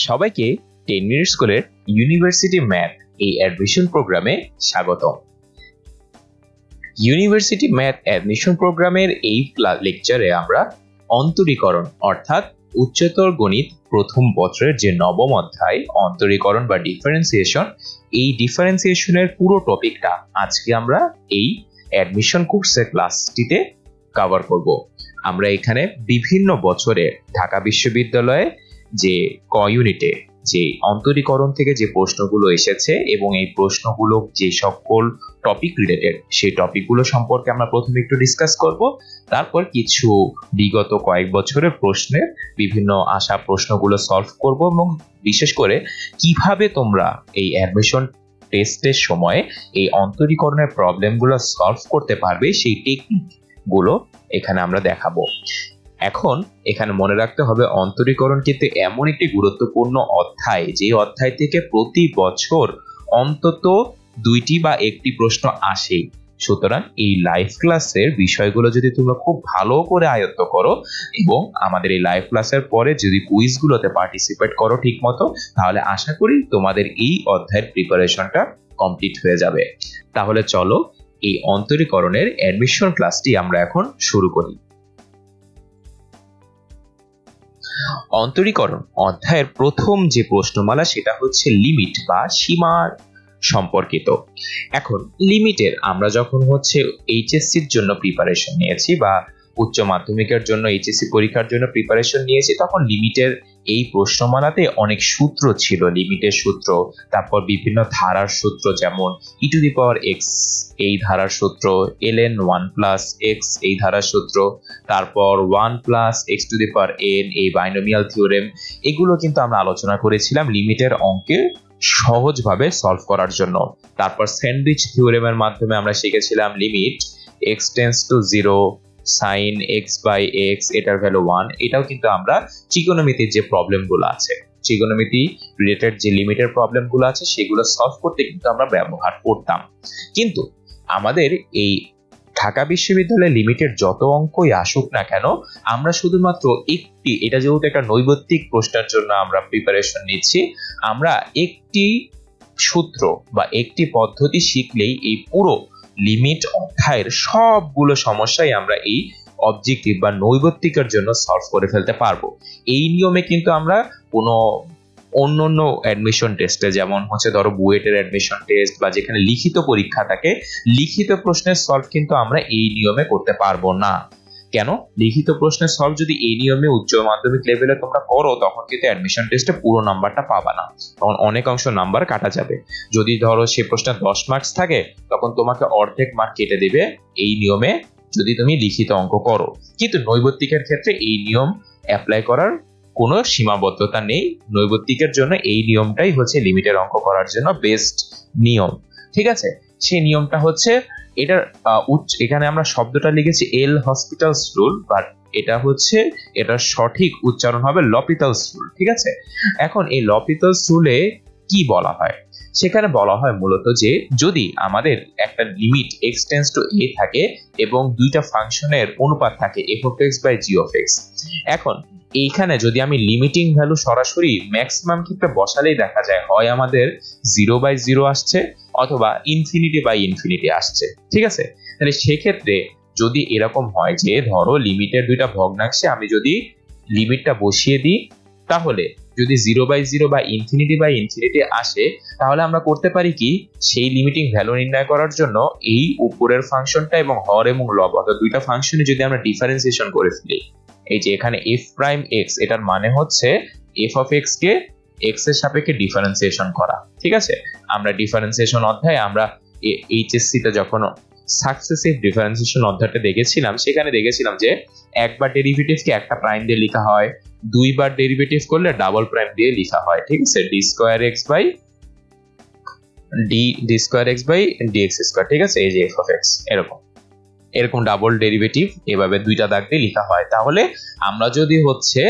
সবাইকে 10 মিনিট স্কুলের university math এই অ্যাডমিশন প্রোগ্রামে স্বাগতম। ইউনিভার্সিটি ম্যাথ অ্যাডমিশন প্রোগ্রামের এই লেকচারে আমরা অন্তরীকরণ অর্থাৎ উচ্চতর গণিত প্রথম বছরের যে নবম অধ্যায় অন্তরীকরণ বা ডিফারেন্সিয়েশন, এই ডিফারেন্সিয়েশনের পুরো টপিকটা আজকে আমরা এই অ্যাডমিশন কোর্সের ক্লাসটিতে কভার করব। আমরা এখানে বিভিন্ন বছরে ঢাকা বিশ্ববিদ্যালয়ে যে ক ইউনিটে যে অন্তরীকরণ থেকে যে প্রশ্নগুলো এসেছে এবং এই প্রশ্নগুলো যে সকল টপিক রিলেটেড সেই টপিকগুলো সম্পর্কে আমরা প্রথমে একটু ডিসকাস করব। তারপর কিছু বিগত কয়েক বছরের প্রশ্নের বিভিন্ন আসা প্রশ্নগুলো সলভ করব এবং বিশেষ করে কিভাবে তোমরা এই অ্যাডমিশন টেস্টের সময় এই অন্তরীকরণের প্রবলেমগুলো সলভ করতে পারবে সেই টেকনিকগুলো এখানে আমরা দেখাবো। এখন এখানে মনে রাখতে হবে অন্তরীকরণ কিন্তু এমন একটি গুরুত্বপূর্ণ অধ্যায় যে অধ্যায় থেকে প্রতি বছর অন্তত দুইটি বা একটি প্রশ্ন আসে। সুতরাং এই লাইভ ক্লাসের বিষয়গুলো যদি তোমরা খুব ভালো করে আয়ত্ত করো এবং আমাদের এই লাইভ ক্লাসের পরে যদি কুইজগুলোতে পার্টিসিপেট করো ঠিক মতো, তাহলে আশা করি তোমাদের এই অধ্যায়ের প্রিপারেশনটা কমপ্লিট হয়ে যাবে। তাহলে চলো এই অন্তরীকরণের অ্যাডমিশন ক্লাসটি আমরা এখন শুরু করি। অন্তরীকরণ অধ্যায়ের প্রথম যে প্রশ্নমালা সেটা হচ্ছে লিমিট বা সীমা সম্পর্কিত। এখন লিমিটের আমরা যখন হচ্ছে এইচএসসির জন্য প্রিপারেশন নিয়েছি বা উচ্চ মাধ্যমিকের জন্য এইচএসসি পরীক্ষার জন্য প্রিপারেশন নিয়েছি, তখন লিমিটের এই প্রশ্নমালাতে অনেক সূত্র ছিল, লিমিটের সূত্র, তারপর বিভিন্ন ধারার সূত্র যেমন e⁻x এই ধারার সূত্র, ln 1 + x এই ধারার সূত্র, তারপর 1 + x⁴n এই বাইনোমিয়াল থিওরেম, এগুলো কিন্তু আমরা আলোচনা করেছিলাম লিমিটের অঙ্কে সহজভাবে সলভ করার জন্য। তারপর স্যান্ডউইচ থিওরেমের মাধ্যমে আমরা শিখেছিলাম limit x tends to 0 sin x/x এটার ভ্যালু 1। এটাও কিন্তু আমরা ত্রিকোণমিতির যে প্রবলেমগুলো আছে, ত্রিকোণমিতি রিলেটেড যে লিমিটের প্রবলেমগুলো আছে সেগুলো সলভ করতে কিন্তু আমরা ব্যবহার করতাম। কিন্তু আমাদের এই ঢাকা বিশ্ববিদ্যালয়ে লিমিটের যত অঙ্কই আসুক না কেন, আমরা শুধুমাত্র একটি, এটা যেহেতু একটা নৈবত্তিক প্রশ্নের জন্য আমরা প্রিপারেশন নিচ্ছি, আমরা একটি সূত্র বা একটি পদ্ধতি শিখলেই এই পুরো লিমিট অধ্যায়ের সবগুলো সমস্যাই আমরা এই অবজেক্টিভ বা নৈবত্তিকের জন্য সলভ করে ফেলতে পারবো। এই নিয়মে কিন্তু আমরা কোনো অন্য অ্যাডমিশন টেস্টে যেমন হচ্ছে ধরো বুয়েটের অ্যাডমিশন টেস্ট বা যেখানে লিখিত পরীক্ষা থাকে, লিখিত প্রশ্নের সলভ কিন্তু আমরা এই নিয়মে করতে পারবো না। কেন? লিখিত প্রশ্নের সলভ যদি এই নিয়মে উচ্চ মাধ্যমিক লেভেলে তোমরা করো, তখন কিন্তু অ্যাডমিশন টেস্টে পুরো নাম্বারটা পাবা না, তখন অনেক অংশ নাম্বার কাটা যাবে। যদি ধরো সে প্রশ্নে 10 মার্কস থাকে, তখন তোমাকে অর্ধেক মার্ক কেটে দিবে এই নিয়মে যদি তুমি লিখিত অঙ্ক করো। কিন্তু নৈবত্তিকের ক্ষেত্রে এই নিয়ম অ্যাপ্লাই করার কোনো সীমাবদ্ধতা নেই। নৈবত্তিকের জন্য এই নিয়মটাই হচ্ছে লিমিটের অঙ্ক করার জন্য বেস্ট নিয়ম। ঠিক আছে, সেই নিয়মটা হচ্ছে এটার এখানে আমরা শব্দটা লিখেছি এল হসপিটালস রুল, বাট এটা হচ্ছে এটার সঠিক উচ্চারণ হবে লপিতালস রুল। ঠিক আছে, এখন এই লপিতালস রুলে কি বলা হয়? সেখানে বলা হয় মূলত যে যদি আমাদের একটা limit x tends two a থাকে এবং দুইটা ফাংশনের অনুপাত থাকে f(x/g)। এখন এইখানে যদি আমি লিমিটিং ভ্যালু সরাসরি ম্যাক্সিমাম ক্ষেত্রে বসালেই দেখা যায় হয় আমাদের 0/0 আসছে অথবা ∞/∞ আসছে। ঠিক আছে, তাহলে সেক্ষেত্রে যদি এরকম হয় যে ধরো লিমিটের দুইটা ভগ্নাংশে আমি যদি লিমিটটা বসিয়ে দিই, তাহলে যদি 0/0 বা ∞/∞ আসে, তাহলে আমরা করতে পারি কি, সেই লিমিটিং ভ্যালু নির্ণয় করার জন্য এই উপরের ফাংশনটা এবং হর এবং লব অর্থাৎ দুইটা ফাংশনে যদি আমরা ডিফারেন্সিয়েশন করে ফেলি, এই যে এখানে f'(x) এটার মানে হচ্ছে f(x) কে x এর সাপেক্ষে ডিফারেন্সিয়েশন করা। ঠিক আছে, আমরা ডিফারেন্সিয়েশন অধ্যায়ে আমরা এইচএসসি তে যখন সাকসেসিভ ডিফারেন্সিয়েশন অধ্যায়টা দেখেছিলাম, সেখানে দেখেছিলাম যে একবার ডেরিভেটিভকে একটা প্রাইম দিয়ে লেখা হয়, দুইবার ডেরিভেটিভ করলে ডাবল প্রাইম দিয়ে লেখা হয়। ঠিক আছে, d²x/dx²। ঠিক আছে, এই যে f(x) এরকম ডাবল ডেরিভেটিভ এভাবে দুইটা দাগ দিয়ে লেখা হয়। তাহলে আমরা যদি হচ্ছে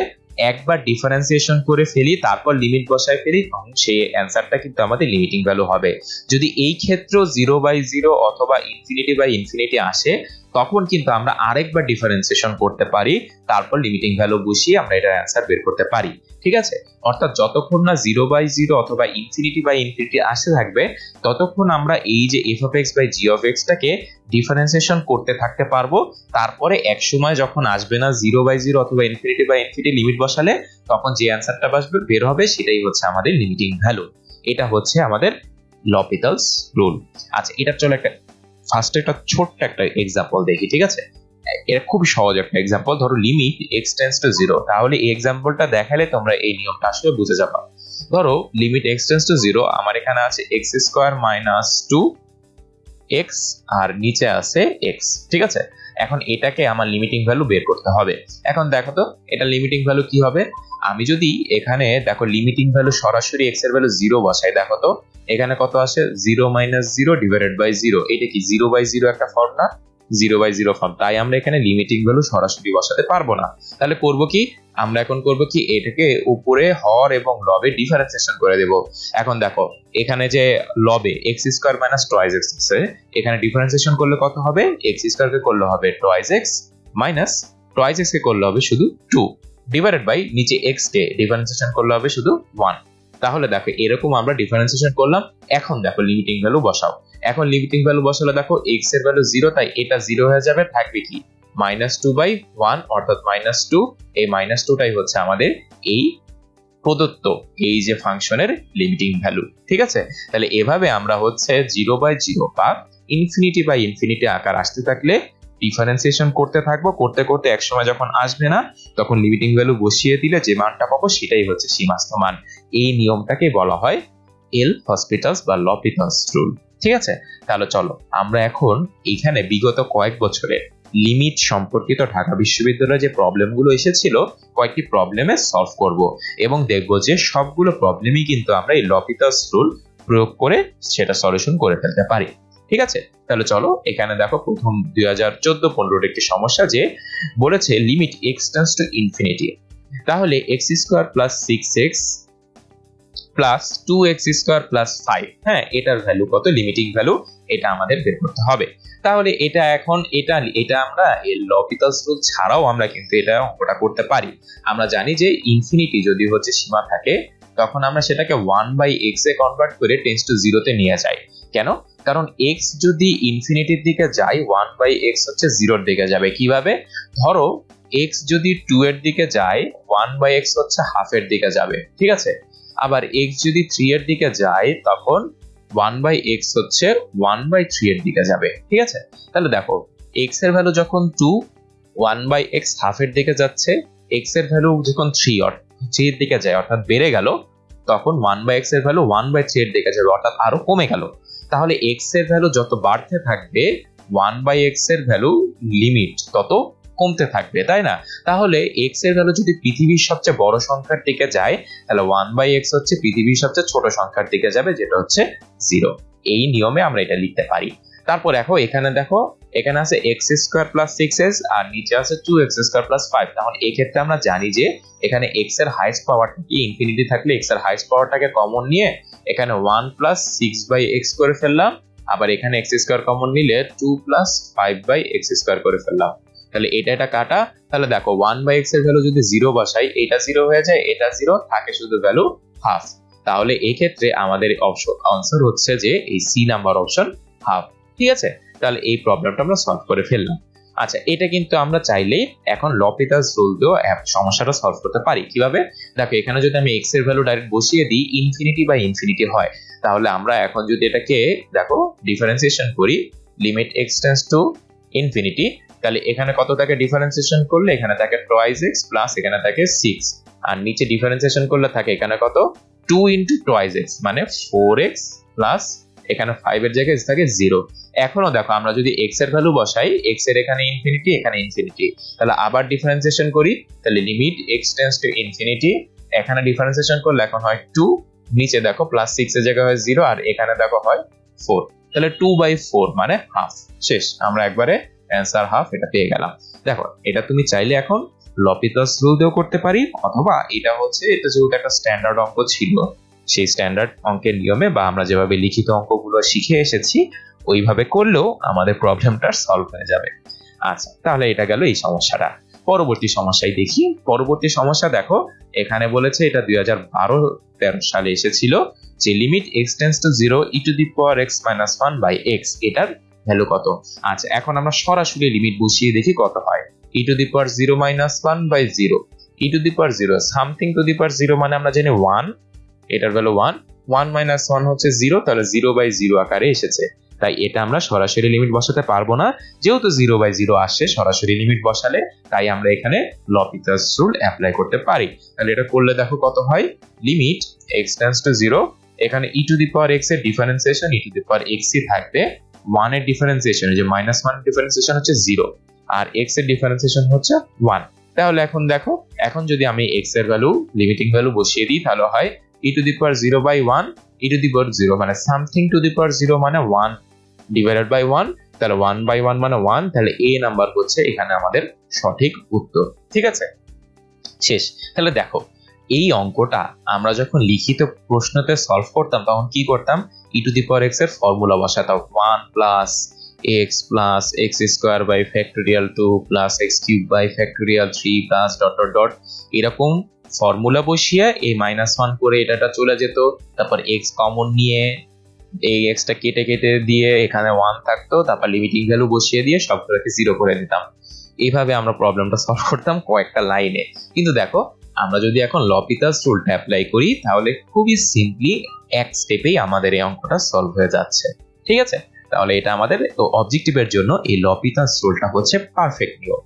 একবার ডিফারেন্সিয়েশন করে ফেলি তারপর লিমিট বসায় ফেলি, তখন সেই অ্যান্সারটা কিন্তু আমাদের লিমিটিং ভ্যালু হবে। যদি এই ক্ষেত্রেও 0/0 অথবা ∞/∞ আসে, তখন কিন্তু আমরা আরেকবার ডিফারেন্সিয়েশন করতে পারি, তারপর লিমিটিং ভ্যালু বসিয়ে আমরা এটার অ্যান্সার বের করতে পারি। ঠিক আছে, অর্থাৎ যতক্ষণ না 0/0 অথবা ইনফিনিটি আসতে থাকবে ততক্ষণ আমরা এই যে f(x/g) টাকে ডিফারেন্সিয়েশন করতে থাকতে পারবো। তারপরে এক সময় যখন আসবে না 0/0 অথবা ইনফিনিটি লিমিট বসালে, তখন যে অ্যান্সারটা বের হবে সেটাই হচ্ছে আমাদের লিমিটিং ভ্যালু। এটা হচ্ছে আমাদের লপিটালস রুল। আচ্ছা, এটা চলো ফার্স্ট একটা ছোট্ট একটা এক্সাম্পল দেখি। ঠিক আছে, এটা খুব সহজ একটা এক্সাম্পল। ধরো লিমিট x টেন্ডস টু 0, তাহলে এই এক্সাম্পলটা দেখালে তোমরা এই নিয়মটা আসলে বুঝে যাবে। ধরো লিমিট x টেন্ডস টু 0, আমার এখানে আছে x² - 2x আর নিচে আছে x। ঠিক আছে, এখন এটাকে আমার লিমিটিং ভ্যালু বের করতে হবে। এখন দেখো তো এটা লিমিটিং ভ্যালু কি হবে। আমি যদি এখানে দেখো লিমিটিং ভ্যালু সরাসরি x এর ভ্যালু 0 বসাই, দেখো তো এখানে কত আসে, 0 - 0 / 0। এটা কি 0/0 একটা ফর্ম না, 0/0 ফর্ম। তাই আমরা এখানে লিমিটিং ভ্যালু সরাসরি বসাতে পারবো না। তাহলে করব কি, আমরা এখন করব কি, এটাকে উপরে হর এবং লবে ডিফারেন্সিয়েশন করে দেব। এখন দেখো এখানে যে লবে x² - 2x আছে, এখানে ডিফারেন্সিয়েশন করলে কত হবে, x² কে করলে হবে 2x মাইনাস 2x কে করলে হবে শুধু 2 ডিভাইডেড বাই নিচে x কে ডিফারেন্সিয়েশন করলে হবে শুধু 1। তাহলে দেখো এরকম আমরা ডিফারেন্সিয়েশন করলাম। এখন দেখো লিমিটিং ভ্যালু বসাও। এখন লিমিটিং ভ্যালু বসালে দেখো x এর ভ্যালু 0, তাই এটা 0 হয়ে যাবে, থাকবে কি -2/1 অর্থাৎ -2। এই -2টাই হচ্ছে আমাদের এই প্রদত্ত এই যে ফাংশনের লিমিটিং ভ্যালু। ঠিক আছে, তাহলে এভাবে আমরা হচ্ছে 0/0 বা ইনফিনিটি আকার আসতে থাকলে ডিফারেন্সিয়েশন করতে থাকবো, করতে করতে এক সময় যখন আসবে না তখন লিমিটিং ভ্যালু বসিয়ে দিলে যে মানটা পাবো সেটাই হচ্ছে সীমাস্থ মান। এই নিয়মটাকে বলা হয় এল-হসপিটালস বা লপিটালস রুল। ঠিক আছে, তাহলে চলো আমরা এখন এখানে বিগত কয়েক বছরে লিমিট সম্পর্কিত ঢাকা বিশ্ববিদ্যালয়ে যে প্রবলেমগুলো এসেছিল কয়েকটি প্রবলেমে সলভ করব এবং দেখব যে সবগুলো প্রবলেমই কিন্তু আমরা এই লপিটালস রুল প্রয়োগ করে সেটা সলিউশন করে ফেলতে পারি। ঠিক আছে, তাহলে চলো এখানে দেখো প্রথম 2014-15 একটি সমস্যা যে বলেছে limit x tends to infinity, তাহলে x² + 6x + 2x² + 5, হ্যাঁ এটার ভ্যালু কত, লিমিটিং ভ্যালু, এটা আমাদের বের করতে হবে। তাহলে এটা এখন এটা আমরা এর লপিটালস রুল ছাড়াও আমরা কিন্তু এটা অঙ্কটা করতে পারি। আমরা জানি যে ইনফিনিটি যদি হচ্ছে সীমা থাকে তখন আমরা সেটাকে 1/x এ কনভার্ট করে টেন্ডস টু 0 তে নিয়ে যাই। কেন, কারণ x যদি ইনফিনিটির দিকে যায় 1/x হচ্ছে 0 এর দিকে যাবে। কিভাবে, ধরো x যদি 2 এর দিকে যায় 1/x হচ্ছে হাফ এর দিকে যাবে। ঠিক আছে, আবার x যদি 3 এর দিকে যায় তখন 1/x হচ্ছে 1/3 এর দিকে যাবে। ঠিক আছে, তাহলে দেখো x এর ভ্যালু যখন 2, 1/x হাফ এর দিকে যাচ্ছে, x এর ভ্যালু যখন 3 এর দিকে যায় অর্থাৎ বেড়ে গেল, তখন 1/x এর ভ্যালু 1/3 এর দিকে যাবে অর্থাৎ আরো কমে গেল। তাহলে x এর ভ্যালু যত বাড়তে থাকবে 1/x এর ভ্যালু লিমিট তত কমতে থাকবে, তাই না? তাহলে x এর ভ্যালু যদি পৃথিবীর সবচেয়ে বড় সংখ্যার দিকে যায় তাহলে 1/x হচ্ছে পৃথিবীর সবচেয়ে ছোট সংখ্যার দিকে যাবে, যেটা হচ্ছে 0। এই নিয়মে আমরা এটা লিখতে পারি। তারপর দেখো এখানে আছে x² + 6x আর নিচে আছে 2x² + 5। তাহলে এই ক্ষেত্রে আমরা জানি যে এখানে x এর হাইয়েস্ট পাওয়ারটা কি, ইনফিনিটি থাকলে x এর হাইয়েস্ট পাওয়ারটাকে কমন নিয়ে এখানে 1 + 6/x করে ফেললাম, আবার এখানে x² কমন নিলে 2 + 5/x² করে ফেললাম। তাহলে এটা কাটা, তাহলে দেখো 1/x এর ভ্যালু যদি 0 বসাই এটা 0 হয়ে যায়, এটা 0 থাকে, শুধু ভ্যালু হাফ। তাহলে এই ক্ষেত্রে আমাদের আনসার হচ্ছে যে এই সি নাম্বার অপশন হাফ। ঠিক আছে, তাহলে এই প্রবলেমটা আমরা সলভ করে ফেললাম। আচ্ছা, এটা কিন্তু আমরা চাইলেই এখন লপিটালস রুল দিয়েও সমস্যাটা সলভ করতে পারি। কিভাবে, দেখো এখানে যদি আমি x এর ভ্যালু ডাইরেক্ট বসিয়ে দিই ইনফিনিটি হয়, তাহলে আমরা এখন যদি এটাকে দেখো ডিফারেন্সিয়েশন করি limit x tends to infinity, তাহলে এখানে কত থাকে ডিফারেন্সিয়েশন করলে, এখানে থাকে 2x প্লাস এখানে থাকে 6 আর নিচে ডিফারেন্সিয়েশন করলে থাকে এখানে কত 2 × 2x মানে 4x প্লাস এখানে 5 এর জায়গায় থাকে 0। এখনো দেখো আমরা যদি x এর ভ্যালু বসাই, x এর এখানে ইনফিনিটি এখানে ইনফিনিটি, তাহলে আবার ডিফারেন্সিয়েশন করি, তাহলে limit x tends to infinity, এখানে ডিফারেন্সিয়েশন করলে এখন হয় 2, নিচে দেখো প্লাস 6 এর জায়গায় হয় 0 আর এখানে দেখো হয় 4, তাহলে 2/4 মানে হাফ। শেষ, আমরা একবারে অ্যান্সার হাফ এটা পেয়ে গেলাম। দেখো এটা তুমি চাইলে এখন লপিটালস রুল দিয়েও করতে পারি, অথবা এটা যেহেতু একটা স্ট্যান্ডার্ড অঙ্ক ছিল সেই স্ট্যান্ডার্ড অঙ্কের নিয়মে বা আমরা যেভাবে লিখিত অঙ্কগুলো শিখে এসেছি ওইভাবে করলেও আমাদের প্রবলেমটা সলভ হয়ে যাবে। আচ্ছা, তাহলে এটা গেল এই সমস্যাটা। পরবর্তী সমস্যায় দেখি। পরবর্তী সমস্যা দেখো, এখানে বলেছে এটা 2012-13 সালে এসেছিল যে limit x tends to 0 e to the power x minus 1 by x, এটার ভ্যালু কত। আচ্ছা, এখন আমরা সরাসরি লিমিট বসিয়ে দেখি কত হয়। e to the power 0 minus 1 by 0, e to the power 0 something to the power 0 মানে আমরা জানি 1, এটার ভ্যালু 1, 1 মাইনাস 1 হচ্ছে 0, তাহলে 0 বাই 0 আকারে এসেছে। তাই এটা আমরা সরাসরি লিমিট বসাতে পারবো না, যেহেতু 0 বাই 0 আসে সরাসরি লিমিট বসালে, তাই আমরা এখানে লপিতাস রুল অ্যাপ্লাই করতে পারি। তাহলে এটা করলে দেখো কত হয়, লিমিট x টেন্ডস টু 0, এখানে e to the power x এর differentiation e to the power x ই থাকবে, 1 এর ডিফারেন্সিয়েশন যে মাইনাস 1 ডিফারেন্সিয়েশন হচ্ছে 0, আর x এর ডিফারেন্সিয়েশন হচ্ছে 1। তাহলে এখন দেখো, এখন যদি আমি x এর ভ্যালু লিমিটিং ভ্যালু বসিয়ে দিই, তাহলে হয় e to the power 0 by 1, e to the power 0 মানে সামথিং টু দি পাওয়ার 0 মানে 1 ডিভাইডেড বাই 1, তাহলে 1 বাই 1 মানে 1, তাহলে a নাম্বার হচ্ছে এখানে আমাদের সঠিক উত্তর। ঠিক আছে, শেষ। তাহলে দেখো, এই অঙ্কটা আমরা যখন লিখিত প্রশ্নতে সলভ করতাম তখন কি করতাম, e to the power x এর ফর্মুলা বসাতাম, 1 plus x square by factorial 2 plus x cube by factorial 3 plus dot dot dot, এরকম ফর্মুলা বসিয়ে এই -1 করে এটা চলে যেত, তারপর x কমন নিয়ে এই x টা কেটে কেটে দিয়ে এখানে 1 থাকতো, তারপর লিমিটিং ভ্যালু বসিয়ে দিয়ে সবগুলোকে 0 করে দিতাম। এইভাবে আমরা প্রবলেমটা সলভ করতাম কয়েকটা লাইনে। কিন্তু দেখো, আমরা যদি এখন লপিতাস রুলটা অ্যাপ্লাই করি তাহলে খুবই সিম্পলি এক স্টেপেই আমাদের এই অঙ্কটা সলভ হয়ে যাচ্ছে। ঠিক আছে, তাহলে এটা আমাদের অবজেক্টিভের জন্য এই লপিতাস রুলটা হচ্ছে পারফেক্ট নিয়ম।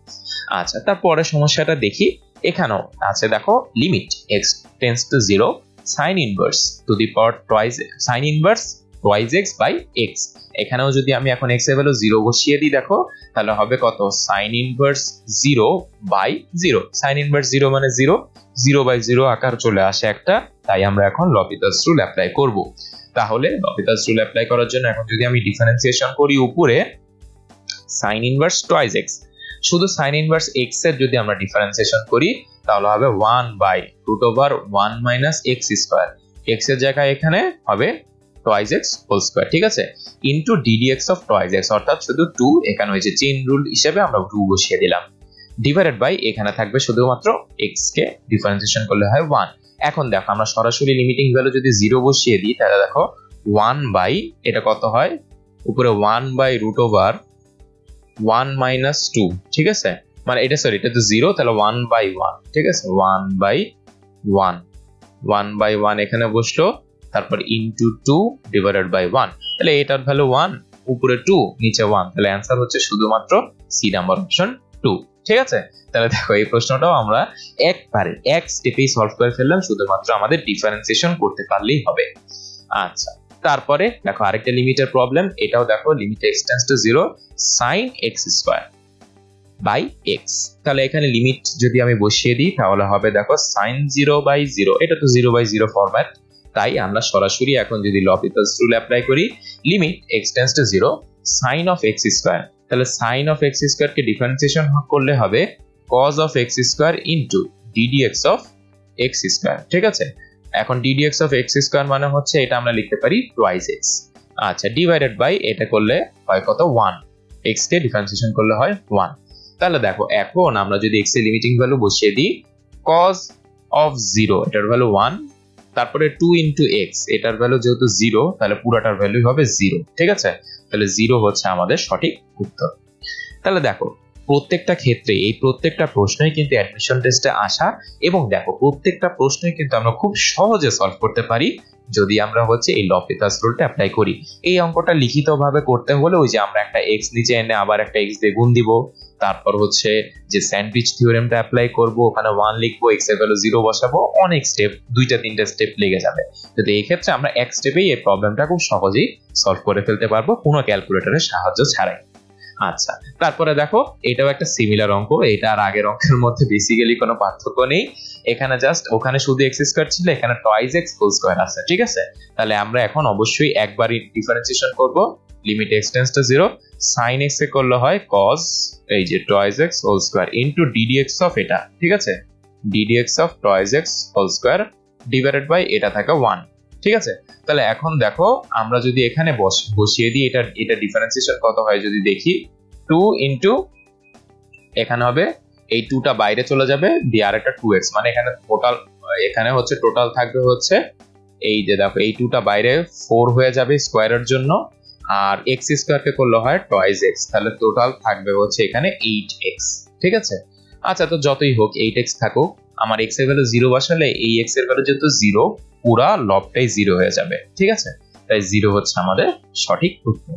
আচ্ছা, তারপরে সমস্যাটা দেখি। এখানেও আছে দেখো, limit x tends to 0 sin inverse to the power twice sin inverse twice x by x। এখানেও যদি আমি এখন x এর ভ্যালু 0 বসিয়ে দিই, দেখো তাহলে হবে কত, sin inverse 0 by 0, sin inverse 0 মানে 0, 0 বাই 0 আকার চলে আসে একটা, তাই আমরা এখন লপিতাস রুল অ্যাপ্লাই করব। তাহলে লপিতাস রুল অ্যাপ্লাই করার জন্য এখন যদি আমি ডিফারেন্সিয়েশন করি উপরে sin ইনভার্স টুয়াইস x, শুধু sin ইনভার্স x এর যদি আমরা ডিফারেন্সিয়েশন করি তাহলে হবে 1 by root over 1 minus x square, x এর জায়গায় এখানে হবে টুয়াইস x হোল স্কয়ার। ঠিক আছে, into ddx of twice x, অর্থাৎ শুধু 2, এখানে হয়েছে চেইন রুল হিসেবে আমরা 2 বসিয়ে দিলাম, ডিভাইডেড বাই এখানে থাকবে শুধুমাত্র x কে ডিফারেন্সিয়েশন করলে হয় 1। এখন দেখো, আমরা সরাসরি লিমিটিং ভ্যালু যদি 0 বসিয়ে দিই তাহলে দেখো 1 বাই এটা কত হয়, উপরে 1 বাই রুট ওভার 1 মাইনাস 2। ঠিক আছে, মানে এটা সরি, এটা তো 0, তাহলে 1 বাই 1। ঠিক আছে, 1 বাই 1, 1 বাই 1 এখানে বসলো, তারপর ইনটু 2 ডিভাইডেড বাই 1, তাহলে এটার ভ্যালু 1, উপরে 2 নিচে 1, তাহলে অ্যান্সার হচ্ছে শুধুমাত্র সি নাম্বার অপশন 2। ঠিক আছে, তাহলে দেখো এই প্রশ্নটাও আমরা একবারে এক স্টেপেই সলভ করে ফেললাম, শুধুমাত্র আমাদের ডিফারেন্সিয়েশন করতে পারলেই হবে। আচ্ছা, তারপরে দেখো আরেকটা লিমিটের প্রবলেম, এটাও দেখো limit x tends to 0 sin x square by x। তাহলে এখানে লিমিট যদি আমি বসিয়ে দিই তাহলে হবে দেখো sin 0 বাই 0, এটা তো 0 বাই 0 ফরম্যাট, তাই আমরা সরাসরি এখন যদি লপিতাস রুল অ্যাপ্লাই করি, limit x tends to 0 sin of x square, তাহলে sin অফ x স্কয়ার কে ডিফারেন্সিয়েশন করলে হবে cos of x square into ddx of x square. ঠিক আছে, এখন ddx অফ x স্কয়ার মানে হচ্ছে এটা আমরা লিখতে পারি টুয়াইস x। আচ্ছা, ডিভাইডেড বাই এটা করলে হয় কত, 1, x কে ডিফারেন্সিয়েশন করলে হয় 1। তাহলে দেখো, এখন আমরা যদি x এর লিমিটিং ভ্যালু বসিয়ে দিই, cos অফ 0 এটার ভ্যালু 1, তারপরে 2 ইনটু x, এটার ভ্যালু যেহেতু 0 তাহলে পুরোটার ভ্যালু হবে 0। ঠিক আছে, তাহলে 0 হচ্ছে আমাদের সঠিক উত্তর। তাহলে দেখো, প্রত্যেকটা ক্ষেত্রে এই প্রত্যেকটা প্রশ্নই কিন্তু অ্যাডমিশন টেস্টে আসা, এবং দেখো প্রত্যেকটা প্রশ্নই কিন্তু আমরা খুব সহজে সলভ করতে পারি যদি আমরা হচ্ছে এই লপিতাস রুলটা অ্যাপ্লাই করি। এই অঙ্কটা লিখিতভাবে করতে হলে ওই যে আমরা একটা x নিচে এনে আবার একটা x দিয়ে গুণ দিব, তারপর হচ্ছে যে স্যান্ডউইচ থিওরেমটা অ্যাপ্লাই করব, ওখানে 1 লিখবো, x এর ভ্যালু 0 বসাবো, অনেক স্টেপ, 2-3টা স্টেপ লেগে যাবে। যদি এই ক্ষেত্রে আমরা এক স্টেপেই এই প্রবলেমটা খুব সহজেই সলভ করে ফেলতে পারবো কোনো ক্যালকুলেটরের সাহায্য ছাড়াই। আচ্ছা, তারপরে দেখো এটাও একটা সিমিলার অঙ্ক, এটা আর আগের অঙ্কের মধ্যে বেসিক্যালি কোনো পার্থক্য নেই, এখানে জাস্ট ওখানে শুধু x স্কয়ার ছিল, এখানে টুয়াইস x হোল স্কয়ার আছে। ঠিক আছে, তাহলে আমরা এখন অবশ্যই একবারই ডিফারেন্সিয়েশন করব, limit x tends to 0 sin x এ করলে হয় cos এই যে twice x whole square into ddx of এটা। ঠিক আছে, ddx of twice x whole square divided by এটা থাকে 1। ঠিক আছে। তাহলে এখন দেখো আমরা যদি এখানে বসিয়ে দিই, এটা ডিফারেন্সিয়েশন কত হয় যদি দেখি, 2 ইন্টু এখানে হবে এই 2টা বাইরে চলে যাবে, দিয়ে আর একটা 2x, মানে এখানে হচ্ছে টোটাল থাকবে হচ্ছে এই যে দেখো এই 2টা বাইরে 4 হয়ে যাবে স্কোয়ারের জন্য, আর x স্কোয়ার কে করলে হয় টয়েস x, তাহলে টোটাল থাকবে হচ্ছে এখানে 8x। ঠিক আছে। আচ্ছা, তো যতই হোক 8x থাকুক, আমার x এর ভ্যালু 0 বসালে এই x এর ভ্যালু যেহেতু 0, পুরা লবটাই 0 হয়ে যাবে। ঠিক আছে, তাই 0 হচ্ছে আমাদের সঠিক উত্তর।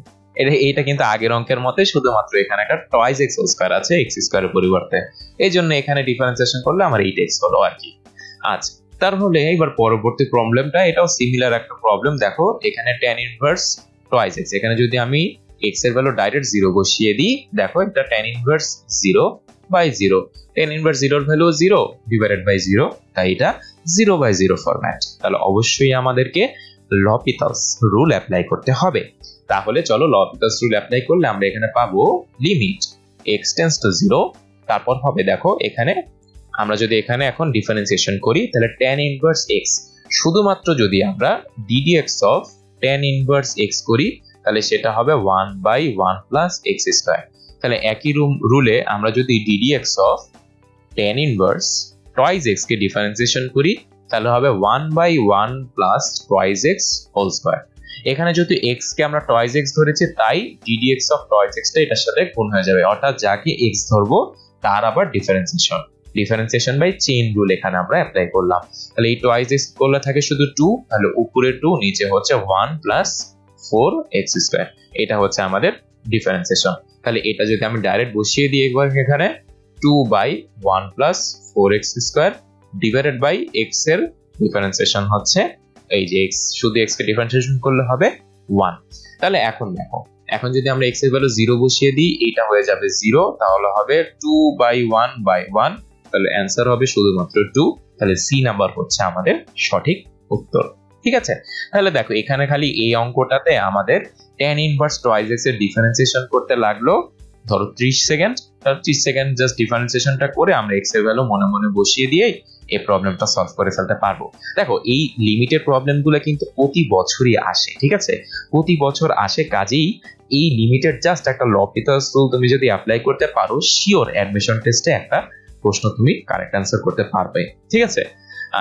এইটা কিন্তু আগের অঙ্কের মতে, শুধুমাত্র এখানে একটা টয়েস x হোল স্কয়ার আছে x স্কয়ারের পরিবর্তে, এই জন্য এখানে ডিফারেন্সিয়েশন করলে আমার 8x হলো আর কি। আচ্ছা, তাহলে এবার পরবর্তী প্রবলেমটা, এটাও সিমিলার একটা প্রবলেম। দেখো এখানে tan ইনভার্স টয়েস x, এখানে যদি আমি x এর ভ্যালু ডাইরেক্ট 0 বসিয়ে দিই, দেখো এটা tan ইনভার্স 0/0, tan ইনভার্স 0 এর ভ্যালু 0 ডিভাইডেড বাই 0, তাই এটা 0/0 ফরম্যাট। তাহলে অবশ্যই আমাদেরকে লপিতাস রুল অ্যাপ্লাই করতে হবে। তাহলে চলো লপিতাস রুল অ্যাপ্লাই করলে আমরা এখানে পাবো লিমিট x টেন্ডস টু 0, তারপর হবে দেখো এখানে আমরা যদি এখানে এখন ডিফারেন্সিয়েশন করি, তাহলে tan ইনভার্স x, শুধুমাত্র যদি আমরা ddx of tan inverse x করি, তাহলে সেটা হবে 1/1 প্লাস x স্কয়ার। তাহলে একই রুলে আমরা যদি ddx of tan inverse twice x কে ডিফারেন্সিয়েশন করি, তাহলে হবে 1/1 plus twice x whole square. এখানে যদি x কে আমরা টয়েস x ধরেছি, তাই ddx অফ টয়েস x টা এটার সাথে গুণ হয়ে যাবে, অর্থাৎ যাকে x ধরবো তার আবার ডিফারেন্সিয়েশন বাই চেইন রুল এখানে আমরা অ্যাপ্লাই করলাম। তাহলে এই টয়েস x করলে থাকে শুধু 2, তাহলে উপরে 2 নিচে হচ্ছে 1 প্লাস 4x স্কয়ার, এটা হচ্ছে আমাদের ডিফারেন্সিয়েশন। তাহলে এটা যদি আমি ডাইরেক্ট বসিয়ে দিই একবার, এখানে 2/1 plus 4x square divided by x এর ডিফারেন্সিয়েশন হচ্ছে এই যে x, শুধু x কে ডিফারেন্সিয়েশন করলে হবে 1। তাহলে এখন দেখো, এখন যদি আমরা x এর ভ্যালু 0 বসিয়ে দিই, এটা হয়ে যাবে 0, তাহলে হবে 2/1/1, তাহলে অ্যানসার হবে শুধুমাত্র 2। তাহলে সি নাম্বার হচ্ছে আমাদের সঠিক উত্তর। ঠিক আছে। তাহলে দেখো এখানে খালি এই অঙ্কটাতে আমাদের tan ইনভার্স টয়েস x এর ডিফারেন্সিয়েশন করতে লাগলো ধরো 30 সেকেন্ড। 30 সেকেন্ড জাস্ট ডিফারেন্সিয়েশনটা করে আমরা x এর ভ্যালু মনে মনে বসিয়ে দিয়ে এই প্রবলেমটা সলভ করে ফেলতে পারবো। দেখো এই লিমিটেড প্রবলেমগুলো কিন্তু প্রতি বছরই আসে। ঠিক আছে, প্রতি বছর আসে, কাজেই এই লিমিটেড জাস্ট একটা লপিতাস রুল তুমি যদি অ্যাপ্লাই করতে পারো, শিওর অ্যাডমিশন টেস্টে একটা প্রশ্ন তুমি কারেক্ট অ্যান্সার করতে পারবে। ঠিক আছে।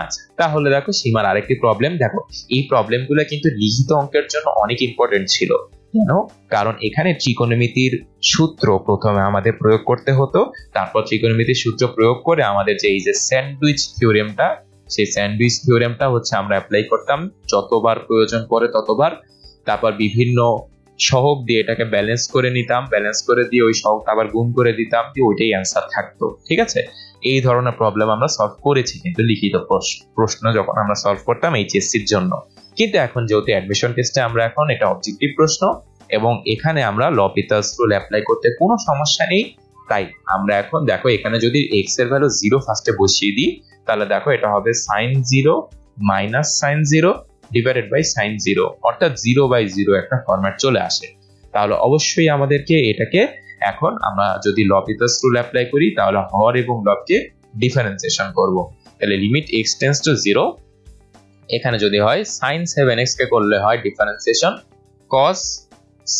আচ্ছা, তাহলে দেখো সীমার আরেকটি প্রবলেম। দেখো এই প্রবলেমগুলো কিন্তু লিখিত অঙ্কের জন্য অনেক ইম্পর্টেন্ট ছিল। কেন? কারণ এখানে ত্রিকোণমিতির সূত্র প্রথমে আমাদের প্রয়োগ করতে হতো, তারপর ত্রিকোণমিতির সূত্র প্রয়োগ করে আমাদের যে এই যে স্যান্ডউইচ থিওরেমটা, সেই স্যান্ডউইচ থিওরেমটা হচ্ছে আমরা অ্যাপ্লাই করতাম যতবার প্রয়োজন পড়ে ততবার। তারপর বিভিন্ন সহগ দিয়ে এটাকে ব্যালেন্স করে নিতাম, ব্যালেন্স করে দিয়ে ওই সহগটা আবার গুণ করে দিতাম, দিয়ে ওইটাই অ্যান্সার থাকতো। ঠিক আছে, এই ধরনের প্রবলেম আমরা সলভ করেছি কিন্তু লিখিত প্রশ্ন যখন আমরা সলভ করতাম এইচএসসির জন্য। কিন্তু এখন যেহেতু অ্যাডমিশন টেস্টে আমরা এখন এটা অবজেক্টিভ প্রশ্ন, এবং এখানে আমরা লপিতাস রুল অ্যাপ্লাই করতে কোনো সমস্যা নেই, তাই আমরা এখন দেখো এখানে যদি x এর ভ্যালু 0 ফার্স্টে বসিয়ে দিই, তাহলে দেখো এটা হবে sin 0 minus sin 0 divided by sin 0, অর্থাৎ 0/0 একটা ফরম্যাট চলে আসে। তাহলে অবশ্যই আমাদেরকে এটাকে এখন আমরা যদি লপিতাস রুল অ্যাপ্লাই করি, তাহলে হর এবং লবকে ডিফারেন্সিয়েশন করব। তাহলে লিমিট x টেন্ডস টু 0, এখানে যদি হয় sin 7x কে করলে হয় ডিফারেন্সিয়েশন cos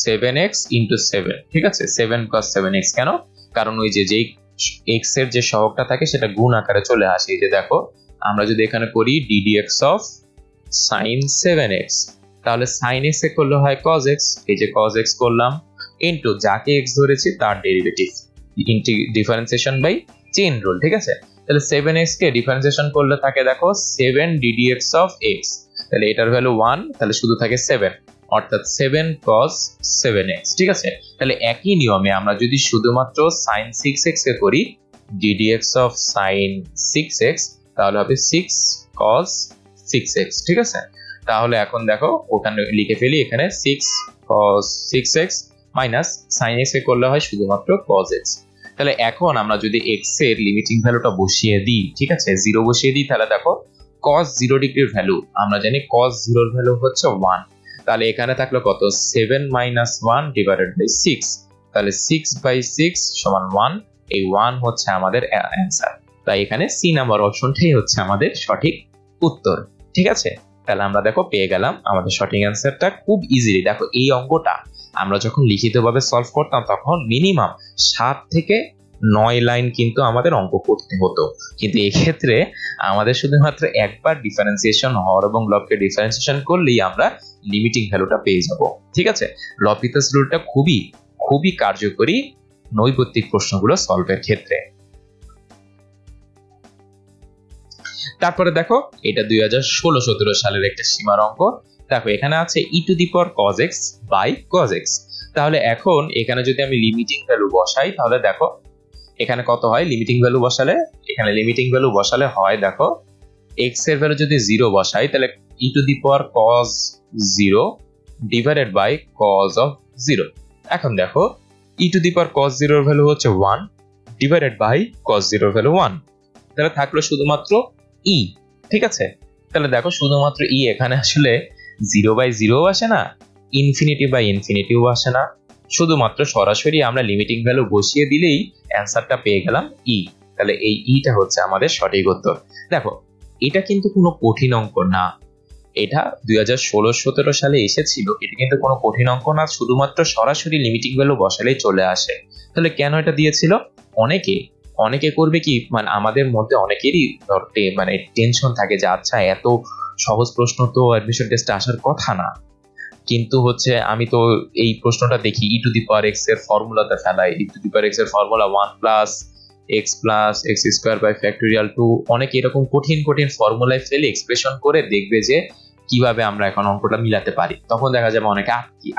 7x ইনটু 7। ঠিক আছে, 7 cos 7x কেন? কারণ ওই যে x এর যে সহগটা থাকে সেটা গুণ আকারে চলে আসে। এই যে দেখো আমরা যদি এখানে করি ddx অফ sin 7x, তাহলে sin x কে করলে হয় cos x, এই যে cos x করলাম, ইনটু যাকে x ধরেছি তার derivative, differentiation by chain rule. ঠিক আছে, তাহলে 7x কে ডিফারেন্সিয়েশন করলে থাকে দেখো 7 ddx অফ x, তাহলে এটার ভ্যালু 1, তাহলে শুধু থাকে 7, অর্থাৎ 7 cos 7x। ঠিক আছে, তাহলে একই নিয়মে আমরা যদি শুধুমাত্র sin 6x কে করি ddx অফ sin 6x, তাহলে হবে 6 cos 6x। ঠিক আছে, তাহলে এখন দেখো ওখানে লিখে ফেলি, এখানে 6 cos 6x minus sin x কে করলে হয় শুধুমাত্র cos x। তাহলে এখন আমরা যদি x এর লিমিটিং ভ্যালুটা বসিয়ে দিই, ঠিক আছে 0 বসিয়ে দিই, তাহলে দেখো cos 0 ডিগ্রির ভ্যালু আমরা জানি cos 0 এর ভ্যালু হচ্ছে 1, তাহলে এখানে থাকলো কত 7 মাইনাস 1 ডিভাইডেড বাই 6, তাহলে 6/6 সমান 1, এই 1 হচ্ছে আমাদের অ্যান্সার। তাই এখানে সি নাম্বার অপশনটাই হচ্ছে আমাদের সঠিক উত্তর। ঠিক আছে, তাহলে আমরা দেখো পেয়ে গেলাম আমাদের সঠিক অ্যান্সারটা খুব ইজিলি। দেখো এই অঙ্কটা আমরা যখন লিখিতভাবে সলভ করতাম তখন মিনিমাম 7 থেকে 9 লাইন কিন্তু আমাদের অঙ্ক করতে হতো, কিন্তু এক্ষেত্রে আমাদের শুধুমাত্র একবার ডিফারেন্সিয়েশন হর এবং লবকে ডিফারেন্সিয়েশন করলেই আমরা লিমিটিং ভ্যালুটা পেয়ে যাব। ঠিক আছে, লপিতাস রুলটা খুবই খুবই কার্যকরী নৈর্ব্যক্তিক প্রশ্নগুলো সলভের ক্ষেত্রে। তারপরে দেখো এটা 2016-17 সালের একটা সীমার অঙ্ক। দেখো এখানে আছে e to the power cos x by cos x। তাহলে এখন এখানে যদি আমি লিমিটিং ভ্যালু বসাই তাহলে দেখো এখানে কত হয় লিমিটিং ভ্যালু বসালে, এখানে লিমিটিং ভ্যালু বসালে হয় দেখো x এর ভ্যালু যদি 0 বসাই তাহলে e to the power cos 0 divided by cos of 0। এখন দেখো e to the power cos 0 এর ভ্যালু হচ্ছে 1 ডিভাইডেড বাই cos 0 এর ভ্যালু 1, তাহলে থাকলো শুধুমাত্র e। ঠিক আছে, তাহলে দেখো শুধুমাত্র e, এখানে আসলে 0/0 আসে না, ইনফিনিটি বাই ইনফিনিটিও আসে না, শুধুমাত্র সরাসরি আমরা লিমিটিং ভ্যালু বসিয়ে দিলেই অ্যান্সারটা পেয়ে গেলাম e। তাহলে এই ইটা হচ্ছে আমাদের সঠিক উত্তর। দেখো এটা কিন্তু কোনো কঠিন অঙ্ক না, এটা 2016-17 সালে এসেছিল, এটা কিন্তু কোনো কঠিন অঙ্ক না, শুধুমাত্র সরাসরি লিমিটিং ভ্যালু বসালেই চলে আসে। তাহলে কেন এটা দিয়েছিল? অনেকে করবে কি, মানে আমাদের মধ্যে অনেকেরই ধরতে মানে টেনশন থাকে যে আচ্ছা এত সহজ প্রশ্ন তো অ্যাডমিশন টেস্টে আসার কথা না, কিন্তু হচ্ছে আমি তো এই প্রশ্নটা দেখি e to the power x এর ফর্মুলাতে ফেলাই, e to the power x এর formula 1 plus x square by factorial 2, অনেকে এরকম কঠিন কঠিন ফর্মুলায় ফেলে এক্সপ্রেশন করে দেখবে যে কিভাবে আমরা এখন অঙ্কটা মিলাতে পারি, তখন দেখা যাবে অনেকে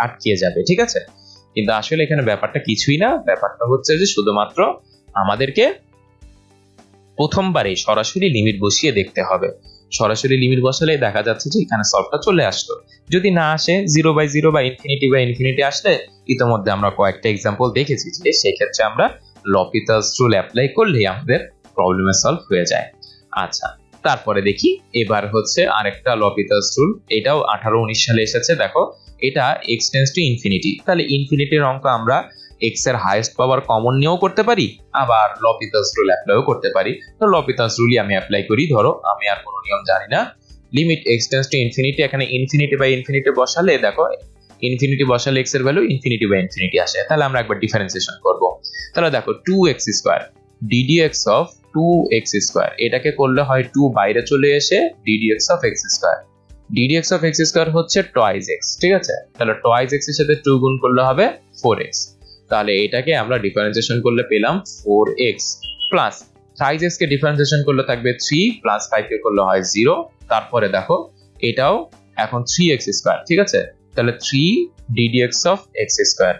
আটকিয়ে যাবে। ঠিক আছে, কিন্তু আসলে এখানে ব্যাপারটা কিছুই না, ব্যাপারটা হচ্ছে যে শুধুমাত্র আমাদেরকে প্রথমবারে সরাসরি লিমিট বসিয়ে দেখতে হবে। সরাসরি লিমিট বসালে দেখা যাচ্ছে যে এখানে সলভটা চলে আসলো। যদি না আসে 0/0 বা ইনফিনিটি আসলে ইতোমধ্যে আমরা কয়েকটা এক্সাম্পল দেখেছি যে সেই ক্ষেত্রে আমরা লপিতাস রুল অ্যাপ্লাই করলেই আমাদের প্রবলেমের সলভ হয়ে যায়। আচ্ছা, তারপরে দেখি এবার হচ্ছে আরেকটা লপিতাস রুল, এটাও 18-19 সালে এসেছে। দেখো এটা x টেন্ডস টু ইনফিনিটি, তাহলে ইনফিনিটির অঙ্ক আমরা x এর হাইয়েস্ট পাওয়ার কমন নিয়েও করতে পারি, আবার লপিতাস রুল অ্যাপ্লাইও করতে পারি। তো লপিতাস রুলই আমি অ্যাপ্লাই করি। ধরো আমি আর কোনো নিয়ম জানি না, limit x tends to infinity, এখানে ইনফিনিটি বাই ইনফিনিটি বসালে দেখো ইনফিনিটি বসালে x এর ভ্যালু ইনফিনিটি বাই ইনফিনিটি আসে। তাহলে আমরা একবার ডিফারেন্সিয়েশন করব। তাহলে দেখো 2x square ddx of 2x square, এটাকে করলে হয় 2 বাইরে চলে এসে ddx of x square, ddx of x square হচ্ছে টয়েস x। ঠিক আছে, তাহলে টয়েস x এর সাথে 2 গুণ করলে হবে 4x। তাহলে এটাকে আমরা ডিফারেন্সিয়েশন করলে পেলাম 4x প্লাস সাইজ x কে ডিফারেন্সিয়েশন করলে থাকবে 3 প্লাস 5 কে করলে হয় 0। তারপরে দেখো এটাও এখন 3x স্কয়ার। ঠিক আছে, তাহলে 3 ddx অফ x স্কয়ার,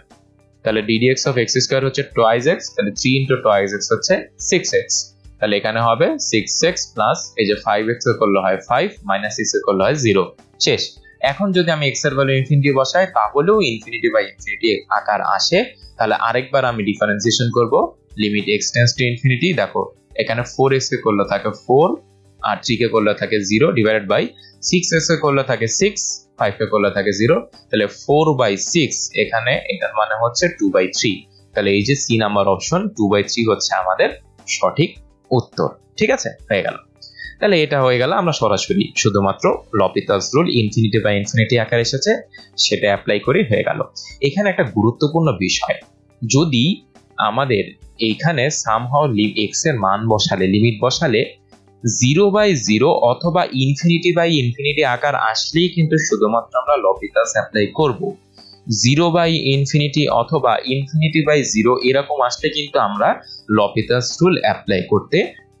তাহলে ddx অফ x স্কয়ার হচ্ছে টয়েস x, তাহলে 3 ইনটু টয়েস x হচ্ছে 6x। তাহলে এখানে হবে 6x প্লাস এই যে 5x এর করলে হয় 5 মাইনাস 6 এর করলে হয় 0, শেষ। এখন যদি আমি x এর ভ্যালু ইনফিনিটি বসাই তাহলেও ইনফিনিটি বাই ইনফিনিটি আকার আসে। তাহলে আরেকবার আমি ডিফারেন্সিয়েশন করব, limit x tends to infinity. দেখো এখানে 4x কে করলে থাকে 4 আর 3 কে করলে থাকে 0 ডিভাইডেড বাই 6x কে করলে থাকে 6, 5 কে করলে থাকে 0, তাহলে 4/6 এখানে এটার মানে হচ্ছে 2/3। তাহলে এই যে সি নাম্বার অপশন 2/3 হচ্ছে আমাদের সঠিক উত্তর। ঠিক আছে, হয়ে গেল। তাহলে এটা হয়ে গেল, আমরা সরাসরি শুধুমাত্র লপিতাস রুল ইনফিনিটি বাই ইনফিনিটি আকার এসেছে সেটা অ্যাপ্লাই করে হয়ে গেল। এখানে একটা গুরুত্বপূর্ণ বিষয়, যদি আমাদের এইখানে সামহাও x এর মান বসালে, লিমিট বসালে 0/0 অথবা ইনফিনিটি বাই ইনফিনিটি আকার আসলেই কিন্তু শুধুমাত্র আমরা লপিতাস অ্যাপ্লাই করব। 0/ইনফিনিটি অথবা ইনফিনিটি বাই 0 এরকম আসলে কিন্তু আমরা লপিতাস রুল অ্যাপ্লাই করতে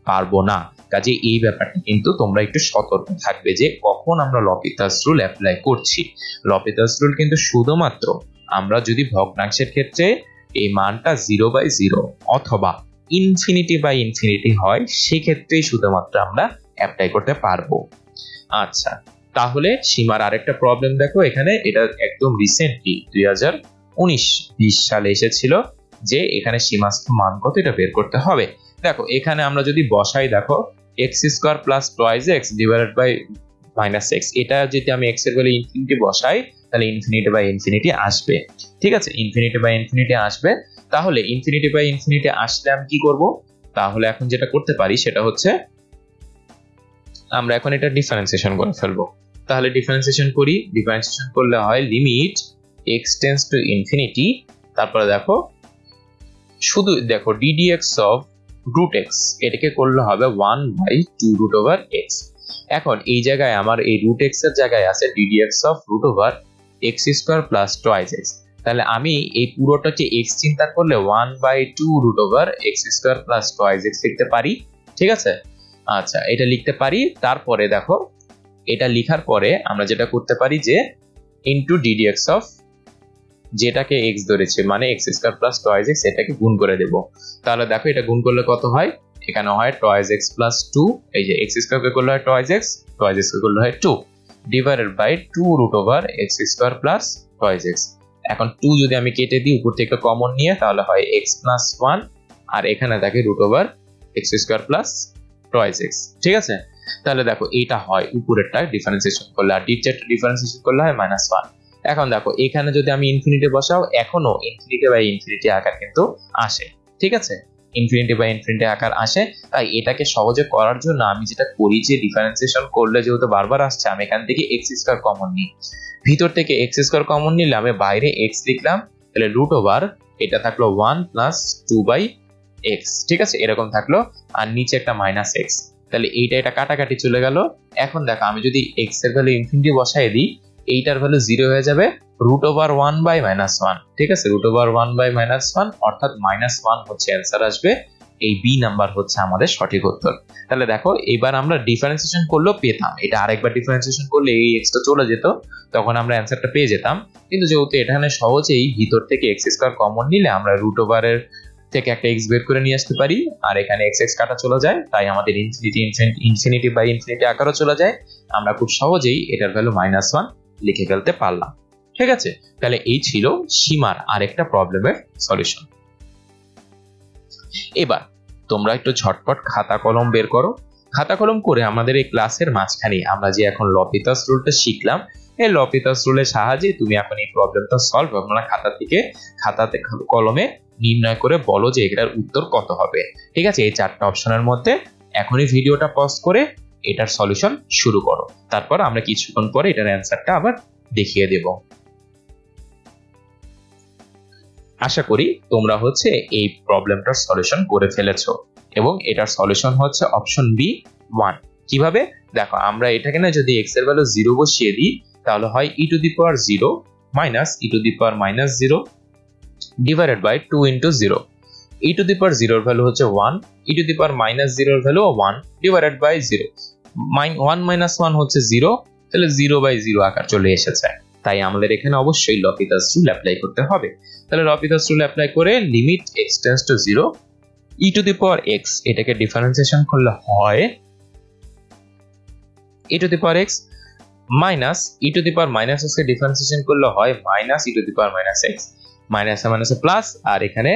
পারবো না। কাজে এই ব্যাপারটা কিন্তু তোমরা একটু সতর্ক থাকবে যে কখন আমরা লপিতাস রুল অ্যাপ্লাই করছি। লপিতাস রুল কিন্তু শুধুমাত্র আমরা যদি ভগ্নাংশের ক্ষেত্রে এই মানটা 0/0 অথবা ইনফিনিটি বাই ইনফিনিটি হয় সেক্ষেত্রেই শুধুমাত্র আমরা অ্যাপ্লাই করতে পারবো। আচ্ছা, তাহলে সীমার আরেকটা প্রবলেম দেখো, এখানে এটা একদম রিসেন্টলি 2019-20 সালে এসেছিল যে এখানে সীমাস্থ মান কত এটা বের করতে হবে। দেখো এখানে আমরা যদি বসাই, দেখো x square plus twice x divided by minus x, এটা যদি আমি x এর ভ্যালু ইনফিনিটি বসাই তাহলে ইনফিনিটি বাই ইনফিনিটি আসবে। ঠিক আছে, ইনফিনিটি বাই ইনফিনিটি আসবে। তাহলে ইনফিনিটি বাই ইনফিনিটি আসলে আমি কি করব? তাহলে এখন যেটা করতে পারি সেটা হচ্ছে আমরা এখন এটা ডিফারেন্সিয়েশন করে ফেলবো। তাহলে ডিফারেন্সিয়েশন করি, ডিফারেন্সিয়েশন করলে হয় limit x tends to infinity, তারপরে দেখো শুধু দেখো ddx অফ রুট এক্স, এটাকে করলে হবে 1/2 রুট ওভার এক্স। এখন এই জায়গায় আমার এই রুট এক্স এর জায়গায় আছে ddx of root over x square plus twice x. তাহলে আমি এই পুরোটাকে এক্স চিন্তা করলে 1/2 root over x square plus twice x লিখতে পারি, ঠিক আছে। আচ্ছা, এটা লিখতে পারি। তারপরে দেখো এটা লিখার পরে আমরা যেটা করতে পারি যে ইনটু ddx অফ যেটাকে x ধরেছে মানে x square plus twice x, এটাকে গুণ করে দেব। তাহলে দেখো এটা গুণ করলে কত হয়, এখানে হয় টুয়াইস x প্লাস 2, এই যে x স্কয়ার কে করলে হয় টুয়াইস x, টুয়াইস x কে করলে হয় 2 divided by 2 root over x square plus twice x। এখন 2 যদি আমি কেটে দিই উপর থেকে কমন নিয়ে, তাহলে হয় x প্লাস 1 আর এখানে থাকে root over x square plus twice x, ঠিক আছে। তাহলে দেখো এটা হয় উপরেরটা ডিফারেন্সিয়েশন করলে, আর নিচেরটা ডিফারেন্সিয়েশন করলে হয় -1। এখন দেখো এখানে যদি আমি ইনফিনিটি বসাও, এখনো ইনফিনিটি বাই ইনফিনিটি আকার কিন্তু আসে, ঠিক আছে, ইনফিনিটি বাই ইনফিনিটি আকার আসে। তাই এটাকে সহজে করার জন্য আমি যেটা করি যে ডিফারেন্সিয়েশন করলে যেহেতু বারবার আসছে, আমি এখান থেকে x স্কয়ার কমন নিই, ভিতর থেকে x স্কয়ার কমন নিলে আমি বাইরে x লিখলাম, তাহলে রুট ওভার এটা থাকলো 1 প্লাস 2/x, ঠিক আছে, এরকম থাকলো, আর নিচে একটা মাইনাস x, তাহলে এইটা এটা কাটাকাটি চলে গেল। এখন দেখো আমি যদি x এর ভ্যালু ইনফিনিটি বসাই দিই, এইটার ভ্যালু 0 হয়ে যাবে, রুট ওভার 1/-1, ঠিক আছে, রুট ওভার 1/-1, অর্থাৎ -1 হচ্ছে অ্যান্সার আসবে। এই বি নাম্বার হচ্ছে আমাদের সঠিক উত্তর। তাহলে দেখো এবার আমরা ডিফারেন্সিয়েশন করলেও পেতাম, এটা আরেকবার ডিফারেন্সিয়েশন করলে এই এক্সটা চলে যেত, তখন আমরা অ্যান্সারটা পেয়ে যেতাম। কিন্তু যেহেতু এখানে সহজেই ভিতর থেকে এক্স স্কয়ার কমন নিলে আমরা রুট ওভারের থেকে একটা x বের করে নিয়ে আসতে পারি, আর এখানে x কাটা চলে যায়, তাই আমাদের ইনফিনিটি বাই ইনফিনিটি আকারও চলে যায়। আমরা খুব সহজেই এটার ভ্যালু -1 লিখে ফেলতে পারলাম, ঠিক আছে। তাহলে এই ছিল সীমার আরেকটা প্রবলেমের সলিউশন। এবার তোমরা একটু ঝটপট খাতা কলম বের করো। খাতা কলম করে আমাদের এই ক্লাসের মাঝখানে আমরা যে এখন লপিতাস রুলটা শিখলাম, এই লপিতাস রুলের সাহায্যে তুমি এখন এই প্রবলেমটা সলভ তোমরা খাতাতে কলমে নির্ণয় করে বলো যে এটার উত্তর কত হবে, ঠিক আছে। এই 4টা অপশনের মধ্যে এখনই ভিডিওটা পজ করে এটার সলিউশন শুরু করো, তারপর আমরা কিছুক্ষণ পরে এটার অ্যান্সারটা আবার দেখিয়ে দেব। আশা করি তোমরা হচ্ছে এই প্রবলেমটার সলিউশন করে ফেলেছো, এবং এটার সলিউশন হচ্ছে অপশন বি 1। কিভাবে দেখো, আমরা এটাকে না যদি x এর ভ্যালু 0 বসিয়ে দিই, তাহলে হয় e to the power 0 minus e to the power -0 divided by 2 into 0। e to the power 0 এর ভ্যালু হচ্ছে 1, e টু দি পাওয়ার -0 এর ভ্যালু 1 ডিভাইডেড বাই 0। 1 - 1 হচ্ছে 0, তাহলে 0/0 আকার চলে এসেছে। তাই আমাদের এখানে অবশ্যই লপিতাস রুল অ্যাপ্লাই করতে হবে। তাহলে লপিতাস রুল অ্যাপ্লাই করে limit x tends to 0 e to the power x, এটাকে ডিফারেন্সিয়েশন করলে হয় e to the power x minus e to the power -x কে ডিফারেন্সিয়েশন করলে হয় minus e to the power -x, minus এ plus, আর এখানে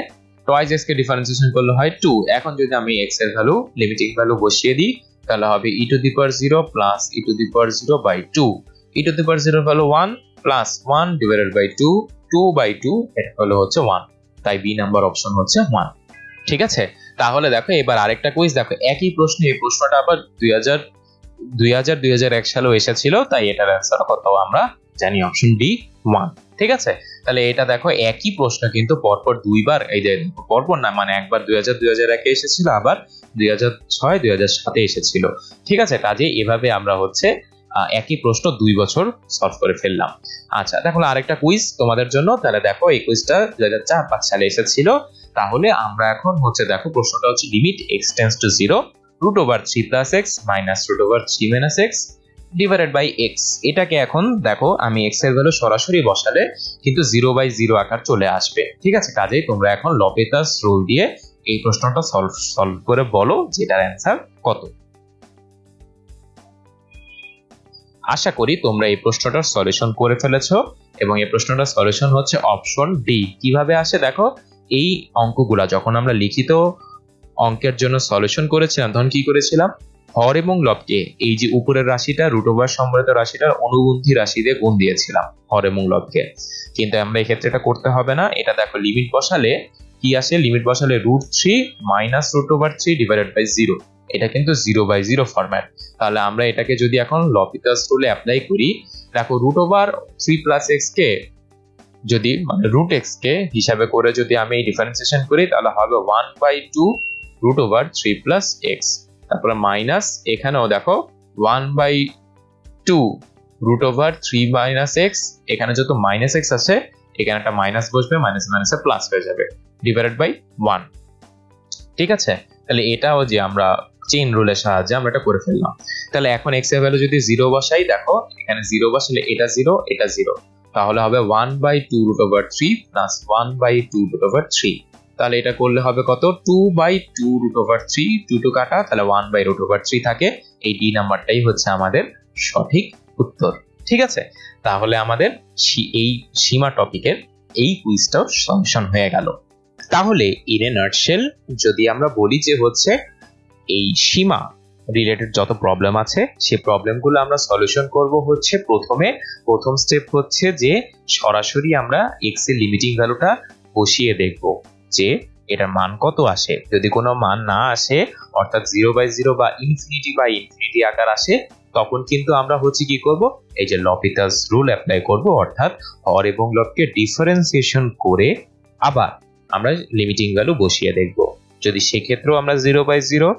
টুয়াইস x কে ডিফারেন্সিয়েশন করলে হয় 2। এখন যদি আমি x এর ভ্যালু লিমিটিং ভ্যালু বসিয়ে দিই, তাহলে হবে e to the power 0 plus e to the power 0/2, e to the power 0 value 1 plus 1 divided by 2, 2/2, এটা হলো হচ্ছে 1। তাই বি নাম্বার অপশন হচ্ছে 1, ঠিক আছে। তাহলে দেখো এবার আরেকটা কুইজ দেখো, একই প্রশ্ন, এই প্রশ্নটা আবার 2001 সালেও এসেছিল, তাই এটার অ্যান্সার কত আমরা জানি, অপশন ডি 1, ঠিক আছে। তাহলে এটা দেখো একই প্রশ্ন কিন্তু পরপর দুইবার, এই যে পরপর না, মানে একবার 2001 এসেছিল, আবার 2006-2007 এসেছিল, ঠিক আছে। কাজে এভাবে আমরা হচ্ছে একই প্রশ্ন 2 বছর সলভ করে ফেললাম। আচ্ছা, দেখো আরেকটা কুইজ তোমাদের জন্য। তাহলে দেখো এই কুইজটা 2004-05 সালে এসেছিল। তাহলে আমরা এখন হচ্ছে দেখো প্রশ্নটা হচ্ছে limit x tends to 0 root over 3 plus x minus root over 3 minus x divided by x। এটাকে এখন দেখো আমি x এর ভ্যালু সরাসরি বসালে কিন্তু 0/0 আকার চলে আসবে, ঠিক আছে। কাজেই তোমরা এখন লপিতাস রুল দিয়ে এই প্রশ্নটা সলভ করে বলো যেটার অ্যান্সার কত। আশা করি তোমরা এই প্রশ্নটার সলিউশন করে ফেলেছো, এবং এই প্রশ্নটার সলিউশন হচ্ছে অপশন ডি। কিভাবে আসে দেখো, এই অঙ্কগুলা যখন আমরা লিখিত অঙ্কের জন্য সলিউশন করেছিলাম, তখন কি করেছিলাম, হর এবং লবকে এই যে উপরের রাশিটা রুট ওভার সম্বলিত রাশিটার অনুবন্ধী রাশি দিয়ে গুণ দিয়েছিলাম হর এবং লবকে, কিন্তু আমরা এই ক্ষেত্রে এটা করতে হবে না। এটা দেখো লিমিট বসালে কি আসে, লিমিট বসালে √3 মাইনাস √3 ডিভাইডেড বাই 0, এটা কিন্তু 0/0 ফরম্যাট। তাহলে আমরা এটাকে যদি এখন লপিতাস রুলে অ্যাপ্লাই করি, দেখো √3 + x কে যদি মানে √x কে হিসাবে করে যদি আমি ডিফারেন্সিয়েশন করি তাহলে হবে 1/2 √3 + x, তারপরে মাইনাস এখানেও দেখো 1/2 √3 - x, এখানে যত -x আছে এখানে একটা মাইনাস বসবে, মাইনাস মাইনাসে প্লাস হয়ে যাবে, ডিভাইডেড বাই 1। ঠিক আছে, তাহলে এটাও যে আমরা চেইন রুলের সাহায্যে আমরা এটা করে ফেললাম। তাহলে এখন x এর ভ্যালু যদি 0 বসাই, দেখো এখানে 0 বসালে এটা 0 এটা 0, তাহলে হবে 1/2 √3 + 1/2 √3। তাহলে এটা করলে হবে কত, 2/2 √3, 2 কাটা, তাহলে 1/√3 থাকে। এই ডি নাম্বারটাই হচ্ছে আমাদের সঠিক উত্তর। ঠিক আছে, তাহলে আমাদের এই সীমা টপিকের এই কুইজটাও সলিউশন হয়ে গেল। তাহলে ইন এ নাটশেল যদি আমরা বলি যে হচ্ছে এই সীমা রিলেটেড যত প্রবলেম আছে সেই প্রবলেমগুলো আমরা সলিউশন করব হচ্ছে প্রথম স্টেপ হচ্ছে যে সরাসরি আমরা এক্স এর লিমিটিং ভ্যালুটা বসিয়ে দেখব যে এটার মান কত আসে। যদি কোনো মান না আসে, অর্থাৎ 0/0 বা ইনফিনিটি আকার আসে, তখন কিন্তু আমরা হচ্ছে কি করব, এই যে লপিতাস রুল অ্যাপ্লাই করব, অর্থাৎ হর এবং লবকে ডিফারেন্সিয়েশন করে আবার আমরা লিমিটিং ভ্যালু বসিয়ে দেখব। যদি সেক্ষেত্রেও আমরা 0/0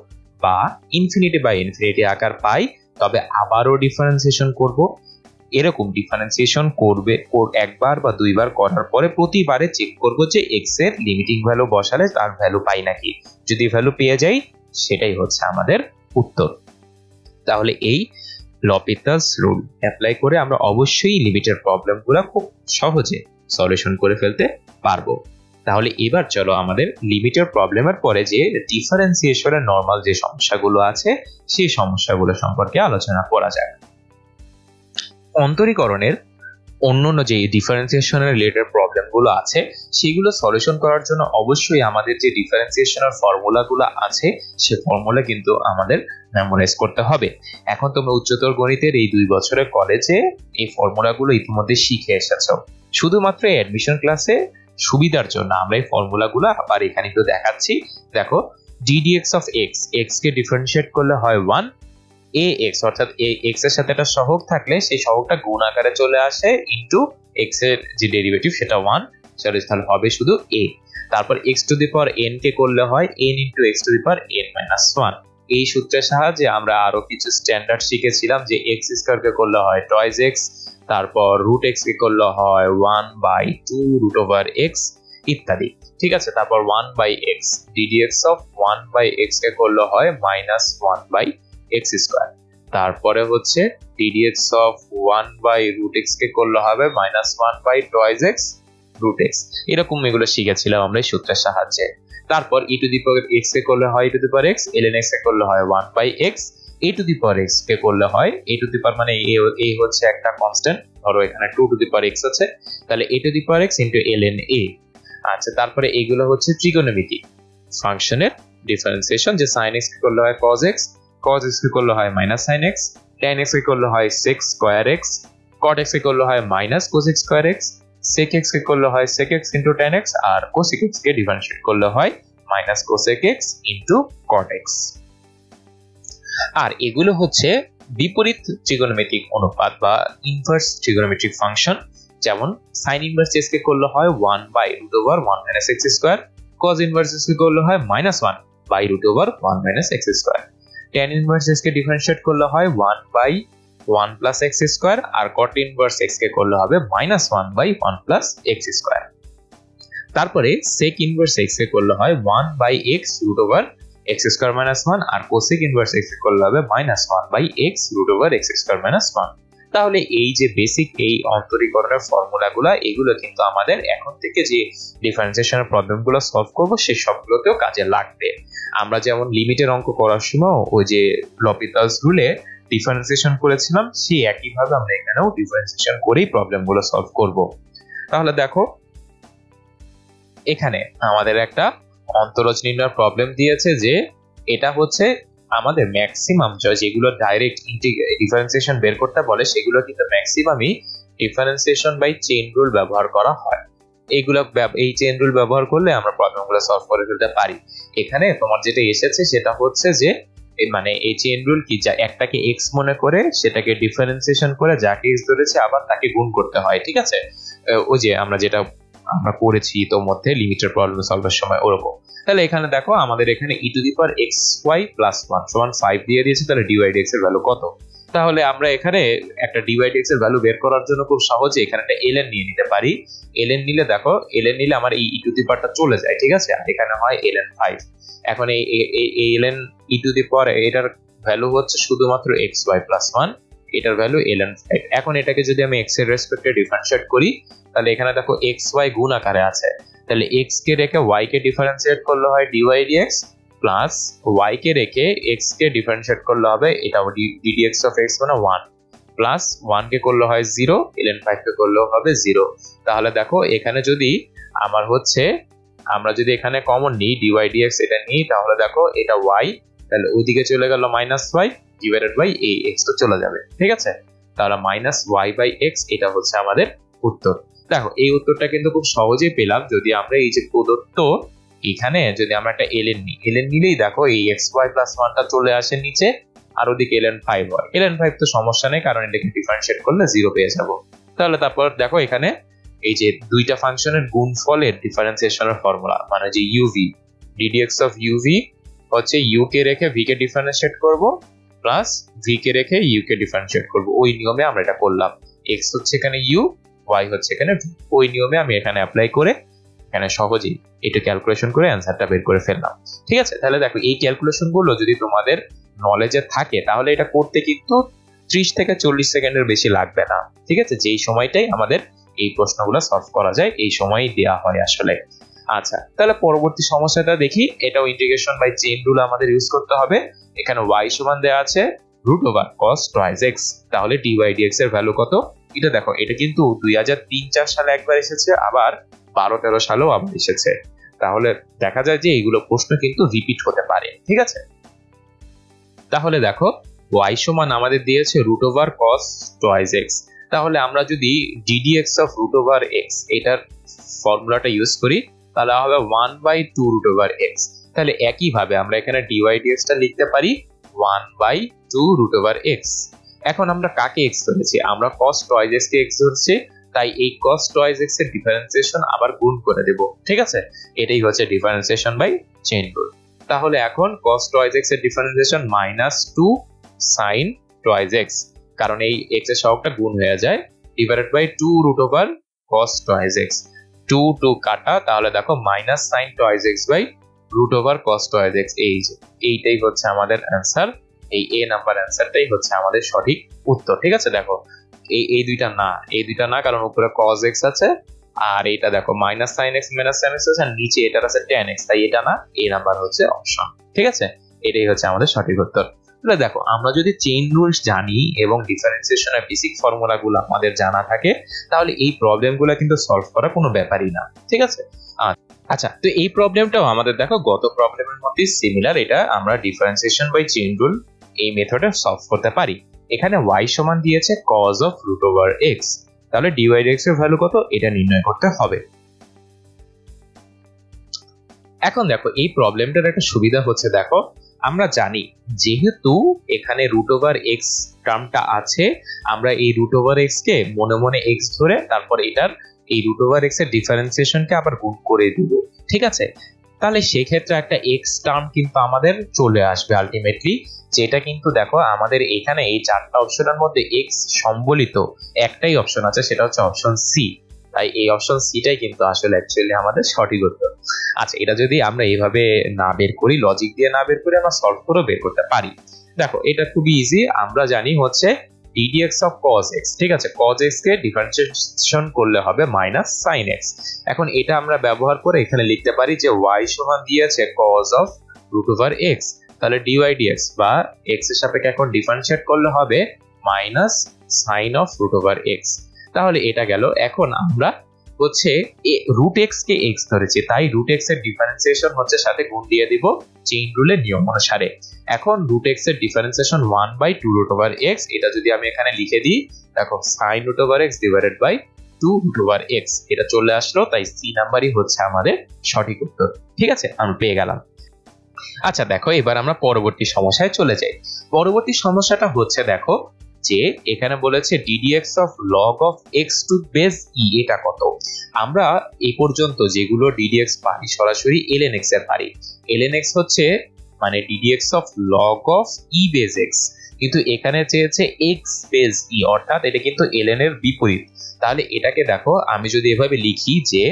বা ইনফিনিটি আকার পাই, তবে আবারও ডিফারেন্সিয়েশন করব। এরকম ডিফারেন্সিয়েশন করবে একবার বা দুইবার করার পরে প্রতিবারে চেক করব যে এক্স এর লিমিটিং ভ্যালু বসালে তার ভ্যালু পাই নাকি। যদি ভ্যালু পেয়ে যাই, সেটাই হচ্ছে আমাদের উত্তর। তাহলে এই লপিতাস রুল অ্যাপ্লাই করে আমরা অবশ্যই লিমিটের প্রবলেমগুলো খুব সহজে সলিউশন করে ফেলতে পারবো। তাহলে এবার চলো আমাদের লিমিটের প্রবলেমের পরে যে ডিফারেন্সিয়েশনের নরমাল যে সমস্যাগুলো আছে সেই সমস্যাগুলো সম্পর্কে আলোচনা করা যায়। অন্তরীকরণের অন্যান্য যে ডিফারেন্সিয়েশনের রিলেটেড প্রবলেমগুলো আছে সেগুলো সলিউশন করার জন্য অবশ্যই আমাদের যে ডিফারেন্সিয়েশনের ফর্মুলাগুলো আছে সেই ফর্মুলা কিন্তু আমাদের মেমোরাইজ করতে হবে। এখন তোমরা উচ্চতর গণিতের এই 2 বছরের কলেজে এই ফর্মুলাগুলো ইতিমধ্যে শিখে এসেছো। শুধুমাত্র অ্যাডমিশন ক্লাসে সুবিধার জন্য আমরা এই ফর্মুলাগুলো আবার এখানে একটু দেখাচ্ছি। দেখো, ddx of x K differentiate করলে হয় 1, ax অর্থাৎ x এর সাথে একটা সহগ থাকলে সেই সহগটা গুণ আকারে চলে আসে ইনটু x এর যে ডেরিভেটিভ সেটা 1, তাহলে হবে শুধু a। তারপর x two the power n কে করলে হয় n into x two the power n - 1। এই সূত্রের সাহায্যে আমরা আরো কিছু স্ট্যান্ডার্ড শিখেছিলাম যে x স্কয়ার কে করলে হয় টয়েস x, তারপর √x কে করলে হয় 1/2 √x ইত্যাদি। ঠিক আছে, তারপর 1/x ddx অফ 1/x কে করলে হয় -1/x²। তারপরে হচ্ছে ddx অফ 1/√x কে করলে হবে -1/2x √x। এরকম এগুলো শিখেছিলাম আমরা এই সূত্রের সাহায্যে। তারপর e to the power x কে করলে হয় e to the power x, ln x কে করলে হয় 1/x, a two the power x কে করলে হয় a টু দি পাওয়ার মানে a হচ্ছে একটা কনস্ট্যান্ট, ধরো এখানে 2 টু দি পাওয়ার x আছে, তাহলে a two the power x into ln a। আচ্ছা, তারপরে এগুলো হচ্ছে ত্রিকোণমিতিক ফাংশনের ডিফারেন্সিয়েশন, যে sin x কে করলে হয় cos x, cos x কে করলে হয় -sin x, tan x কে করলে হয় sec square x, cot x কে করলে হয় -cos x square x, sec x কে করলে হয় sec x into tan x, আর cosec x কে ডিফারেন্সিয়েট করলে হয় -cosec x into cot x। আর এগুলো হচ্ছে বিপরীত ত্রিকোণমিতিক অনুপাত বা ইনভার্স ত্রিকোণমিতিক ফাংশন। যেমন sin ইনভার্স x কে করলে হয় 1/√1 - x², cos ইনভার্স x কে করলে হয় -1/√1 - x², tan ইনভার্স x কে ডিফারেন্সিয়েট করলে হয় 1/1 + x², আর cot ইনভার্স x কে করলে হবে -1/1 + x²। তারপরে sec ইনভার্স x কে করলে হয় 1/x√x² - 1, আর cosec ইনভার্স x কে করলে হবে -1/x√x² - 1। তাহলে এই যে বেসিক এই অন্তরীকরণের ফর্মুলাগুলো, এগুলো কিন্তু আমাদের এখন থেকে যে ডিফারেন্সিয়েশনের প্রবলেমগুলো সলভ করব সেই সবগুলোতেও কাজে লাগবে। আমরা যেমন লিমিটের অঙ্ক করার সময় ওই যে লপিতাস রুলে ডিফারেন্সিয়েশন করেছিলাম, সেই একইভাবে আমরা এখানেও ডিফারেন্সিয়েশন করেই প্রবলেমগুলো সলভ করব। তাহলে দেখো, এখানে আমাদের একটা অন্তরজ নির্ণয়ের প্রবলেম দিয়েছে যে এটা হচ্ছে আমাদের ম্যাক্সিমাম যেগুলো ডাইরেক্ট ডিফারেন্সিয়েশন বের করতে বলে সেগুলো কিন্তু ম্যাক্সিমামই ডিফারেন্সিয়েশন বাই চেইন রুল ব্যবহার করা হয়। এই চেইন রুল ব্যবহার করলে আমরা প্রবলেমগুলো সলভ করে ফেলতে পারি। এখানে তোমার যেটা এসেছে সেটা হচ্ছে যে মানে এই চেইন রুল কি, যা একটাকে এক্স মনে করে সেটাকে ডিফারেন্সিয়েশন করে যাকে এক্স ধরেছে আবার তাকে গুণ করতে হয়, ঠিক আছে? ওই যে আমরা যেটা আমরা করেছি তো মধ্যে লিমিটের প্রবলেম সলভার সময় ওরকম। তাহলে এখানে দেখো আমাদের এখানে e to the power xy plus 1 সমান 5 দিয়ে দিয়েছে, তাহলে dy dx এর ভ্যালু কত? তাহলে আমরা এখানে একটা dy dx এর ভ্যালু বের করার জন্য খুব সহজে এখানে একটা ln নিয়ে নিতে পারি। ln নিলে দেখো, ln নিলে আমার এই e টু দি পাওয়ারটা চলে যায়, ঠিক আছে? আর এখানে হয় ln 5। এখন এই ln e টু দি পাওয়ার এটার ভ্যালু হচ্ছে শুধুমাত্র xy প্লাস 1, এটার ভ্যালু ln 5। এখন এটাকে যদি আমি x এর রেসপেক্টে ডিফারেন্সিয়েট করি, তাহলে এখানে দেখো xy গুণ আকারে আছে, তাহলে x কে রেখে y কে ডিফারেন্সিয়েট করলে হয় dy dx প্লাস y কে রেখে x কে ডিফারেন্সিয়েট করলে হবে এটা ddx অফ x মানে 1 প্লাস 1 কে করলে হয় 0, ln 5 কে করলেও হবে 0। তাহলে দেখো এখানে যদি আমার হচ্ছে আমরা যদি এখানে কমন নিই dy dx এটা নিই, তাহলে দেখো এটা y, তাহলে ওইদিকে চলে গেল মাইনাস y ডিভাইডেড বাই এই x তো চলে যাবে, ঠিক আছে? তাহলে মাইনাস y বাই x এটা হচ্ছে আমাদের উত্তর। দেখো এই উত্তরটা কিন্তু খুব সহজেই পেলাম যদি আমরা এই যে প্রদত্ত এখানে যদি আমরা একটা ln নিই, ln নিলেই দেখো এই xy প্লাস 1 টা চলে আসে নিচে, আর ওদিকে ln 5 হয়। ln 5 তো সমস্যা নেই কারণ এটাকে ডিফারেন্সিয়েট করলে 0 পেয়ে যাব। তাহলে তারপর দেখো এখানে এই যে দুইটা ফাংশনের গুণফলের ডিফারেন্সিয়েশনের ফর্মুলা, মানে যে uv ddx অফ uv হচ্ছে u কে রেখে v কে ডিফারেন্সিয়েট করব প্লাস v কে রেখে u কে ডিফারেন্সিয়েট করব। ওই নিয়মে আমরা এটা করলাম। x হচ্ছে এখানে u, y হচ্ছে এখানে v। ওই নিয়মে আমি এখানে অ্যাপ্লাই করে এখানে সহজেই এটা ক্যালকুলেশন করে অ্যানসারটা বের করে ফেললাম, ঠিক আছে? তাহলে দেখো এই ক্যালকুলেশন গুলো যদি তোমাদের নলেজে থাকে তাহলে এটা করতে কিন্তু 30 থেকে 40 সেকেন্ডের বেশি লাগবে না, ঠিক আছে? যেই সময়টাই আমাদের এই প্রশ্নগুলো সলভ করা যায় এই সময়ই দেয়া হয় আসলে। আচ্ছা, তাহলে পরবর্তী সমস্যাটা দেখি। এটাও ইন্টিগ্রেশন বাই চেইন রুল আমাদের ইউজ করতে হবে। এখানে y সমান দেয়া আছে √cos twice x, তাহলে dy dx এর ভ্যালু কত? এটা দেখো, এটা কিন্তু 2003-4 সালে একবার এসেছে, আবার 12-13 সালেও আবার এসেছে। তাহলে দেখা যায় যে এইগুলো প্রশ্ন কিন্তু রিপিট হতে পারে, ঠিক আছে? তাহলে দেখো y সমান আমাদের দিয়েছে √cos twice x, তাহলে আমরা যদি ddx অফ √x এটার ফর্মুলাটা ইউজ করি তাহলে হবে 1/2 √x। তাহলে একই ভাবে আমরা এখানে dy dx টা লিখতে পারি 1/2 √x। এখন আমরা কাকে x ধরেছি? আমরা cos twice x কে x ধরছি, তাই এই cos twice x এর ডিফারেন্সিয়েশন আবার গুণ করে দেব, ঠিক আছে? এটাই হচ্ছে ডিফারেন্সিয়েশন বাই চেইন রুল। তাহলে এখন cos twice x এর ডিফারেন্সিয়েশন -2 sin twice x, কারণ এই x এর সহগটা গুণ হয়ে যায়, divided by 2√cos twice x। 2 কাটা, তাহলে দেখো -sin twice x by √cos twice x। এইটাই হচ্ছে আমাদের অ্যান্সার। এই a নাম্বার অ্যান্সারটাই হচ্ছে আমাদের সঠিক উত্তর, ঠিক আছে? দেখো এই দুইটা না, কারণ উপরে cos x আছে, আর এটা দেখো -sin x sin x আছে, আর নিচে এটার আছে tan x, তাই এটা না, a নাম্বার হচ্ছে অপশন, ঠিক আছে? এটাই হচ্ছে আমাদের সঠিক উত্তর। তাহলে দেখো আমরা যদি চেইন রুলস জানি এবং ডিফারেন্সিয়েশনের বেসিক ফর্মুলাগুলো আমাদের জানা থাকে তাহলে এই প্রবলেমগুলো কিন্তু সলভ করা কোনো ব্যাপারই না, ঠিক আছে? আচ্ছা, তো এই প্রবলেমটাও আমাদের দেখো গত প্রবলেমের মধ্যে সিমিলার। এটা আমরা ডিফারেন্সিয়েশন বাই চেইন রুল এই মেথডে সলভ করতে পারি। এখানে y সমান দিয়েছে cos অফ √x, তাহলে dy dx এর ভ্যালু কত এটা নির্ণয় করতে হবে। এখন দেখো এই প্রবলেমটার একটা সুবিধা হচ্ছে, দেখো আমরা জানি যেহেতু এখানে √x টার্মটা আছে, আমরা এই √x কে মনে মনে x ধরে তারপর এটার এই √x এর ডিফারেন্সিয়েশনকে আবার গুণ করে দিব, ঠিক আছে? তাহলে সেই ক্ষেত্রে একটা x টার্ম কিন্তু আমাদের চলে আসবে আলটিমেটলি, যেটা কিন্তু দেখো আমাদের এখানে এই চারটা অপশনের মধ্যে x সম্বলিত একটাই অপশন আছে, সেটা হচ্ছে অপশন সি। তাই এই অপশন সিটাই কিন্তু আসলে অ্যাকচুয়ালি আমাদের সঠিক উত্তর। আচ্ছা, এটা যদি আমরা এইভাবে না বের করি, লজিক দিয়ে না বের করে আমরা সলভ করে বের করতে পারি। দেখো এটা খুবই ইজি, আমরা জানি হচ্ছে ddx অফ cos x, ঠিক আছে? cos x কে ডিফারেন্সিয়েশন করলে হবে -sin x। এখন এটা আমরা ব্যবহার করে এখানে লিখতে পারি যে y সমান দিয়েছে cos অফ √x, তাহলে dy dx বা x এর সাপেক্ষে এখন ডিফারেন্সিয়েট করলে হবে -sin অফ √x। তাহলে এটা গেল। এখন আমরা হচ্ছে √x কে x ধরেছি, তাই √x এর ডিফারেন্সিয়েশন হচ্ছে সাথে গুণ দিয়ে দিব চেইন রুলের নিয়ম অনুসারে। এখন √x এর ডিফারেন্সিয়েশন 1/2 √x, এটা যদি আমি এখানে লিখে দিই, দেখো sin √x divided by 2 √x, এটা চলে আসলো। তাই সি নাম্বারই হচ্ছে আমাদের সঠিক উত্তর, ঠিক আছে? আমরা পেয়ে গেলাম। আচ্ছা দেখো, এবার আমরা পরবর্তী সমস্যায় চলে যাই। পরবর্তী সমস্যাটা হচ্ছে দেখো যে এখানে বলেছে ddx of log of x to base e, এটা কত? আমরা এই পর্যন্ত যেগুলো ddx পারি সরাসরি ln x এর পারি। ln x হচ্ছে মানে ddx of log of e base x, কিন্তু এখানে চেয়েছে x বেস e, অর্থাৎ এটা কিন্তু ln এর বিপরীত। তাহলে এটাকে দেখো আমি যদি এভাবে লিখি যে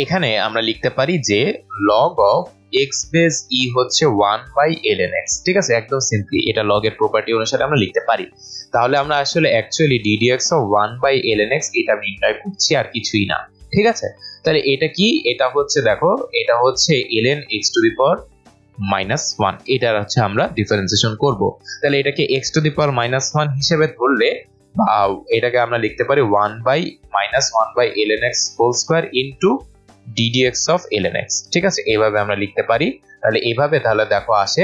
এখানে আমরা লিখতে পারি যে log of x base e হচ্ছে 1/ln x, ঠিক আছে? একদম সিম্পলি এটা log এর প্রপার্টি অনুসারে আমরা লিখতে পারি। তাহলে আমরা আসলে actually ddx of 1/ln x এটা নির্ণয় করছি, আর কিছুই না, ঠিক আছে? তাহলে এটা কি? এটা হচ্ছে দেখো, এটা হচ্ছে ln x টু দি পাওয়ার -1, এটা হচ্ছে আমরা ডিফারেন্সিয়েশন করব। তাহলে এটাকে x টু দি পাওয়ার -1 হিসেবে ধরলে বা এটাকে আমরা লিখতে পারি 1/-1/ln x whole square into ddx of ln x, ঠিক আছে? এইভাবে আমরা লিখতে পারি। তাহলে এইভাবে তাহলে দেখো আসে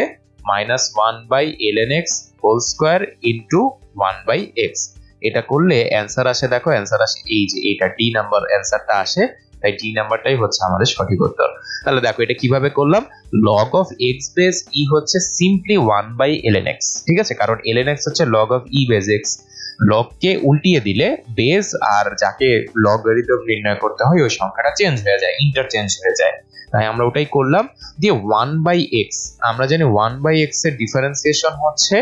-1/ln x whole square into 1/x। এটা করলে অ্যানসার আসে, দেখো অ্যানসার আসে এই যে এটা ডি নাম্বার অ্যানসারটা আসে, তাই ডি নাম্বারটাই হচ্ছে আমাদের সঠিক উত্তর। তাহলে দেখো এটা কিভাবে করলাম, log of x base e হচ্ছে সিম্পলি 1/ln x, ঠিক আছে? কারণ ln x হচ্ছে log of e base x, log কে উল্টিয়ে দিলে বেস আর যাকে লগারিদম নির্ণয় করতে হয় ওই সংখ্যাটা চেঞ্জ হয়ে যায়, ইন্টারচেঞ্জ হয়ে যায়। তাই আমরা ওটাই করলাম। দিয়ে 1/x, আমরা জানি 1/x এর ডিফারেন্সিয়েশন হচ্ছে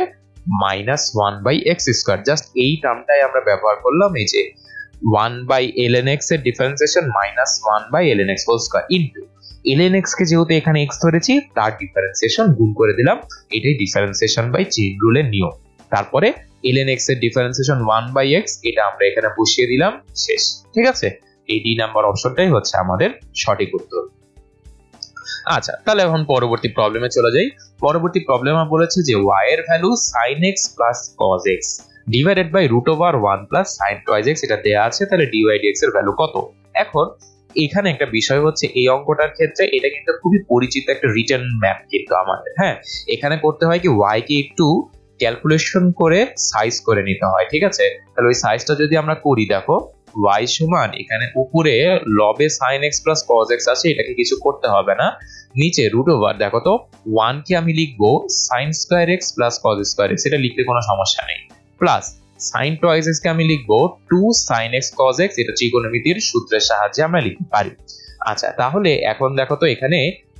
-1/x স্কয়ার, জাস্ট এই টার্মটাই আমরা ব্যবহার করলাম। এই যে 1/ln x এর differentiation -1/ln x whole square into ln x কে যেহেতু এখানে x ধরেছি তার ডিফারেন্সিয়েশন গুণ করে দিলাম। এটাই ডিফারেন্সিয়েশন বাই চেইন রুলের নিয়ম। তারপরে ln x এর ডিফারেন্সিয়েশন 1/x, এটা আমরা এখানে বসিয়ে দিলাম, শেষ, ঠিক আছে? এই ডি নাম্বার অপশনটাই হচ্ছে আমাদের সঠিক উত্তর। আচ্ছা, তাহলে এখন পরবর্তী প্রবলেমে চলে যাই। পরবর্তী প্রবলেমে বলেছে যে y এর value sin x plus cos x divided by √1 plus sin twice x এটা দেয়া আছে। তাহলে dy dx এর ভ্যালু কত? এখন এখানে একটা বিষয় হচ্ছে এই অঙ্কটার ক্ষেত্রে এটা কিন্তু খুবই পরিচিত একটা রিটেন ম্যাপ কিন্তু আমাদের। হ্যাঁ, এখানে করতে হয় কি y কে একটু ক্যালকুলেশন করে সাইজ করে নিতে হয়, ঠিক আছে? তাহলে ওই সাইজটা যদি আমরা করি, দেখো y সমান এখানে উপরে লবে sin x plus cos x আছে, এটাকে কিছু করতে হবে না। নিচে √, দেখো তো 1 কে আমি লিখবো sin square x plus cos square x, এটা লিখতে কোনো সমস্যা নেই। প্লাস sin twice x কে আমি লিখবো 2 sin x cos x, এটা ত্রিকোণমিতির সূত্রের সাহায্যে আমরা লিখতে পারি। আচ্ছা, তাহলে এখন দেখো তো এখানে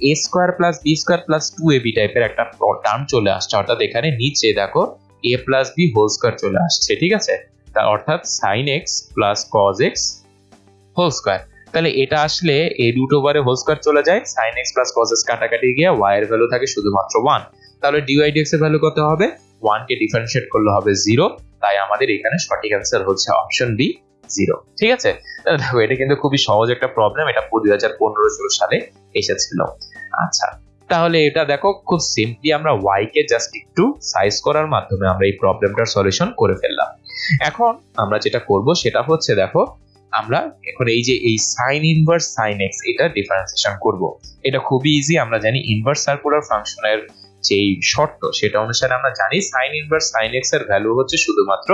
a square plus b square plus 2ab টাইপের একটা টার্ম চলে আসছে, অর্থাৎ এখানে নিচে দেখো a plus b whole square চলে আসছে, ঠিক আছে? তার অর্থাৎ sin x plus cos x whole square. তাহলে এটা আসলে a √এ হোল স্কয়ার চলে যায়, sin x plus cos x কাটাকাটি গিয়ে y এর ভ্যালু থাকে শুধুমাত্র 1। তাহলে dy dx এর ভ্যালু কত হবে? 1 কে ডিফারেন্সিয়েট করলে হবে 0। তাই আমাদের এখানে সঠিক অ্যান্সার হচ্ছে অপশন বি, 0, ঠিক আছে? তাহলে দেখো এটা কিন্তু খুবই সহজ একটা প্রবলেম, এটা 2015-16 সালে এসেছিল। আচ্ছা, তাহলে এটা দেখো খুব সিম্পলি আমরা y কে জাস্ট একটু সাইজ করার মাধ্যমে আমরা এই প্রবলেমটার সলিউশন করে ফেললাম। এখন আমরা যেটা করব সেটা হচ্ছে দেখো আমরা এখন এই যে এই sin ইনভার্স sin x এটা ডিফারেন্সিয়েশন করব। এটা খুবই ইজি, আমরা জানি ইনভার্স সার্কুলার ফাংশনের যেই শর্ত সেটা অনুসারে আমরা জানি sin ইনভার্স sin x এর ভ্যালু হচ্ছে শুধুমাত্র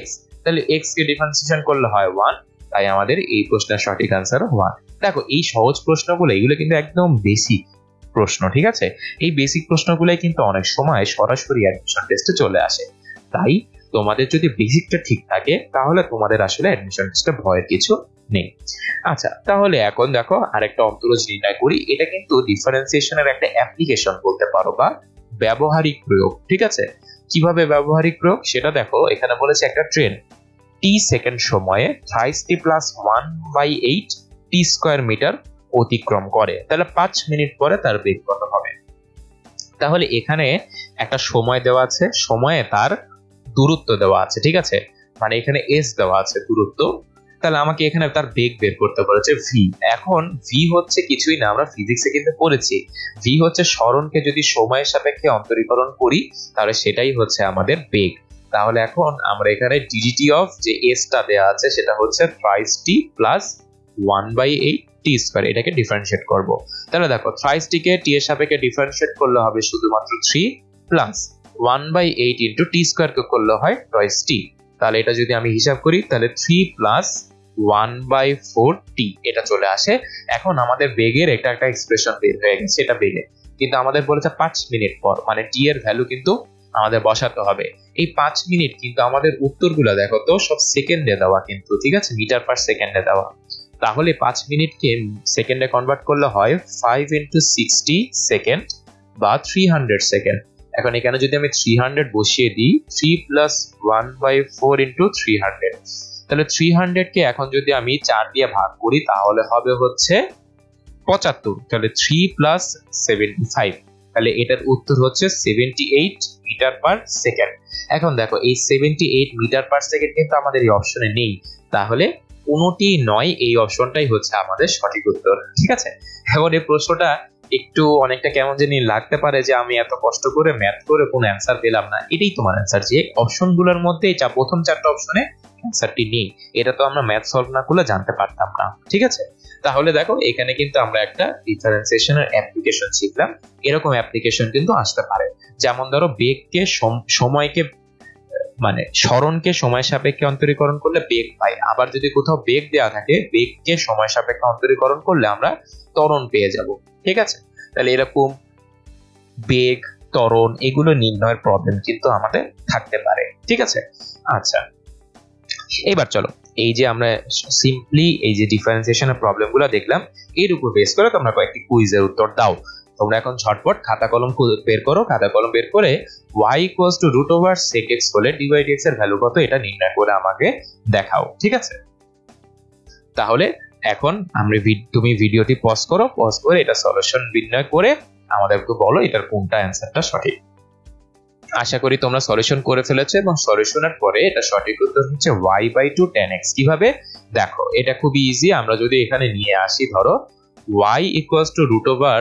x। তাহলে x কে ডিফারেন্সিয়েশন করলে হয় 1, তাই আমাদের এই প্রশ্নের সঠিক অ্যান্সার 1। দেখো এই সহজ প্রশ্নগুলো এগুলো কিন্তু একদম বেসিক প্রশ্ন, ঠিক আছে? এই বেসিক প্রশ্নগুলোই কিন্তু অনেক সময় সরাসরি অ্যাডমিশন টেস্টে চলে আসে। তাই তোমাদের যদি বেসিকটা ঠিক থাকে তাহলে তোমাদের আসলে অ্যাডমিশন টেস্টে ভয়ের কিছু নেই। আচ্ছা, তাহলে এখন দেখো আরেকটা অন্তরজ নির্ণয় করি। এটা কিন্তু ডিফারেন্সিয়েশনের একটা অ্যাপ্লিকেশন বলতে পারো বা ব্যবহারিক প্রয়োগ, ঠিক আছে? কিভাবে ব্যবহারিক প্রয়োগ সেটা দেখো। এখানে বলেছে একটা ট্রেন t সেকেন্ড সময়ে thrice t plus 1/8 t square metre অতিক্রম করে, তাহলে 5 মিনিট পরে তার বেগ কত হবে? তাহলে এখানে একটা সময় দেওয়া আছে, সময়ে তার দূরত্ব দেওয়া আছে, ঠিক আছে? মানে এখানে s দেওয়া আছে দূরত্ব। তাহলে আমাকে এখানে তার বেগ বের করতে বলেছে v। এখন v হচ্ছে কিছুই না, আমরা ফিজিক্সে কিন্তু পড়েছি, v হচ্ছে সরণকে যদি সময়ের সাপেক্ষে অন্তরীকরণ করি তাহলে সেটাই হচ্ছে আমাদের বেগ। তাহলে এখন আমরা এখানে dt অফ যে s টা দেয়া আছে সেটা হচ্ছে thrice t plus 1/8 t square, এটাকে ডিফারেন্সিয়েট করব। তাহলে দেখো thrice t কে t এর সাপেক্ষে ডিফারেন্সিয়েট করলে হবে শুধুমাত্র 3 প্লাস 1/8 ইনটু t স্কয়ার কে করলে হয় twice t। তাহলে এটা যদি আমি হিসাব করি তাহলে 3 প্লাস 1/4t এটা চলে আসে। এখন আমাদের বেগের একটা এক্সপ্রেশন বের হয়ে গেছে, এটা বেগে, কিন্তু আমাদের বলেছে 5 মিনিট পর, মানে টি এর ভ্যালু কিন্তু আমাদের বসাতে হবে। এই 5 মিনিট কিন্তু আমাদের উত্তরগুলো দেখো তো সব সেকেন্ডে দেওয়া কিন্তু, ঠিক আছে, মিটার পার সেকেন্ডে দেওয়া। তাহলে 5 মিনিটকে সেকেন্ডে কনভার্ট করলে হয় 5 × 60 সেকেন্ড বা 300 সেকেন্ড। এখন এখানে যদি আমি 300 বসিয়ে দিই, 3 + 1/4 × 300, তাহলে 300 কে এখন যদি আমি 4 দিয়ে ভাগ করি তাহলে হবে হচ্ছে 75। তাহলে 3 + 75, তাহলে এটার উত্তর হচ্ছে 78 মিটার পার সেকেন্ড। এখন দেখো এই 78 মিটার পার সেকেন্ড কিন্তু আমাদের এই অপশনে নেই, তাহলে কোনোটি নয়, এই অপশনটাই হচ্ছে আমাদের সঠিক উত্তর। ঠিক আছে, এখন এই প্রশ্নটা একটু অনেকটা কেমন জানি লাগতে পারে যে আমি এত কষ্ট করে ম্যাথ করে কোনো অ্যান্সার পেলাম না। এটাই তোমার অ্যান্সার, যে অপশনগুলোর মধ্যে এই প্রথম 4টা অপশনে অ্যান্সারটি নেই। এটা তো আমরা ম্যাথ সলভ না করলে জানতে পারতাম না। ঠিক আছে, তাহলে দেখো এখানে কিন্তু আমরা একটা ডিফারেন্সিয়েশনের অ্যাপ্লিকেশন শিখলাম। এরকম অ্যাপ্লিকেশন কিন্তু আসতে পারে, যেমন ধরো বেগকে সময়কে মানে স্মরণকে সময় সাপেক্ষে অন্তরীকরণ করলে বেগ পাই। আবার যদি কোথাও বেগ দেওয়া থাকে, বেগকে সময় সাপেক্ষে অন্তরীকরণ করলে আমরা ত্বরণ পেয়ে যাব। ঠিক আছে, তাহলে এরকম বেগ, ত্বরণ এগুলো নির্ণয়ের প্রবলেম কিন্তু আমাদের থাকতে পারে। ঠিক আছে, আচ্ছা এবার চলো এই যে আমরা সিম্পলি এই যে ডিফারেন্সিয়েশনের প্রবলেমগুলো দেখলাম, এর উপর বেস করে তোমরা কয়েকটি কুইজের উত্তর দাও। তোমরা এখন ঝটপট খাতা কলম বের করো। খাতা কলম বের করে y = √sec x হলে dy/dx এর ভ্যালু কত এটা নির্ণয় করে আমাকে দেখাও। ঠিক আছে, তাহলে এখন তুমি ভিডিওটি পজ করো, পজ করে এটা সলিউশন নির্ণয় করে আমাদেরকে বলো এটার কোনটা অ্যান্সারটা সঠিক। আশা করি তোমরা সলিউশন করে ফেলেছো, এবং সলিউশনের পরে এটা সঠিক উত্তর হচ্ছে y/2 tan x। কিভাবে দেখো, এটা খুবই ইজি। আমরা যদি এখানে নিয়ে আসি, ধরো y =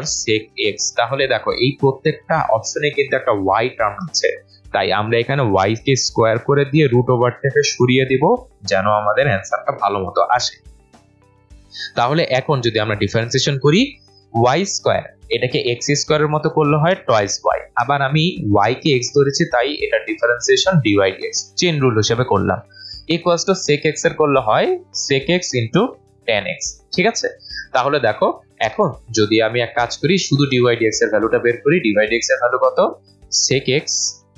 √sec x, তাহলে দেখো এই প্রত্যেকটা অপশনে কিন্তু একটা y টার্ম আছে, তাই আমরা এখানে y কে স্কয়ার করে দিয়ে √ থেকে সরিয়ে দিব যেন আমাদের অ্যান্সারটা ভালো মতো আসে। তাহলে এখন যদি আমরা ডিফারেন্সিয়েশন করি, y² এটাকে x² এর মতো করলে হয় টয়েস y। আবার আমি y কে x ধরেছি, তাই এটা ডিফারেন্সিয়েশন dy/dx চেইন রুল হিসেবে করলাম। = sec x এর করলে হয় sec x × tan x। ঠিক আছে, তাহলে দেখো এখন যদি আমি এক কাজ করি, শুধু dy/dx এর ভ্যালুটা বের করি। dy/dx এর ভ্যালু কত? sec x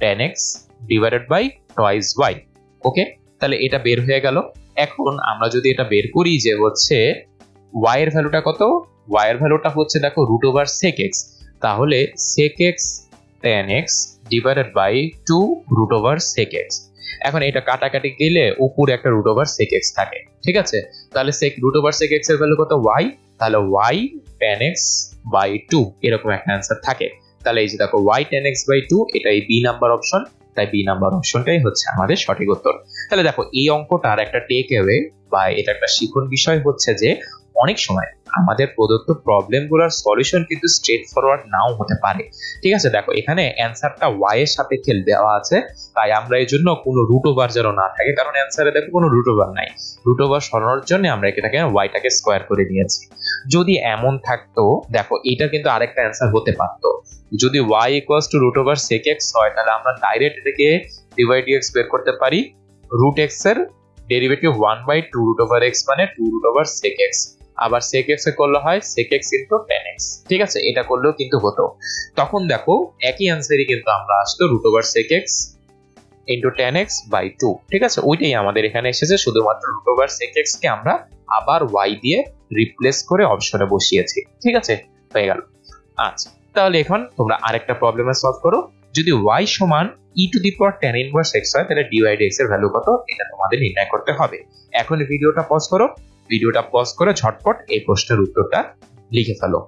tan x / y। ওকে, তাহলে এটা বের হয়ে গেল। এখন আমরা যদি এটা বের করি যে হচ্ছে y এর ভ্যালুটা কত, y এর ভ্যালুটা হচ্ছে দেখো √sec x, তাহলে sec x tan x / 2 √sec x। এখন এটা কাটাকাটি গেলে উপরে একটা √sec x থাকে। ঠিক আছে, তাহলে √sec x এর ভ্যালু কত? y, তাহলে y tan x / 2 এরকম একটা অ্যান্সার থাকে। তাহলে এই যে দেখো y tan x / 2, এটাই বি নাম্বার অপশন, তাই বি নাম্বার অপশনটাই হচ্ছে আমাদের সঠিক উত্তর। তাহলে দেখো এই অঙ্কটার একটা টেক অ্যাওয়ে বা এটা একটা শিখন বিষয় হচ্ছে যে অনেক সময় আমাদের প্রদত্ত প্রবলেমগুলোর সলিউশন কিন্তু স্ট্রেট ফরওয়ার্ড নাও হতে পারে। ঠিক আছে, দেখো এখানে অ্যান্সারটা y এর সাপেক্ষে দেওয়া আছে, তাই আমরা এই জন্য কোনো √ যেন না থাকে, কারণ অ্যান্সারে দেখো কোনো √ নাই। √ সরানোর জন্য আমরা এটাকে y টাকে স্কয়ার করে নিয়েছি। যদি এমন থাকতো, দেখো এটা কিন্তু আরেকটা অ্যান্সার হতে পারতো। যদি y = √sec x হয়, তাহলে আমরা ডাইরেক্ট এটাকে dy/dx বের করতে পারি। √x এর ডেরিভেটিভ 1/2 √x মানে 2 √sec x, আবার sec x এ করলে হয় sec x × tan x। ঠিক আছে, এটা করলেও কিন্তু হতো। তখন দেখো একই অ্যান্সারই কিন্তু আমরা আসতো √sec x × tan x / 2। ঠিক আছে, ওইটাই আমাদের এখানে এসেছে, শুধুমাত্র √sec x কে আমরা আবার y দিয়ে রিপ্লেস করে অপশনে বসিয়েছি। ঠিক আছে, হয়ে গেল। আচ্ছা, তাহলে এখন তোমরা আরেকটা প্রবলেম সলভ করো। যদি y = e⁻tan 1x হয়, তাহলে dy/dx এর ভ্যালু কত এটা তোমাদের নির্ণয় করতে হবে। এখন ভিডিওটা পজ করো, ভিডিওটা পজ করে ঝটপট এই প্রশ্নের উত্তরটা লিখে ফেলো।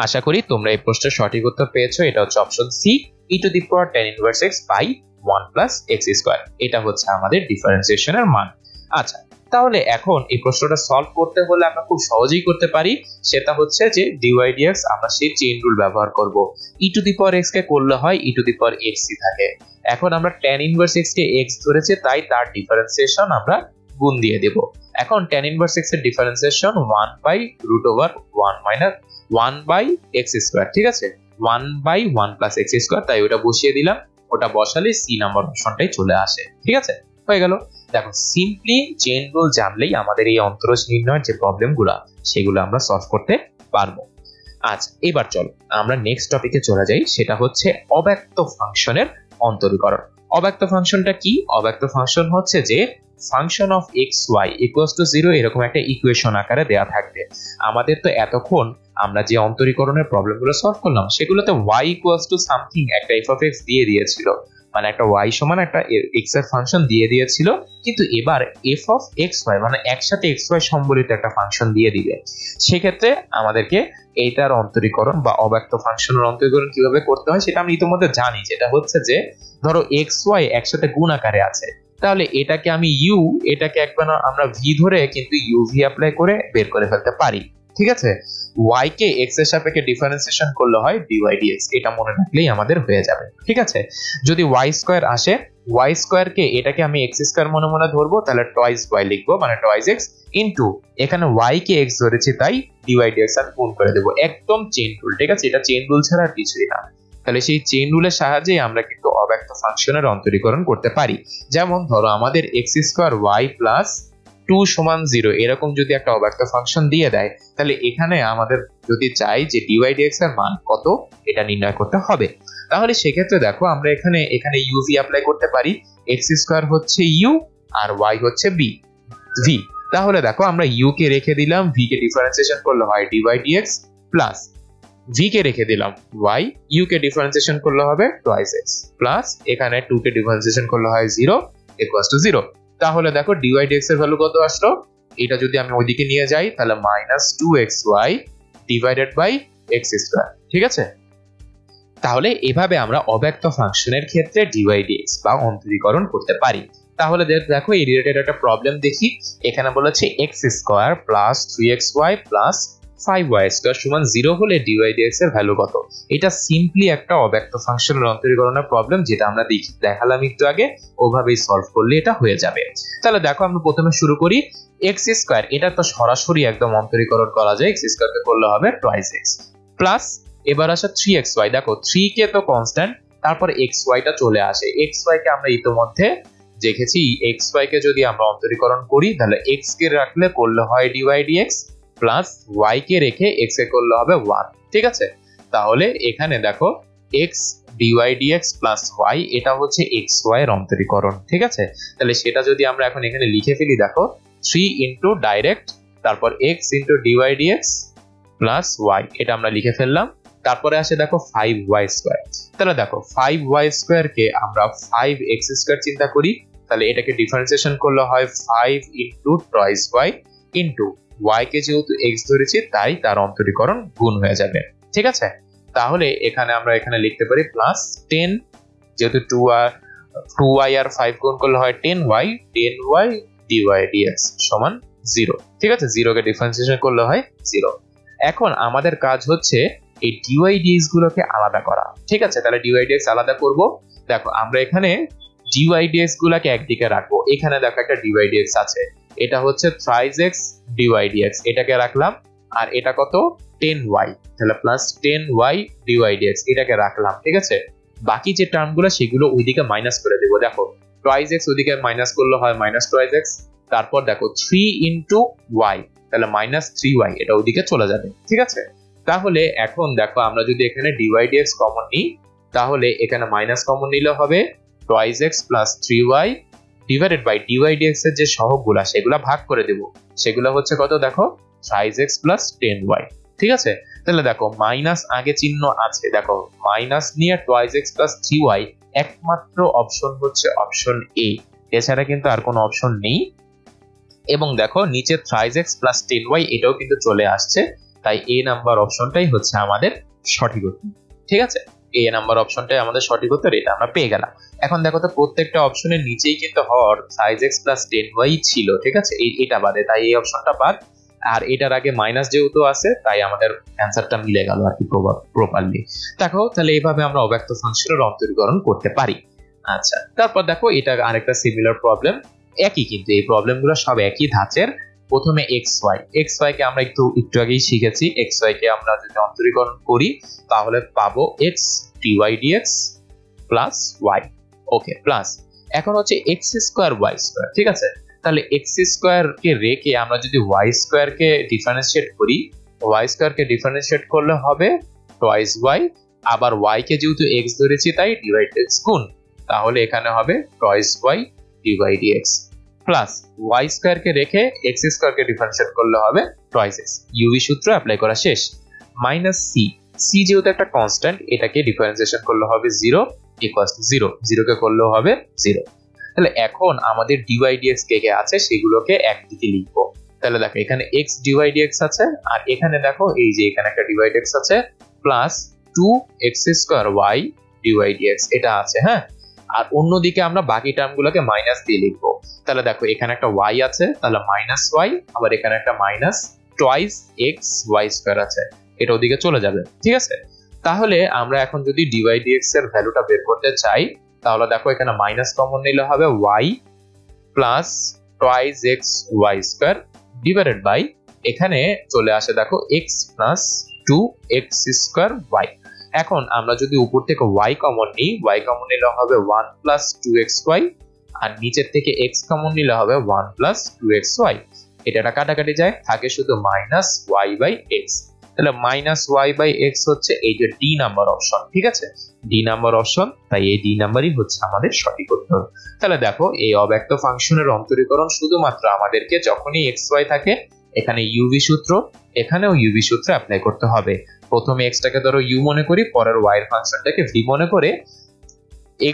আশা করি তোমরা এই প্রশ্নের সঠিক উত্তর পেয়েছো। এটা হচ্ছে option C, e⁻tan 1x / 1 + x²। এটা হচ্ছে আমাদের ডিফারেন্সিয়েশনের মান। আচ্ছা, তাহলে এখন এই প্রশ্নটা সলভ করতে হলে আমরা খুব সহজেই করতে পারি। সেটা হচ্ছে যে dy/dx আমরা সেই চেইন রুল ব্যবহার করব। e⁻x কে করলে হয় e⁻x থাকে। এখন আমরা tan 1x কে x ধরেছে, তাই তার ডিফারেন্সিয়েশন আমরা গুণ দিয়ে দেব। এখন tan 1x এর ডিফারেন্সিয়েশন 1/√1 - 1/x²। ঠিক আছে, 1/1 + x², তাই ওটা বসিয়ে দিলাম। ওটা বসালে সি নাম্বার অপশনটাই চলে আসে। ঠিক আছে, হয়ে গেল। দেখো সিম্পলি চেইন রুল জানলেই আমাদের এই অন্তরজ নির্ণয়ের যে প্রবলেমগুলো সেগুলো আমরা সলভ করতে পারবো। আচ্ছা এবার চলো আমরা নেক্সট টপিকে চলে যাই, সেটা হচ্ছে অব্যক্ত ফাংশনের অন্তরীকরণ। অব্যক্ত ফাংশনটা কি? অব্যক্ত ফাংশন হচ্ছে যে function of x y equals to 0 এরকম একটা ইকুয়েশন আকারে দেয়া থাকবে। আমাদের তো এতক্ষণ আমরা যে অন্তরীকরণের প্রবলেমগুলো সলভ করলাম সেগুলোতে y ইকুয়ালস টু সামথিং একটা f অফ x দিয়ে দিয়েছিল, মানে একটা y সমান একটা x এর ফাংশন দিয়ে দিয়েছিল, কিন্তু এবার f অফ xy মানে একসাথে xy সম্বলিত একটা ফাংশন দিয়ে দিবে। সেক্ষেত্রে আমাদেরকে এইটার অন্তরীকরণ বা অব্যক্ত ফাংশনের অন্তরীকরণ কিভাবে করতে হয় সেটা আমরা ইতিমধ্যে জানি। যেটা হচ্ছে যে ধরো xy একসাথে গুণ আকারে আছে, তাহলে এটাকে আমি u, এটাকে একবার আমরা v ধরে কিন্তু uv অ্যাপ্লাই করে বের করে ফেলতে পারি। ঠিক আছে, y কে x এর সাপেক্ষে ডিফারেন্সিয়েশন করলে হয় dy dx, এটা মনে রাখলেই আমাদের হয়ে যাবে। ঠিক আছে, যদি y স্কয়ার আসে, y স্কয়ার কে এটাকে আমি x স্কয়ার মনে মনে ধরবো, তাহলে টয়েস y লিখবো, মানে টয়েস x ইনটু এখানে y কে x ধরেছি তাই dy dx আমি গুণ করে দেব। একদম চেইন রুল। ঠিক আছে, এটা চেইন রুল ছাড়া আর কিছুই না। তাহলে সেই চেইন রুলের সাহায্যে আমরা কিন্তু অব্যক্ত ফাংশনের অন্তরীকরণ করতে পারি। যেমন ধরো আমাদের x স্কয়ার y প্লাস 2 সমান 0 এরকম যদি একটা অব্যক্ত ফাংশন দিয়ে দেয়, তাহলে এখানে আমাদের যদি চাই যে dy dx এর মান কত এটা নির্ণয় করতে হবে, তাহলে সেক্ষেত্রে দেখো আমরা এখানে uv অ্যাপ্লাই করতে পারি। x স্কয়ার হচ্ছে u আর y হচ্ছে v। তাহলে দেখো আমরা u কে রেখে দিলাম, v কে ডিফারেন্সিয়েশন করলে হয় dy dx প্লাস v কে রেখে দিলাম y, u কে ডিফারেন্সিয়েশন করলে হবে টয়েস x প্লাস এখানে 2 কে ডিফারেন্সিয়েশন করলে হয় 0 ইকুয়ালস টু 0। তাহলে দেখো dy dx এর ভ্যালু কত আসলো, এটা যদি আমি ওইদিকে নিয়ে যাই তাহলে -2xy divided by x square. ঠিক আছে, তাহলে এভাবে আমরা অব্যক্ত ফাংশনের ক্ষেত্রে dy dx বা অন্তরীকরণ করতে পারি। তাহলে দেখো এই রিলেটেড একটা প্রবলেম দেখি। এখানে বলেছে x square plus 3xy plus 5y square সমান 0 হলে dy dx এর ভ্যালু কত। এটা সিম্পলি একটা অব্যক্ত ফাংশনের অন্তরীকরণের প্রবলেম, যেটা আমরা দেখালাম একটু আগে, ওভাবেই সলভ করলে এটা হয়ে যাবে। তাহলে দেখো আমরা প্রথমে শুরু করি। x স্কয়ার এটা তো সরাসরি একদম অন্তরীকরণ করা যায়, x স্কয়ার কে করলে হবে টয়েস x প্লাস এবার আসে 3xy। দেখো 3 কে তো কনস্ট্যান্ট, তারপর xy টা চলে আসে। xy কে আমরা ইতিমধ্যে দেখেছি, xy কে যদি আমরা অন্তরীকরণ করি তাহলে x কে রাখলে করলে হয় dy dx প্লাস y কে রেখে x এ করলে হবে 1। ঠিক আছে, তাহলে এখানে দেখো x dy dx plus y এটা হচ্ছে xy এর অন্তরীকরণ। ঠিক আছে, তাহলে সেটা যদি আমরা এখন এখানে লিখে ফেলি, দেখো 3 ইনটু ডাইরেক্ট তারপর x into dy dx plus y, এটা আমরা লিখে ফেললাম। তারপরে আসে দেখো 5y স্কয়ার। তাহলে দেখো 5y স্কয়ার কে আমরা 5x স্কয়ার চিন্তা করি, তাহলে এটাকে ডিফারেন্সিয়েশন করলে হয় 5 into twice y into y কে যেহেতু x ধরেছি তাই তার অন্তরীকরণ গুণ হয়ে যাবে। ঠিক আছে, তাহলে আমরা এখানে লিখতে পারি প্লাস 10, যেহেতু 2y আর 5 গুণ করলে হয় 10y dy dx সমান 0। ঠিক আছে, 0 কে ডিফারেন্সিয়েশন করলে হয় 0। এখন আমাদের কাজ হচ্ছে এই dy dx গুলোকে আলাদা করা। ঠিক আছে, তাহলে dy dx আলাদা করব। দেখো আমরা এখানে dy dx গুলোকে একদিকে রাখবো। এখানে দেখো একটা dy dx আছে, এটা হচ্ছে thrice x dy dx, এটাকে রাখলাম। আর এটা কত 10y, তাহলে প্লাস 10y dy dx এটাকে রাখলাম। ঠিক আছে, বাকি যে টার্মগুলো সেগুলো ওইদিকে মাইনাস করে দেব। দেখো টয়েস x ওইদিকে মাইনাস করলে হয় মাইনাস টয়েস x, তারপর দেখো 3 ইনটু y তাহলে -3y এটা ওইদিকে চলে যাবে। ঠিক আছে, তাহলে এখন দেখো আমরা যদি এখানে dy dx কমন নিই, তাহলে এখানে মাইনাস কমন নিলে হবে twice x plus 3y divided by dy dx এর যে সহগগুলা সেগুলা ভাগ করে দেব। সেগুলা হচ্ছে কত, দেখো thrice x প্লাস 10y। ঠিক আছে, তাহলে দেখো মাইনাস আগে চিহ্ন আছে, দেখো মাইনাস নিয়ে টয়েস x প্লাস 3y একমাত্র অপশন হচ্ছে অপশন এ, এছাড়া কিন্তু আর কোনো অপশন নেই। এবং দেখো নিচে thrice x প্লাস 10y এটাও কিন্তু চলে আসছে, তাই এ নাম্বার অপশনটাই হচ্ছে আমাদের সঠিক উত্তর। ঠিক আছে, এ নাম্বার অপশনটাই আমাদের সঠিক উত্তর, এটা আমরা পেয়ে গেলাম। এখন দেখো তো প্রত্যেকটা অপশনের নিচেই কিন্তু হর thrice x প্লাস 10y ছিল। ঠিক আছে, এটা বাদে, তাই এই অপশনটা বাদ। আর এটার আগে মাইনাস যেহেতু আছে তাই আমাদের অ্যান্সারটা মিলে গেল আর কি প্রপারলি। দেখো তাহলে এইভাবে আমরা অব্যক্ত ফাংশনের অন্তরীকরণ করতে পারি। আচ্ছা, তারপর দেখো এটা আরেকটা সিমিলার প্রবলেম, একই কিন্তু এই প্রবলেমগুলো সব একই ধাঁচের। প্রথমে xy কে আমরা একটু আগেই শিখেছি। xy কে আমরা যদি অন্তরীকরণ করি তাহলে পাবো x dy dx plus y। ওকে, প্লাস এখন হচ্ছে এক্স স্কোয়ার ওয়াই স্কোয়ার, ঠিক আছে। তাহলে এক্স স্কোয়ার কে রেখে আমরা যদি ওয়াই স্কোয়ার কে ডিফারেন্সিয়েট করি, ওয়াই স্কোয়ার কে ডিফারেন্সিয়েট করলে হবে টয়েস ওয়াই, আবার ওয়াই কে যেহেতু এক্স ধরেছি তাই ডিভাইড এক্স গুণ, তাহলে এখানে হবে twice y divide x, plus y square কে রেখে এক্স স্কোয়ার কে ডিফারেন্সিয়েট করলে হবে টয়েস এক্স। ইউভি সূত্র অ্যাপ্লাই করা শেষ। মাইনাস সি, সি যেহেতু একটা কনস্ট্যান্ট, এটাকে ডিফারেন্সিয়েশন করলে হবে 0 ইকুয়ালস টু 0, 0 কে করলেও হবে 0। তাহলে এখন আমাদের ডিভাই ডিএক্স কে কে আছে সেগুলোকে একদিকে লিখবো। তাহলে দেখো এখানে x ডিভাই ডিএক্স আছে, আর এখানে দেখো এই যে এখানে একটা ডিভাই ডিএক্স আছে, plus 2x square y dy dx এটা আছে, হ্যাঁ। আর অন্যদিকে আমরা বাকি টার্মগুলোকে মাইনাস দিয়ে লিখবো। তাহলে দেখো এখানে একটা y আছে, তাহলে মাইনাস y, আবার এখানে একটা minus twice x y square আছে, এটা ওদিকে চলে যাবে, ঠিক আছে। তাহলে আমরা এখন যদি ডিভাই ডিএক্স এর ভ্যালুটা বের করতে চাই, তাহলে দেখো এখানে মাইনাস কমন নিলে হবে y plus twice x y square divided by এখানে চলে আসে দেখো x plus 2x square y। এখন আমরা যদি উপর থেকে y কমন নিই, y কমন নিলে হবে 1 প্লাস 2xy, আর নিচের থেকে x কমন নিলে হবে 1 প্লাস 2xy। এটা কাটাকাটি যায়, থাকে শুধু মাইনাস y বাই x। তাহলে মাইনাস y বাই x হচ্ছে এই যে ডি নাম্বার অপশন, ঠিক আছে, ডি নাম্বার অপশন, তাই এই ডি নাম্বারই হচ্ছে আমাদের সঠিক উত্তর। তাহলে দেখো এই অব্যক্ত ফাংশনের অন্তরীকরণ শুধুমাত্র আমাদেরকে যখনই xy থাকে এখানে ইউভি সূত্র, এখানেও ইউভি সূত্র অ্যাপ্লাই করতে হবে। প্রথমে x টাকে ধরো u মনে করি, পরের y এর ফাংশনটাকে v মনে করে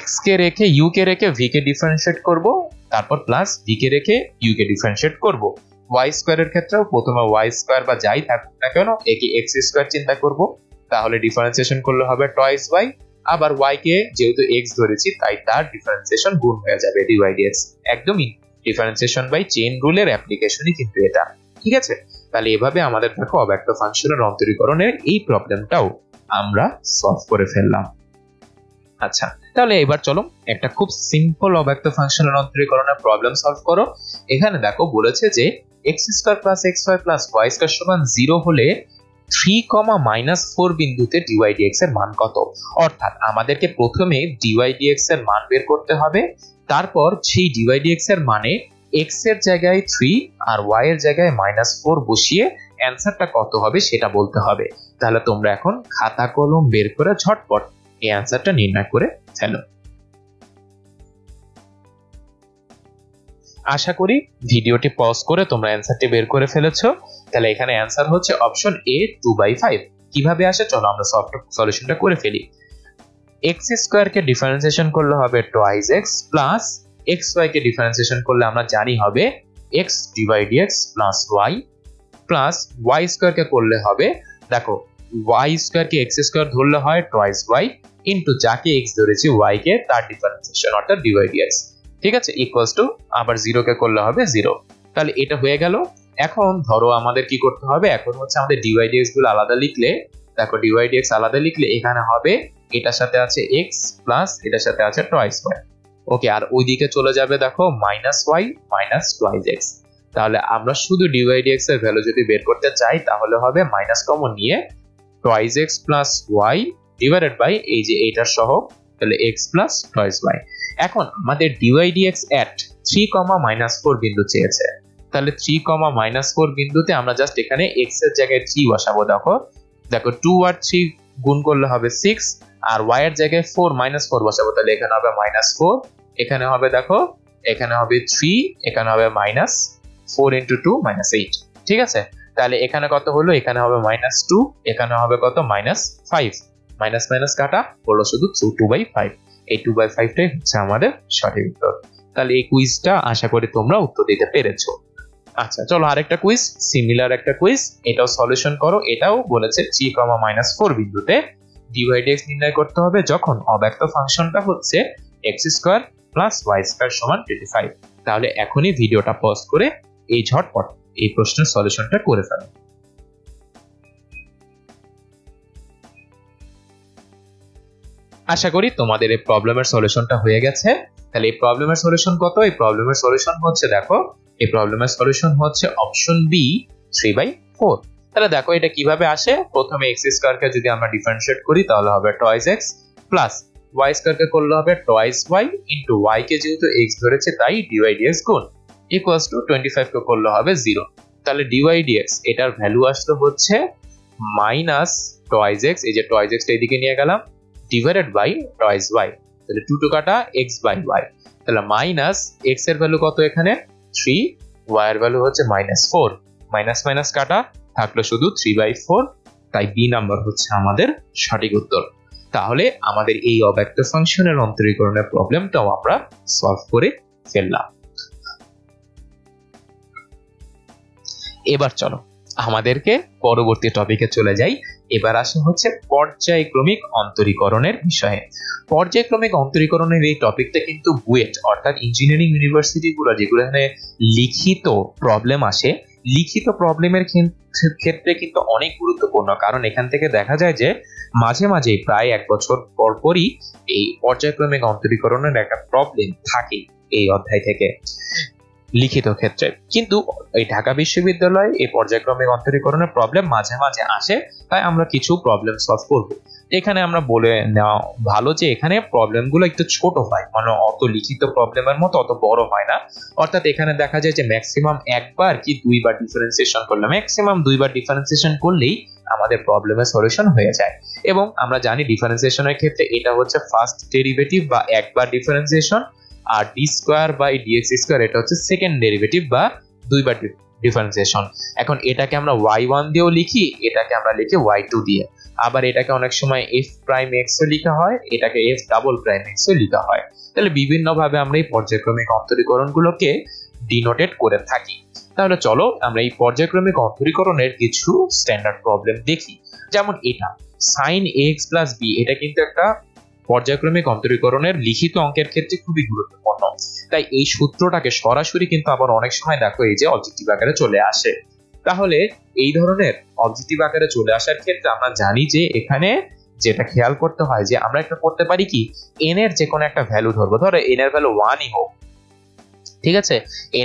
x কে রেখে u কে রেখে v কে ডিফারেন্সিয়েট করব, তারপর প্লাস v কে রেখে u কে ডিফারেন্সিয়েট করব। y স্কয়ারের ক্ষেত্রেও প্রথমে y স্কয়ার বা যাই থাকুক না কেন একে x স্কয়ার চিন্তা করব, তাহলে ডিফারেন্সিয়েশন করলে হবে টয়েস y, আবার y কে যেহেতু x ধরেছি তাই তার ডিফারেন্সিয়েশন গুণ হয়ে যাবে ডিভাইড x। একদমই ডিফারেন্সিয়েশন বাই চেইন রুলের অ্যাপ্লিকেশনই কিন্তু এটা, ঠিক আছে। তাহলে এভাবে আমাদের দেখো অব্যক্ত ফাংশনের অন্তরীকরণের এই প্রবলেমটাও আমরা সলভ করে ফেললাম। আচ্ছা, তাহলে এবার চলো একটা খুব সিম্পল অব্যক্ত ফাংশনের অন্তরীকরণের প্রবলেম সলভ করো। এখানে দেখো বলেছে যে x square plus xy plus y square সমান 0 হলে 3,-4 বিন্দুতে ডিভাই ডিএক্স এর মান কত। অর্থাৎ আমাদেরকে প্রথমে ডিভাই ডিএক্স এর মান বের করতে হবে, তারপর সেই ডিভাই ডিএক্স এর মানে x এর জায়গায় 3 আর y এর জায়গায় -4 বসিয়ে অ্যানসারটা কত হবে সেটা বলতে হবে। তাহলে তোমরা এখন খাতা কলম বের করে ঝটপট এই অ্যানসারটা নির্ণয় করে ফেলো। আশা করি ভিডিওটি পজ করে তোমরা অ্যানসারটি বের করে ফেলেছো। তাহলে এখানে অ্যানসার হচ্ছে অপশন এ 2/5। কিভাবে আসে চলো আমরা সলিউশনটা করে ফেলি। x স্কয়ার কে ডিফারেন্সিয়েশন করলে হবে টয়েস x প্লাস xy কে ডিফারেন্সিয়েশন করলে আমরা জানি হবে x divide x plus y plus y square কে করলে হবে দেখো y স্কয়ার কে x স্কয়ার ধরলে হয় টয়েস y ইনটু যাকে x ধরেছি y কে তার ডিফারেন্সিয়েশন অর্থাৎ ডিভাইড x, ঠিক আছে, ইকুয়ালস টু আবার 0 কে করলে হবে 0। তাহলে এটা হয়ে গেল। এখন ধরো আমাদের কি করতে হবে, এখন হচ্ছে আমাদের ডিভাইড x গুলো আলাদা লিখলে, দেখো ডিভাইড x আলাদা লিখলে এখানে হবে এটার সাথে আছে x প্লাস এটার সাথে আছে টয়েস y, ওকে, আর ওইদিকে চলে যাবে দেখো -y মাইনাস টয়েস x। তাহলে আমরা শুধু ডিভাইড x এর ভ্যালু যদি বের করতে চাই তাহলে হবে মাইনাস কমন নিয়ে twice x plus y divided by এই যে এইটার সহ, তাহলে x প্লাস টয়েস y। এখন আমাদের ডিভাইড x এট 3,-4 বিন্দু চেয়েছে, তাহলে 3,-4 বিন্দুতে আমরা জাস্ট এখানে x এর জায়গায় 3 বসাবো। দেখো 2 আর 3 গুণ করলে হবে 6, আর y এর জায়গায় 4 -4 বসাবো, তাহলে এখানে হবে -4, এখানে হবে দেখো এখানে হবে 3, এখানে হবে -4 × 2 -8, ঠিক আছে। তাহলে এখানে কত হলো, এখানে হবে -2, এখানে হবে কত -5, মাইনাস মাইনাস কাটা হলো শুধু 2/5। এই 2/5টাই হচ্ছে আমাদের সঠিক উত্তর। তাহলে এই কুইজটা আশা করি তোমরা উত্তর দিতে পেরেছো। আচ্ছা চলো আরেকটা কুইজ, সিমিলার একটা কুইজ, এটাও সলিউশন করো। এটাও বলেছে 3,-4 বিন্দুতে ডিভাইড x নির্ণয় করতে হবে যখন অব্যক্ত ফাংশনটা হচ্ছে x square plus y square সমান 25। তাহলে এখনই ভিডিওটা পজ করে এই ঝটপট এই প্রশ্নের সলিউশনটা করে ফেলো। আশা করি তোমাদের এই প্রবলেমের সলিউশনটা হয়ে গেছে। তাহলে এই প্রবলেমের সলিউশন কত, এই প্রবলেমের সলিউশন হচ্ছে দেখো এই প্রবলেমের সলিউশন হচ্ছে অপশন বি 3/4। তাহলে দেখো এটা কিভাবে আসে, প্রথমে x স্কয়ার কে যদি আমরা ডিফারেন্সিয়েট করি তাহলে হবে টয়েস x প্লাস ওয়াই স্কয়ারকে করলে হবে টয়েস ওয়াই ইন্টু ওয়াই কে যেহেতু এক্স ধরেছে তাই ডিওয়াই ডিএক্স গুণ ইকুয়ালস টু 25 কে করলে হবে 0। তাহলে ডিওয়াই ডিএক্স এটার ভ্যালু আসলো হচ্ছে মাইনাস টয়েস এক্স, এই যে টয়েস এক্সটা এদিকে নিয়ে গেলাম, ডিভাইডেড বাই টয়েস ওয়াই, তাহলে 2 টু কাটা এক্স বাই ওয়াই, তাহলে মাইনাস এক্স এর ভ্যালু কত এখানে 3, ওয়াই এর ভ্যালু হচ্ছে -4, মাইনাস মাইনাস কাটা থাকলো শুধু 3/4, তাই বি নাম্বার হচ্ছে আমাদের সঠিক উত্তর। তাহলে আমাদের এই অব্যক্ত ফাংশনের অন্তরীকরণের প্রবলেমটাও আমরা সলভ করে ফেললাম। এবার চলো আমাদেরকে পরবর্তী টপিকে চলে যাই। এবার আসে হচ্ছে পর্যায়ক্রমিক অন্তরীকরণের বিষয়ে। পর্যায়ক্রমিক অন্তরীকরণের এই টপিকটা কিন্তু বুয়েট অর্থাৎ ইঞ্জিনিয়ারিং ইউনিভার্সিটি গুলো যেগুলো এখানে লিখিত প্রবলেম আসে, লিখিত প্রবলেমের ক্ষেত্রে কিন্তু অনেক গুরুত্বপূর্ণ, কারণ এখান থেকে দেখা যায় যে মাঝে মাঝে প্রায় 1 বছর পরপরই এই পর্যায়ক্রমিক অন্তরীকরণের একটা প্রবলেম থাকে এই অধ্যায় থেকে লিখিত ক্ষেত্রে। কিন্তু এই ঢাকা বিশ্ববিদ্যালয়ে এই পর্যায়ক্রমিক অন্তরীকরণের প্রবলেম মাঝে মাঝে আসে, তাই আমরা কিছু প্রবলেম সলভ করব। এখানে আমরা বলে নেওয়া ভালো যে এখানে প্রবলেমগুলো একটু ছোট হয়, মানে অত লিখিত প্রবলেমের মতো অত বড় হয় না। অর্থাৎ এখানে দেখা যায় যে ম্যাক্সিমাম একবার কি দুইবার ডিফারেন্সিয়েশন করলে, ম্যাক্সিমাম দুইবার ডিফারেন্সিয়েশন করলেই আমাদের প্রবলেমের সলিউশন হয়ে যায়। এবং আমরা জানি ডিফারেন্সিয়েশনের ক্ষেত্রে এটা হচ্ছে ফার্স্ট ডেরিভেটিভ বা একবার ডিফারেন্সিয়েশন, আর d square by dx square এটা হচ্ছে সেকেন্ড ডেরিভেটিভ বা দুইবার ডিফারেন্সিয়েশন। এখন এটাকে আমরা y1 দিয়েও লিখি, এটাকে আমরা লিখি y2 দিয়ে, আবার এটাকে অনেক সময় f প্রাইম x ও লেখা হয়, এটাকে f ডাবল প্রাইম x ও লেখা হয়। তাহলে বিভিন্ন ভাবে আমরা এই পর্যায়ক্রমিক অন্তরীকরণগুলোকে ডিনোটেট করে থাকি। তাহলে চলো আমরা এই পর্যায়ক্রমিক অন্তরীকরণের কিছু স্ট্যান্ডার্ড প্রবলেম দেখি। যেমন এটা sin ax b, এটা কিন্তু একটা পর্যায়ক্রমিক অন্তরীকরণের লিখিত অঙ্কের ক্ষেত্রে খুবই গুরুত্বপূর্ণ। তাই এই সূত্রটাকে সরাসরি কিন্তু আবার অনেক সময় দেখো এই যে অবজেক্টিভ আকারে চলে আসে। তাহলে এই ধরনের অবজেক্টিভ আকারে চলে আসার ক্ষেত্রে আমরা জানি যে এখানে যেটা খেয়াল করতে হয় যে আমরা একটা করতে পারি কি, n এর যে কোনো একটা ভ্যালু ধরবো, ধরো n এর ভ্যালু 1ই হোক, ঠিক আছে,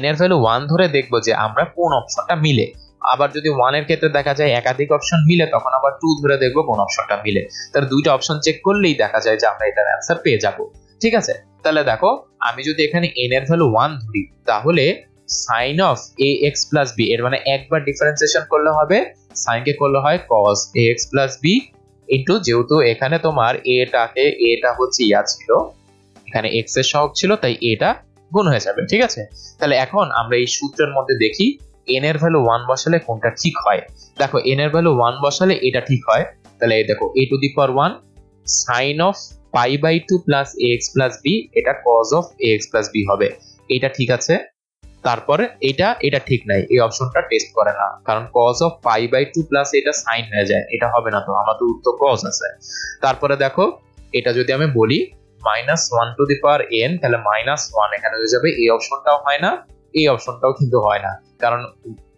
n এর ভ্যালু 1 ধরে দেখবো যে আমরা কোন অপশনটা মিলে। আবার যদি 1 এর ক্ষেত্রে দেখা যায় একাধিক অপশন মিলে, তখন আবার 2 ধরে দেখবো কোন অপশনটা মিলে। তার দুইটা অপশন চেক করলেই দেখা যায় যে আমরা এটার অ্যান্সার পেয়ে যাব। ঠিক আছে, তাহলে দেখো আমি যদি এখানে n এর ভ্যালু 1 ধরি, তাহলে sin of ax plus b এর মানে একবার ডিফারেন্সিয়েশন করলে হবে, sin কে করলে হয় cos ax plus b into, যেহেতু এখানে তোমার এটা হচ্ছে ইয়া ছিল, এখানে x এর সহগ ছিল, তাই এটা গুণ হয়ে যাবে। ঠিক আছে, তাহলে এখন আমরা এই সূত্রের মধ্যে দেখি n এর ভ্যালু 1 বসালে কোনটা ঠিক হয়। দেখো n এর ভ্যালু 1 বসালে এটা ঠিক হয়, তাহলে এই দেখো a two the power 1 sin of pi by 2 plus ax plus b, এটা cos of ax plus b হবে, এটা ঠিক আছে। তারপরে এটা ঠিক নাই, এই অপশনটা টেস্ট করে না, কারণ cos of pi by 2 plus এটা sin হয়ে যায়, এটা হবে না, তো আমাদের উত্তর cos আছে। তারপরে দেখো এটা যদি আমি বলি -1 টু দি পাওয়ার n, তাহলে -1 এখানে হয়ে যাবে, এই অপশনটাও হয় না, এই অপশনটাও কিন্তু হয় না, কারণ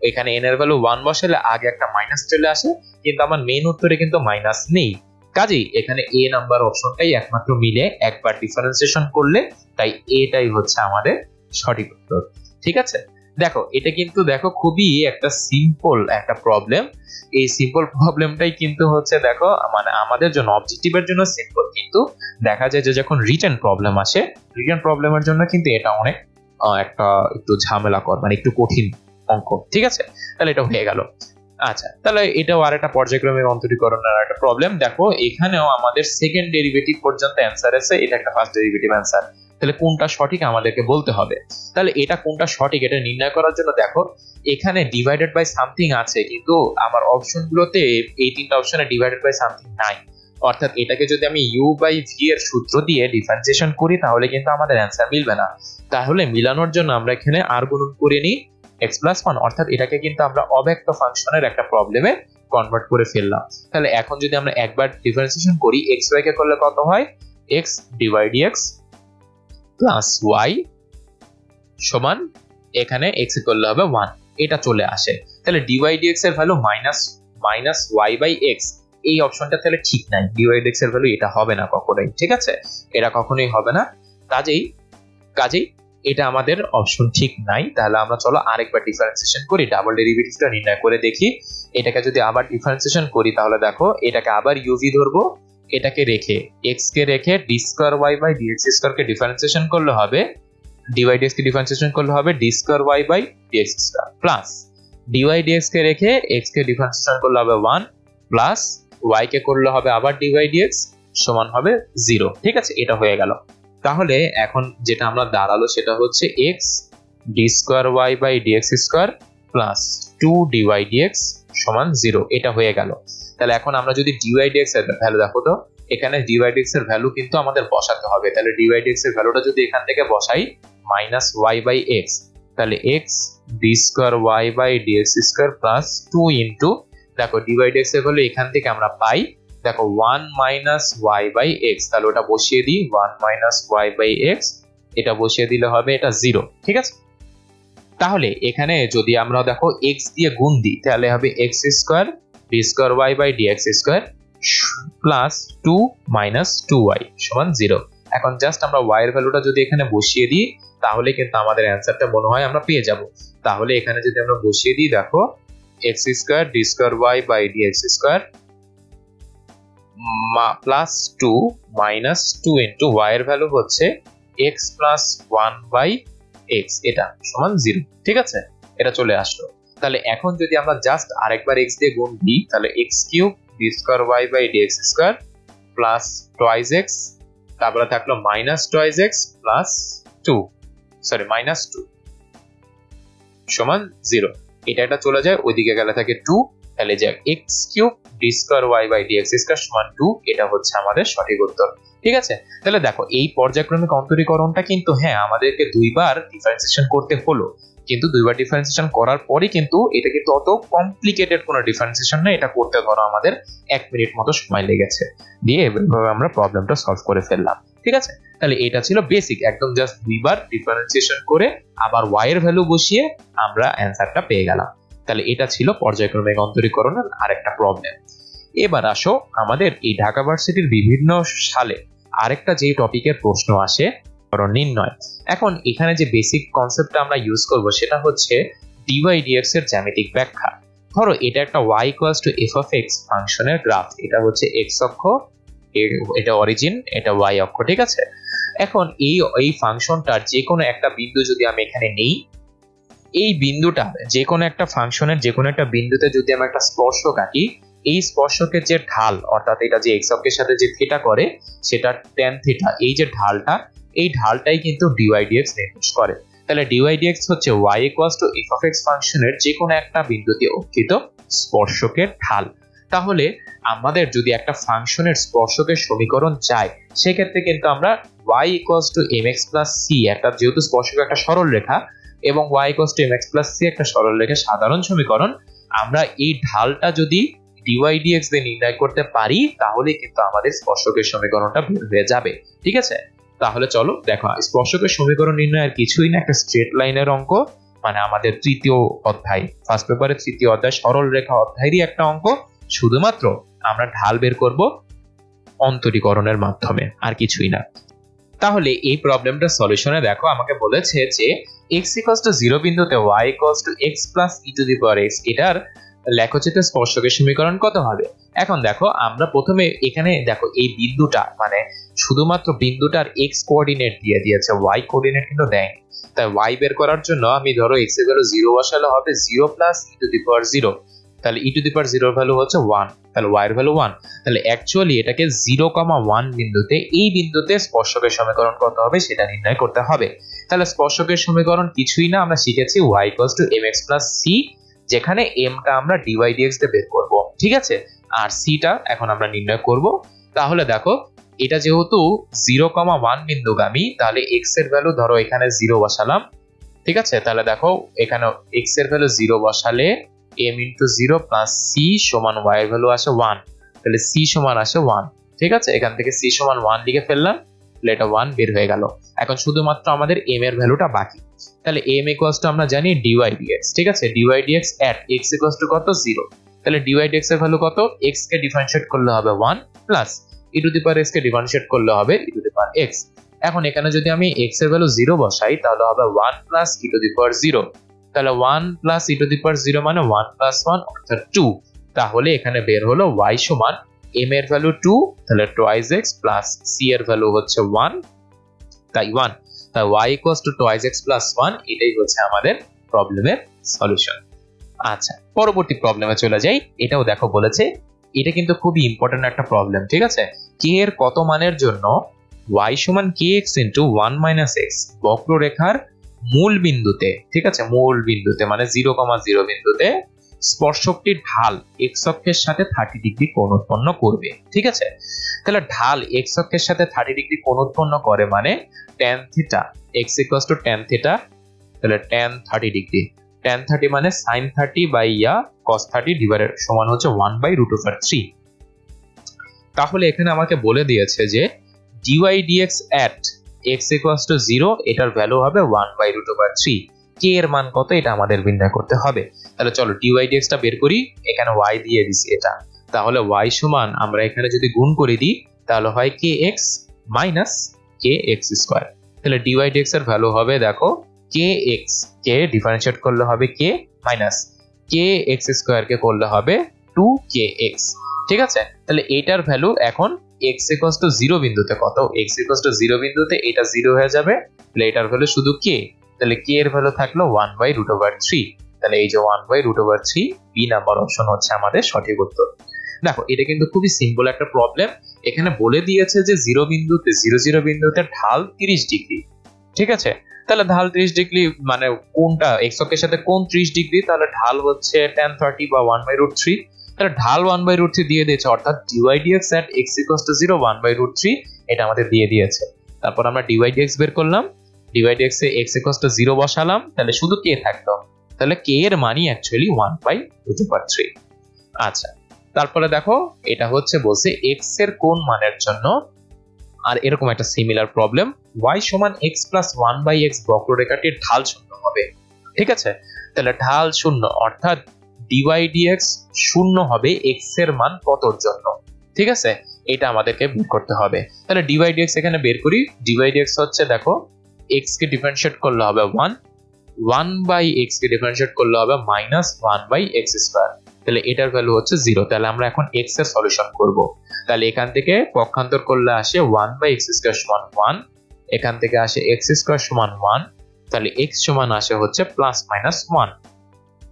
এখানে n এর ভ্যালু 1 বসালে আগে একটা মাইনাস চলে আসে, কিন্তু আমার মেইন উত্তরে কিন্তু মাইনাস নেই। কাজেই এখানে a নাম্বার অপশনটাই একমাত্র মিলে একবার ডিফারেন্সিয়েশন করলে, তাই এটাই হচ্ছে আমাদের সঠিক উত্তর। ঠিক আছে, দেখো এটা কিন্তু দেখো খুবই একটা সিম্পল একটা প্রবলেম। এই সিম্পল প্রবলেমটাই কিন্তু হচ্ছে দেখো মানে আমাদের জন্য অবজেক্টিভের জন্য সিম্পল, কিন্তু দেখা যায় যে যখন রিটেন প্রবলেম আসে, রিটেন প্রবলেমের জন্য কিন্তু এটা অনেক একটা একটু ঝামেলাকর, মানে একটু কঠিন অঙ্ক। ঠিক আছে, তাহলে এটা হয়ে গেল। আচ্ছা, তাহলে এটাও আর একটা পর্যায়ক্রমিক অন্তরীকরণের একটা প্রবলেম। দেখো এখানেও আমাদের সেকেন্ড ডেরিভেটিভ পর্যন্ত অ্যান্সার আছে, এটা একটা ফার্স্ট ডেরিভেটিভ অ্যান্সার। তাহলে কোনটা সঠিক আমাদেরকে বলতে হবে। তাহলে এটা কোনটা সঠিক এটা নির্ণয় করার জন্য দেখো এখানে ডিভাইডেড বাই সামথিং আছে, কিন্তু আমার অপশনগুলোতে এই তিনটা অপশনে ডিভাইডেড বাই সামথিং নাই। অর্থাৎ এটাকে যদি আমি u বাই v এর সূত্র দিয়ে ডিফারেন্সিয়েশন করি, তাহলে কিন্তু আমাদের অ্যান্সার মিলবে না। তাহলে মিলানোর জন্য আমরা এখানে r গুণন করে নিই x plus 1, অর্থাৎ এটাকে কিন্তু আমরা অব্যক্ত ফাংশনের একটা প্রবলেমে কনভার্ট করে ফেললাম। তাহলে এখন যদি আমরা একবার ডিফারেন্সিয়েশন করি, xy কে করলে কত হয়, x divide dx plus y সমান এখানে x এ করলে হবে 1, এটা চলে আসে। তাহলে dy dx এর value minus y by x, এই অপশনটা তাহলে ঠিক নাই, dy dx এর ভ্যালু এটা হবে না কখনোই। ঠিক আছে, এটা কখনোই হবে না, কাজেই এটা আমাদের অপশন ঠিক নাই। তাহলে আমরা চলো আরেকবার ডিফারেন্সিয়েশন করি, ডাবল ডেরিভেটিভটা নির্ণয় করে দেখি। এটাকে যদি আবার ডিফারেন্সিয়েশন করি, তাহলে দেখো এটাকে আবার uv ধরবো, এটাকে রেখে x কে রেখে d square y by dx square কে ডিফারেন্সিয়েশন করলে হবে dy dx কে ডিফারেন্সিয়েশন করলে হবে d square y by dx square plus dy dx কে রেখে x কে ডিফারেন্সিয়েশন করলে হবে 1 প্লাস y কে করলে হবে আবার dy dx সমান হবে 0। ঠিক আছে, এটা হয়ে গেল। তাহলে এখন যেটা আমরা দাঁড়ালো সেটা হচ্ছে x d square y by dx square plus 2 dy dx সমান 0, এটা হয়ে গেল। তাহলে এখন আমরা যদি dy dx এর ভ্যালু দেখো তো, এখানে dy dx এর ভ্যালু কিন্তু আমাদের বসাতে হবে। তাহলে dy dx এর ভ্যালুটা যদি এখান থেকে বসাই মাইনাস y বাই x, তাহলে x d square y by dx square plus 2 into, দেখো dy dx এর ভ্যালু এখান থেকে আমরা পাই, দেখো 1 মাইনাস y বাই x, তাহলে ওটা বসিয়ে দিই 1 মাইনাস y বাই x, এটা বসিয়ে দিলে হবে এটা 0। ঠিক আছে, তাহলে এখানে যদি আমরা দেখো x দিয়ে গুণ দিই তাহলে হবে x square d square y by dx square plus 2 minus 2y সমান 0। এখন জাস্ট আমরা y এর ভ্যালুটা যদি এখানে বসিয়ে দিই তাহলে কিন্তু আমাদের অ্যানসারটা মনে হয় আমরা পেয়ে যাব। তাহলে এখানে যদি আমরা বসিয়ে দিই, দেখো x square d square y by dx square plus 2 minus 2 into y এর ভ্যালু হচ্ছে x প্লাস 1 বাই x, এটা সমান 0। ঠিক আছে, এটা চলে আসলো। তাহলে এখন যদি আমরা জাস্ট আরেকবার x দিয়ে গুণ দিই তাহলে x cube d square y by dx square plus twice x, তারপরে থাকলো minus twice x plus 2 minus 2 সমান 0। এটা চলে যায়, ওইদিকে গেলে থাকে 2, তাহলে যে x cube d square y by dx square সমান 2, এটা হচ্ছে আমাদের সঠিক উত্তর। ঠিক আছে, তাহলে দেখো এই পর্যায়ক্রমিক অন্তরীকরণটা কিন্তু হ্যাঁ আমাদেরকে দুইবার ডিফারেন্সিয়েশন করতে হলো, কিন্তু দুইবার ডিফারেন্সিয়েশন করার পরে কিন্তু এটা কিন্তু অত কমপ্লিকেটেড কোনো ডিফারেন্সিয়েশন না, এটা করতে ধরো আমাদের 1 মিনিট মতো সময় লেগেছে, দিয়ে এভাবে আমরা প্রবলেমটা সলভ করে ফেললাম। ঠিক আছে, তাহলে এটা ছিল বেসিক, একদম জাস্ট দুইবার ডিফারেন্সিয়েশন করে আবার y এর ভ্যালু বসিয়ে আমরা অ্যানসারটা পেয়ে গেলাম। তাহলে এটা ছিল পর্যায়ক্রমিক অন্তরীকরণের আরেকটা প্রবলেম। এবার আসো আমাদের এই ঢাকা ভার্সিটির বিভিন্ন সালে আরেকটা যে টপিকের প্রশ্ন আসে করণ নির্ণয়। এখন এখানে যে বেসিক কনসেপ্টটা আমরা ইউজ করব সেটা হচ্ছে dy dx এর জ্যামিতিক ব্যাখ্যা। ধরো এটা একটা y f of x ফাংশনের গ্রাফ, এটা হচ্ছে x অক্ষ, এটা অরিজিন, এটা y অক্ষ। ঠিক আছে, এখন এই ফাংশনটার যে কোনো একটা বিন্দু যদি আমি এখানে নেই, এই বিন্দুটা যে কোনো একটা ফাংশনের যে কোনো একটা বিন্দুতে যদি আমি একটা স্পর্শক আঁকি, এই স্পর্শকের যে ঢাল অর্থাৎ এটা যে x অক্ষের সাথে যে থিটা করে সেটা tan থিটা, এই যে ঢালটা, এই ঢালটাই কিন্তু dy dx নির্দেশ করে। তাহলে dy dx হচ্ছে y f of x ফাংশনের যে কোনো একটা বিন্দুতে অঙ্কিত স্পর্শকের ঢাল। তাহলে আমাদের যদি একটা ফাংশনের স্পর্শকের সমীকরণ চাই সেক্ষেত্রে কিন্তু আমরা y mx plus c, একটা যেহেতু স্পর্শক একটা সরল রেখা এবং y mx plus c একটা সরল রেখা সাধারণ সমীকরণ, আমরা এই ঢালটা যদি dy dx দিয়ে নির্ণয় করতে পারি তাহলে কিন্তু আমাদের স্পর্শকের সমীকরণটা বের হয়ে যাবে। ঠিক আছে, তাহলে চলো দেখো স্পর্শকের সমীকরণ নির্ণয়ের কিছুই না, একটা স্ট্রেট লাইনের অঙ্ক, মানে আমাদের তৃতীয় অধ্যায়, ফার্স্ট পেপারের তৃতীয় অধ্যায় সরল রেখা অধ্যায়েরই একটা অঙ্ক, শুধুমাত্র আমরা ঢাল বের করব অন্তরীকরণের মাধ্যমে, আর কিছুই না। তাহলে এই প্রবলেমটার সলিউশনে দেখো আমাকে বলেছে যে x = 0 বিন্দুতে y = x + e to the power x, এটার লেখচিত্র স্পর্শকের সমীকরণ কত হবে। এখন দেখো আমরা প্রথমে এখানে দেখো এই বিন্দুটা মানে শুধুমাত্র বিন্দুটার x কোঅর্ডিনেট দিয়ে দিয়েছে, y কোঅর্ডিনেট কিন্তু দেয়নি। তাই y বের করার জন্য আমি ধরো x এর ভ্যালু 0 বসালে হবে 0 + e টু দি পাওয়ার 0, তাহলে e টু দি পাওয়ার 0 এর ভ্যালু হচ্ছে 1, তাহলে y এর ভ্যালু 1। তাহলে অ্যাকচুয়ালি এটাকে 0,1 বিন্দুতে, এই বিন্দুতে স্পর্শকের সমীকরণ কত হবে সেটা নির্ণয় করতে হবে। তাহলে স্পর্শকের সমীকরণ কিছুই না, আমরা শিখেছি y = mx + c, যেখানে m টা আমরা dy dx দিয়ে বের করব। ঠিক আছে, আর c টা এখন আমরা নির্ণয় করব। তাহলে দেখো এটা যেহেতু 0,1 বিন্দুগামী, তাহলে x এর ভ্যালু ধরো এখানে 0 বসালাম। ঠিক আছে, তাহলে দেখো এখানে x এর ভ্যালু 0 বসালে m * 0 + c সমান y এর ভ্যালু আসে 1, তাহলে c সমান আসে 1। ঠিক আছে, এখান থেকে c সমান 1 লিখে ফেললাম, তাহলে এটা 1 বের হয়ে গেল। এখন শুধুমাত্র আমাদের m এর ভ্যালুটা বাকি, তাহলে m = আমরা জানি dy dx। ঠিক আছে, dy dx at x = কত 0, তাহলে dy dx এর ভ্যালু কত, x কে ডিফারেন্সিয়েট করলে হবে 1 plus e to the power x K differentiate করলে হবে e to the power x। এখন এখানে যদি আমি x এর ভ্যালু 0 বসাই তাহলে হবে 1 plus e to the power 0, তাহলে 1 plus e to the power 0 মানে 1 + 1 অর্থাৎ 2। তাহলে এখানে বের হলো y সমান m এর ভ্যালু 2, তাহলে টুয়াইস x প্লাস c এর ভ্যালু হচ্ছে 1, তাই 1, তাই y equals to twice x plus 1, এটাই হচ্ছে আমাদের প্রবলেমের সলিউশন। আচ্ছা, পরবর্তী প্রবলেমে চলে যাই। এটাও দেখো বলেছে, এটা কিন্তু খুবই ইম্পর্টেন্ট একটা প্রবলেম, ঠিক আছে। k এর কত মানের জন্য y সমান kx ইনটু 1 মাইনাস x বক্ররেখার মূল বিন্দুতে, ঠিক আছে, মূল বিন্দুতে মানে 0,0 বিন্দুতে স্পর্শকটির ঢাল x অক্ষের সাথে 30 ডিগ্রি কোণ উৎপন্ন করবে, ঠিক আছে। তাহলে ঢাল x অক্ষের সাথে 30 ডিগ্রি কোণ উৎপন্ন করে মানে tan theta, x equals to tan theta, তাহলে tan 30 ডিগ্রি, tan 30 মানে sin 30 বাই cos 30 ডিভাইডেড সমান হচ্ছে 1/√3। তাহলে এখানে আমাকে বলে দিয়েছে যে dy dx at x equals to 0, এটার ভ্যালু হবে 1/√3। k এর মান কত এটা আমাদের নির্ণয় করতে হবে। তাহলে চলো dy dx টা বের করি, এখানে y দিয়ে দিছি এটা, তাহলে y সমান আমরা এখানে যদি গুণ করে দিই তাহলে হয় kx মাইনাস kx স্কয়ার। তাহলে dy dx এর ভ্যালু হবে দেখো kx, k ডিফারেন্সিয়েট করলে হবে k মাইনাস kx স্কয়ার কে করলে হবে 2kx, ঠিক আছে। তাহলে এটার ভ্যালু এখন x ইকুয়ালস টু 0 বিন্দুতে কত, x ইকুয়ালস টু 0 বিন্দুতে এটা 0 হয়ে যাবে, তাহলে এটার ভ্যালু শুধু k, তাহলে k এর ভ্যালু থাকলো 1/√3। তাহলে এই যে 1/√3, বি নাম্বার অপশন হচ্ছে আমাদের সঠিক উত্তর। দেখো এটা কিন্তু খুবই সিম্পল একটা প্রবলেম। এখানে বলে দিয়েছে যে 0 বিন্দুতে 0 বিন্দুতে ঢাল 30 ডিগ্রি, ঠিক আছে। তাহলে ঢাল 30 ডিগ্রি মানে কোনটা x অক্ষের সাথে কোন 30 ডিগ্রি, তাহলে ঢাল হচ্ছে tan 30 বা 1/√3। তাহলে ঢাল 1/√3 দিয়ে দিয়েছে, অর্থাৎ dy dx at x equals to 0 1/√3 এটা আমাদের দিয়ে দিয়েছে। তারপর আমরা dy dx বের করলাম, dy dx A x equals to 0 বসালাম, তাহলে শুধু k থাকলো, তাহলে k এর মানই অ্যাকচুয়ালি 1/√3। আচ্ছা, তারপরে দেখো এটা হচ্ছে বলছে x এর কোন মানের জন্য আর এরকম একটা সিমিলার প্রবলেম y সমান x প্লাস 1/x বক্ররেখাটির ঢাল শূন্য হবে, ঠিক আছে। তাহলে ঢাল শূন্য অর্থাৎ dy dx শূন্য হবে x এর মান কতর জন্য, ঠিক আছে, এটা আমাদেরকে বের করতে হবে। তাহলে dy dx এখানে বের করি, dy dx হচ্ছে দেখো x কে ডিফারেন্সিয়েট করলে হবে 1/x কে ডিফারেন্সিয়েট করলে হবে মাইনাস 1/x স্কয়ার, তাহলে এটার ভ্যালু হচ্ছে 0। তাহলে আমরা এখন x এর সলিউশন করব। তাহলে এখান থেকে পক্ষান্তর করলে আসে 1/x স্কয়ার সমান 1, এখান থেকে আসে x স্কয়ার সমান 1, তাহলে x সমান আসে হচ্ছে প্লাস মাইনাস 1,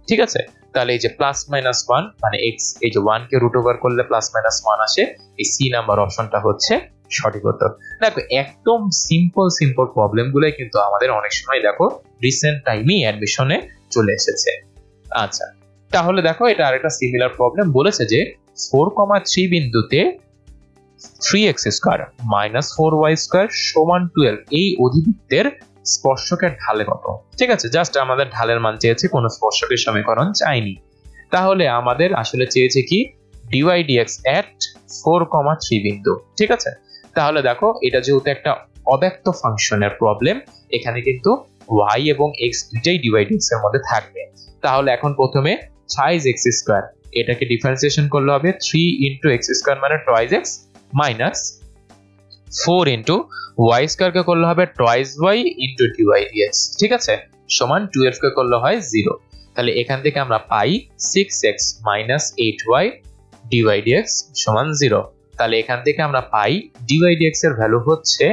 ঠিক আছে। তাহলে এই যে প্লাস মাইনাস 1 মানে x, এই যে 1 কে রুট ওভার করলে প্লাস মাইনাস 1 আসে, এই সি নাম্বার অপশনটা হচ্ছে সঠিক উত্তর। দেখো একদম সিম্পল প্রবলেম গুলো কিন্তু আমাদের অনেক সময় দেখো রিসেন্ট টাইমে অ্যাডমিশনে চলে এসেছে। আচ্ছা, তাহলে দেখো এটা আরেকটা সিমিলার প্রবলেম বলেছে যে 4,3 বিন্দুতে 3x square minus 4y square সমান 12 এই অধিবৃত্তের স্পর্শকের ঢালে কত, ঠিক আছে। জাস্ট আমাদের ঢালের মান চেয়েছে, কোনো স্পর্শকের সমীকরণ চাইনি। তাহলে আমাদের আসলে চেয়েছে কি dy dx at 4,3 বিন্দু, ঠিক আছে। তাহলে দেখো এটা যেহেতু একটা অব্যক্ত ফাংশনের প্রবলেম, এখানে কিন্তু y এবং x দুটাই dy dx এর মধ্যে থাকবে। তাহলে এখন প্রথমে সাইজ x স্কয়ার, এটাকে ডিফারেন্সিয়েশন করলে হবে 3 ইনটু x স্কয়ার মানে twice x minus 4 into y square কে করলে হবে twice y into dy dx, ঠিক আছে, সমান 12 কে করলে হয় 0। তাহলে এখান থেকে আমরা পাই 6x minus 8y dy dx সমান 0। তাহলে এখান থেকে আমরা পাই dy dx এর ভ্যালু হচ্ছে,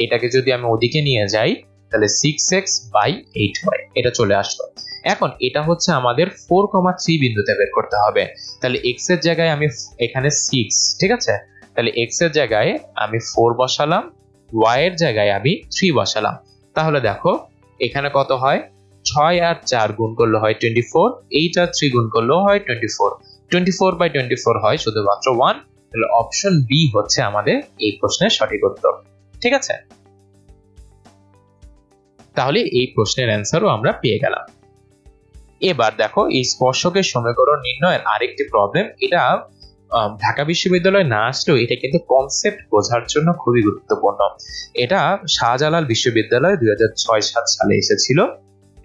এটাকে যদি আমি ওদিকে নিয়ে যাই তাহলে 6x বাই 8y এটা চলে আসলো। এখন এটা হচ্ছে আমাদের 4,3 বিন্দুতে বের করতে হবে। তাহলে x এর জায়গায় আমি এখানে 6, ঠিক আছে, তাহলে x এর জায়গায় আমি 4 বসালাম, y এর জায়গায় আমি 3 বসালাম। তাহলে দেখো এখানে কত হয়, 6 আর 4 গুণ করলে হয় 24, 8 আর 3 গুণ করলেও হয় 24, 24/24 হয় শুধুমাত্র 1। তাহলে অপশন বি হচ্ছে আমাদের এই প্রশ্নের সঠিক উত্তর, ঠিক আছে। তাহলে এই প্রশ্নের অ্যান্সারও আমরা পেয়ে গেলাম। এবার দেখো এই স্পর্শকের সমীকরণ নির্ণয়ের আরেকটি প্রবলেম, এটা ঢাকা বিশ্ববিদ্যালয়ে না আসলেও এটা কিন্তু কনসেপ্ট বোঝার জন্য খুবই গুরুত্বপূর্ণ। এটা শাহজালাল বিশ্ববিদ্যালয়ে 2006-07 সালে এসেছিল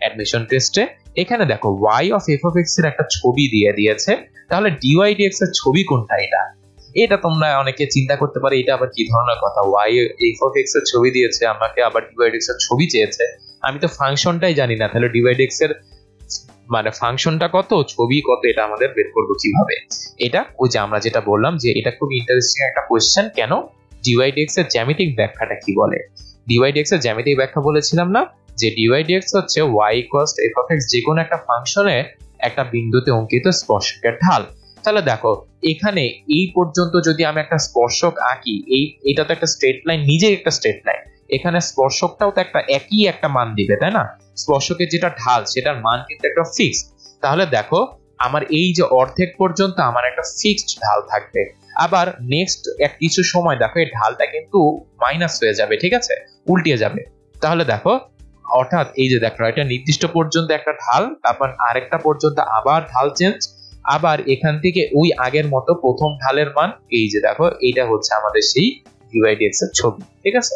অ্যাডমিশন টেস্টে। এখানে দেখো y of f of x এর একটা ছবি দিয়ে দিয়েছে, তাহলে dy dx এর ছবি কোনটা, এটা তোমরা অনেকে চিন্তা করতে পারে এটা আবার কি ধরনের কথা, y f of x এর ছবি দিয়েছে আমাকে, আবার dy dx এর ছবি চেয়েছে, আমি তো ফাংশনটাই জানি না, তাহলে dy dx এর মানে ফাংশনটা কত, ছবি কত, এটা আমাদের বের করবো কিভাবে। এটা ওই যে আমরা যেটা বললাম যে এটা খুব ইন্টারেস্টিং একটা কোয়েশ্চেন। কেন, dydx এর জ্যামিতিক ব্যাখ্যাটা কি বলে। dydx এর জ্যামিতিক ব্যাখ্যা বলেছিলাম না যে dydx হচ্ছে y = f(x) যে কোনো একটা ফাংশনে একটা বিন্দুতে অঙ্কিত স্পর্শকের ঢাল। তাহলে দেখো এখানে এই পর্যন্ত যদি আমি একটা স্পর্শক আঁকি, এটা তো একটা স্ট্রেট লাইন, নিজেই একটা স্ট্রেট লাইন, এখানে স্পর্শকটাও তো একই একটা মান দিবে, তাই না। স্পর্শকের যেটা ঢাল সেটার মান কিন্তু একটা ফিক্সড। তাহলে দেখো আমার এই যে অর্ধেক পর্যন্ত আমার একটা ফিক্সড ঢাল থাকবে, আবার নেক্সট কিছু সময় দেখো এই ঢালটা কিন্তু মাইনাস হয়ে যাবে, ঠিক আছে, উল্টিয়ে যাবে। তাহলে দেখো অর্থাৎ এই যে দেখো এটা নির্দিষ্ট পর্যন্ত একটা ঢাল, তারপর আরেকটা পর্যন্ত আবার ঢাল চেঞ্জ, আবার এখান থেকে ওই আগের মতো প্রথম ঢালের মান, এই যে দেখো এইটা হচ্ছে আমাদের সেই dydx এর ছবি, ঠিক আছে।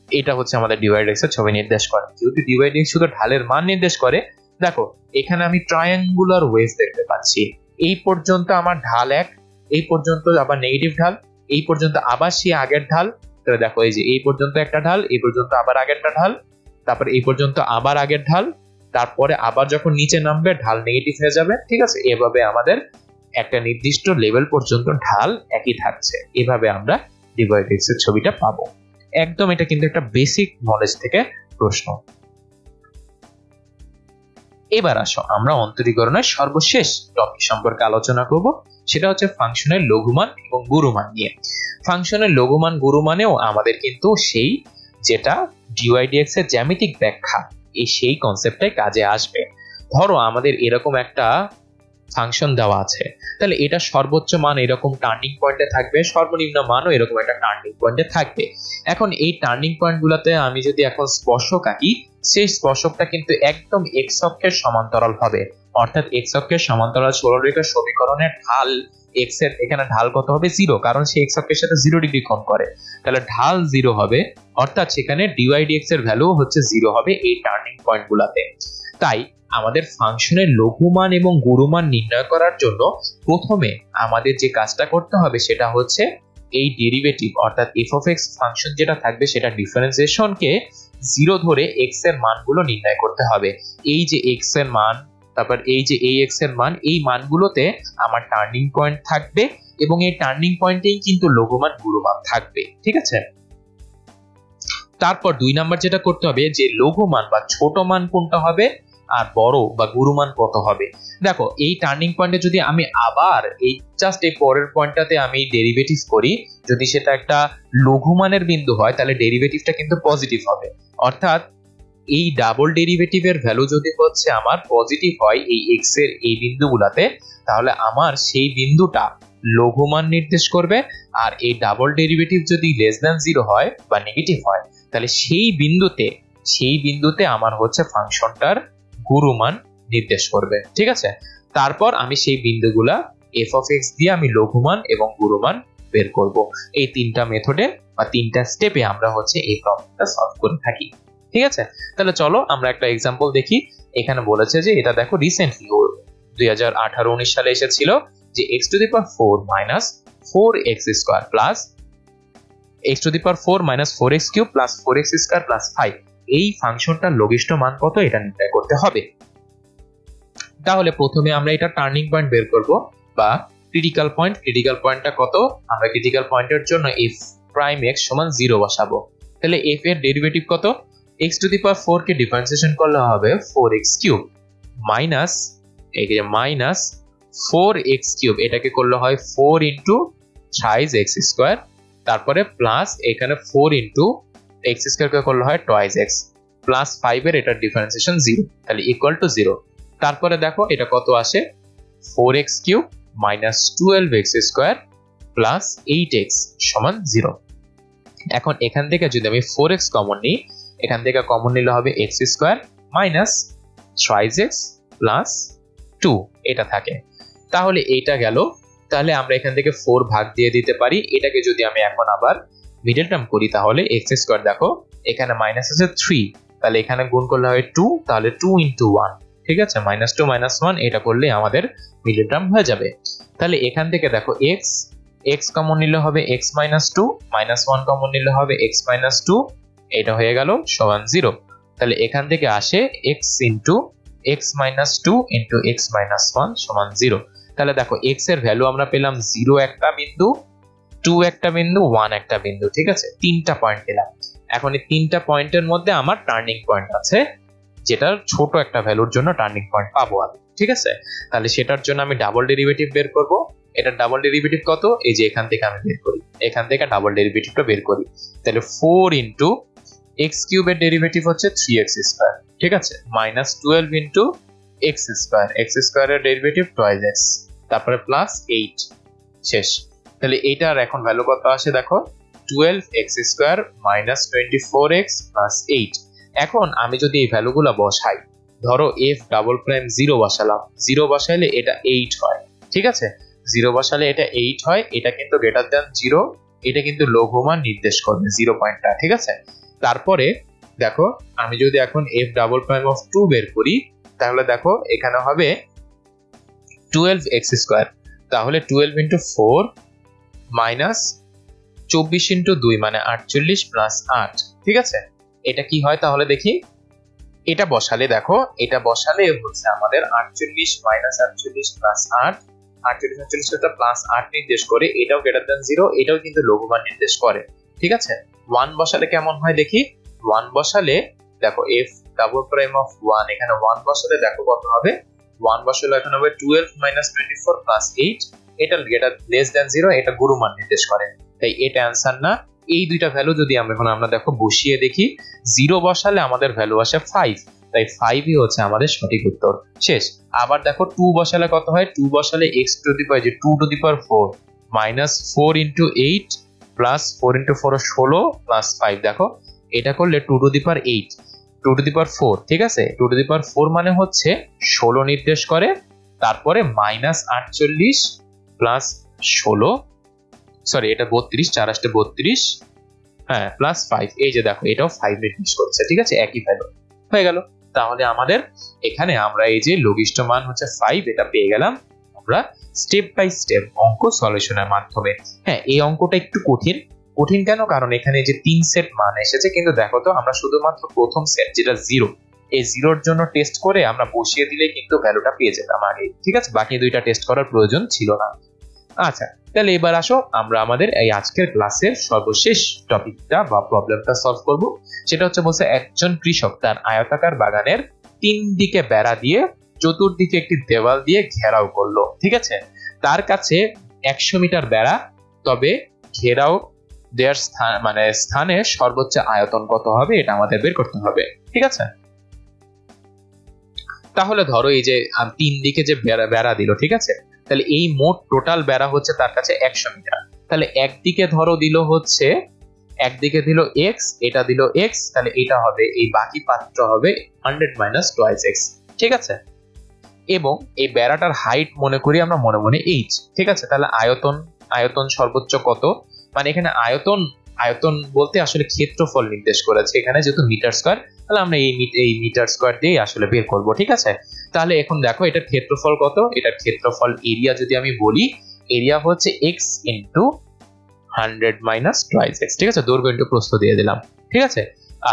এটা হচ্ছে আমাদের dydx এর ছবি নির্দেশ করে। যেহেতু dydx শুধু ঢালের মান নির্দেশ করে, দেখো এখানে আমি ট্রায়াঙ্গুলার ওয়েভ দেখতে পাচ্ছি। এই পর্যন্ত আমার ঢাল 1, এই পর্যন্ত আবার নেগেটিভ ঢাল, এই পর্যন্ত আবার সেই আগের ঢাল। তাহলে দেখো এই যে এই পর্যন্ত একটা ঢাল, এই পর্যন্ত আবার আগেরটা ঢাল, তারপর এই পর্যন্ত আবার আগের ঢাল, তারপরে আবার যখন নিচে নামবে ঢাল নেগেটিভ হয়ে যাবে, ঠিক আছে। এভাবে আমাদের একটা নির্দিষ্ট লেভেল পর্যন্ত ঢাল একই থাকছে। এভাবে আমরা dydx এর ছবিটা পাবো। একদম এটা কিন্তু একটা বেসিক নলেজ থেকে প্রশ্ন। এবার আসো আমরা অন্তরীকরণের সর্বশেষ টপিক সম্পর্কে আলোচনা করব, সেটা হচ্ছে ফাংশনের লঘুমান এবং গুরুমান নিয়ে। ফাংশনের লঘুমান গুরুমানেও আমাদের কিন্তু সেই যেটা dydx এর জ্যামিতিক ব্যাখ্যা, সেই কনসেপ্টটাই কাজে আসবে। ধরো আমাদের এরকম একটা ফাংশন দেওয়া আছে, তাহলে এটা সর্বোচ্চ মান এরকম টার্নিং পয়েন্টে থাকবে, সর্বনিম্ন মানও এরকম একটা টার্নিং পয়েন্টে থাকবে। এখন এই টার্নিং পয়েন্টগুলোতে আমি যদি এখন স্পর্শক আঁকি, সেই স্পর্শকটা কিন্তু একদম এক্স অক্ষের সমান্তরাল হবে। অর্থাৎ এক্স অক্ষের সমান্তরাল সরলরেখার সমীকরণের ঢাল এক্স এর এখানে ঢাল কত হবে, 0, কারণ সে এক্স অক্ষের সাথে 0 ডিগ্রি কোণ করে। তাহলে ঢাল 0 হবে, অর্থাৎ সেখানে dydx এর ভ্যালু হচ্ছে 0 হবে এই টার্নিং পয়েন্টগুলোতে। তাই আমাদের ফাংশনের লঘুমান এবং গুরুমান নির্ণয় করার জন্য প্রথমে আমাদের যে কাজটা করতে হবে সেটা হচ্ছে এই ডেরিভেটিভ অর্থাৎ f(x) ফাংশন যেটা থাকবে সেটা ডিফারেন্সিয়েশনকে 0 ধরে x এর মানগুলো নির্ণয় করতে হবে। এই যে x এর মান, তারপর এই যে ax এর মান, এই মানগুলোতে আমার টার্নিং পয়েন্ট থাকবে এবং এই টার্নিং পয়েন্টেই কিন্তু লঘুমান গুরুমান থাকবে, ঠিক আছে। তারপর 2 নাম্বার যেটা করতে হবে যে লঘুমান বা ছোট মান কোনটা হবে আর বড় বা গুরুমান কত হবে। দেখো এই টার্নিং পয়েন্টে যদি আমি আবার এই জাস্ট এই পরের পয়েন্টটাতে আমি ডেরিভেটিভ করি, যদি সেটা একটা লঘুমানের বিন্দু হয় তাহলে ডেরিভেটিভটা কিন্তু পজিটিভ হবে। অর্থাৎ এই ডাবল ডেরিভেটিভের ভ্যালু যদি হচ্ছে আমার পজিটিভ হয় এই x এর এই বিন্দুগুলোতে, তাহলে আমার সেই বিন্দুটা লঘুমান নির্দেশ করবে। আর এই ডাবল ডেরিভেটিভ যদি লেস দ্যান 0 হয় বা নেগেটিভ হয়, তাহলে সেই বিন্দুতে আমার হচ্ছে ফাংশনটার গুরুমান নির্দেশ করবে, ঠিক আছে। তারপর আমি সেই বিন্দুগুলা f(x) দিয়ে আমি লঘুমান এবং গুরুমান বের করব। এই 3টা মেথডে বা 3টা স্টেপে আমরা হচ্ছে এই প্রবলেমটা সলভ করে থাকি, ঠিক আছে। তাহলে চলো আমরা একটা एग्जांपल দেখি। এখানে বলেছে যে এটা দেখো রিসেন্টলি 2018-19 সালে এসেছিল যে x⁴ - 4x² plus x⁴ - 4x³ plus 4x² plus 5 এই ফাংশনটার লঘিষ্ঠ মান কত এটা নির্ণয় করতে হবে। তাহলে প্রথমে আমরা এটা টার্নিং পয়েন্ট বের করব বা ক্রিটিক্যাল পয়েন্টটা কত, আমরা ক্রিটিক্যাল পয়েন্টের জন্য f'(x) = 0 বসাবো। তাহলে f এর ডেরিভেটিভ কত, x⁴ কে ডিফারেন্সিয়েশন করলে হবে 4x³ মাইনাস এই যে মাইনাস 4x³ এটাকে করলে হয় 4 * thrice x², তারপরে প্লাস এখানে 4 * x² কে করলে হয় twice x প্লাস 5 এর এটার ডিফারেন্সিয়েশন 0, তাহলে ইকুয়াল টু 0। তারপরে দেখো এটা কত আসে, 4x³ - 12x² প্লাস 8x = 0। এখন এখান থেকে যদি আমি 4x কমন নিই, এখান থেকে কমন নিলে হবে x² minus thrice x plus 2 এটা থাকে। তাহলে এইটা গেল। তাহলে আমরা এখান থেকে 4 ভাগ দিয়ে দিতে পারি। এটাকে যদি আমি এখন আবার মিডল টার্ম করি তাহলে x² দেখো এখানে মাইনাস আছে 3, তাহলে এখানে গুণ করলে হয় 2, তাহলে 2 * 1, ঠিক আছে, -2 - 1 এটা করলে আমাদের মিডল টার্ম হয়ে যাবে। তাহলে এখান থেকে দেখো x কমন নিলে হবে x - 2, -1 কমন নিলে হবে x - 2, এটা হয়ে গেল সমান 0। তাহলে এখান থেকে আসে x * x minus 2 into x minus 1 সমান 0। তাহলে দেখো x এর ভ্যালু আমরা পেলাম 0 একটা বিন্দু, 2 একটা বিন্দু, 1 একটা বিন্দু, ঠিক আছে, তিনটা পয়েন্ট পেলাম। এখন এই তিনটা পয়েন্টের মধ্যে আমার টার্নিং পয়েন্ট আছে, যেটার ছোট একটা ভ্যালুর জন্য টার্নিং পয়েন্ট পাবো আমি, ঠিক আছে। তাহলে সেটার জন্য আমি ডাবল ডেরিভেটিভ বের করব। এটা ডাবল ডেরিভেটিভ কত, এই যে এখান থেকে আমি বের করি, এখান থেকে ডাবল ডেরিভেটিভটা বের করি। তাহলে 4 ইন্টু x কিউবের ডেরিভেটিভ হচ্ছে 3x স্কয়ার, ঠিক আছে, minus 12 into x square, x স্কয়ারের ডেরিভেটিভ 2x, তারপরে প্লাস 8 শেষ। তাহলে এইটার এখন ভ্যালু কত আসে দেখো, 12x square minus 24x plus 8। এখন আমি যদি এই ভ্যালুগুলো বসাই, ধরো f ডাবল প্রাইম 0 বসালাম, 0 বসাইলে এটা 8 হয়, ঠিক আছে, 0 বসালে এটা 8 হয়, এটা কিন্তু গ্রেটার দ্যান 0, এটা কিন্তু লঘুমান নির্দেশ করবে 0 পয়েন্টটা, ঠিক আছে। তারপরে দেখো আমি যদি এখন f ডাবল প্রাইম অফ 2 বের করি, তাহলে দেখো এখানে হবে 12x স্কয়ার, তাহলে 12 ইন্টু 4 মাইনাস 24 ইন্টু 2 মানে 48 প্লাস 8, ঠিক আছে। এটা কি হয় তাহলে দেখি, এটা বসালে দেখো, এটা বসালে হচ্ছে আমাদের 48 মাইনাস 48 প্লাস 8, 48 48 প্লাস 8 নির্দেশ করে, এটাও গ্রেটার দ্যান 0, এটাও কিন্তু লঘুমান নির্দেশ করে, ঠিক আছে। 1 বসালে কেমন হয় দেখি, 1 বসালে দেখো f ডাবল প্রাইম অফ 1, এখানে 1 বসালে দেখো কত হবে, 1 বসালে এখন হবে 12 মাইনাস 24 প্লাস 8, এটা গ্রেটার লেস দ্যান 0, এটা গুরুমান নির্দেশ করে, তাই এটা অ্যানসার না। এই দুইটা ভ্যালু যদি আমরা দেখো বসিয়ে দেখি, 0 বসালে আমাদের ভ্যালু আসে 5, তাই 5ই হচ্ছে আমাদের সঠিক উত্তর, শেষ। আবার দেখো 2 বসালে কত হয়, 2 বসালে x two the power 2 two the power 4 minus 4 into 8 plus 4 into 4 16 plus 5, দেখো এটা করলে 2 two the power 8, 2 two the পাওয়ার 4, ঠিক আছে, 2 টু দি পাওয়ার 4 মানে হচ্ছে 16 নির্দেশ করে, তারপরে মাইনাস 48 প্লাস 16, সরি এটা 32, 4 আসতে 32, হ্যাঁ প্লাস 5, এই যে দেখো এটাও 5 নির্দেশ করছে, ঠিক আছে, একই ভ্যালু হয়ে গেল। তাহলে আমাদের এখানে আমরা এই যে লঘিষ্ঠ মান হচ্ছে 5, এটা পেয়ে গেলাম আমরা স্টেপ বাই স্টেপ অঙ্ক সলিউশনের মাধ্যমে। হ্যাঁ, এই অঙ্কটা একটু কঠিন কেন, কারণ এখানে যে 3 সেট মান এসেছে, কিন্তু দেখো তো আমরা শুধুমাত্র প্রথম সেট যেটা 0, এই 0-র জন্য টেস্ট করে আমরা বসিয়ে দিলে কিন্তু ভ্যালুটা পেয়ে যেতাম আগে, ঠিক আছে, বাকি দুইটা টেস্ট করার প্রয়োজন ছিল না। আচ্ছা, তাহলে এবার আসো আমরা আমাদের এই আজকের ক্লাসের সর্বশেষ টপিকটা বা প্রবলেমটা সলভ করব। সেটা হচ্ছে বলছে একজন কৃষক তার আয়তাকার বাগানের 3 দিকে বেড়া দিয়ে চতুর্দিকে একটি দেওয়াল দিয়ে ঘেরাও করলো, ঠিক আছে। তার কাছে 100 মিটার বেড়া, তবে ঘেরাও দেওয়ার স্থানে সর্বোচ্চ আয়তন কত হবে এটা আমাদের বের করতে হবে, ঠিক আছে। তাহলে ধরো এই যে 3 দিকে যে বেড়া দিল, ঠিক আছে, তাহলে এই মোট টোটাল বেড়া হচ্ছে তার কাছে 100 মিটার। তাহলে একদিকে ধরো দিল হচ্ছে, একদিকে দিল x, এটা দিল x, তাহলে এটা হবে, এই বাকি পাত্র হবে 100 মাইনাস 2x, ঠিক আছে। এবং এই বেড়াটার হাইট মনে করি আমরা মনে মনে h, ঠিক আছে। তাহলে আয়তন সর্বোচ্চ কত, মানে এখানে আয়তন বলতে আসলে ক্ষেত্রফল নির্দেশ করেছে এখানে, যেহেতু মিটার স্কয়ার, তাহলে আমরা এই মিটার স্কয়ার দিয়ে আসলে বের করব, ঠিক আছে। তাহলে এখন দেখো এটার ক্ষেত্রফল কত, এটার ক্ষেত্রফল এরিয়া যদি আমি বলি, এরিয়া হচ্ছে x ইন্টু 100 মাইনাস 2x, ঠিক আছে, দৈর্ঘ্য ইন্টু প্রস্থ দিয়ে দিলাম, ঠিক আছে।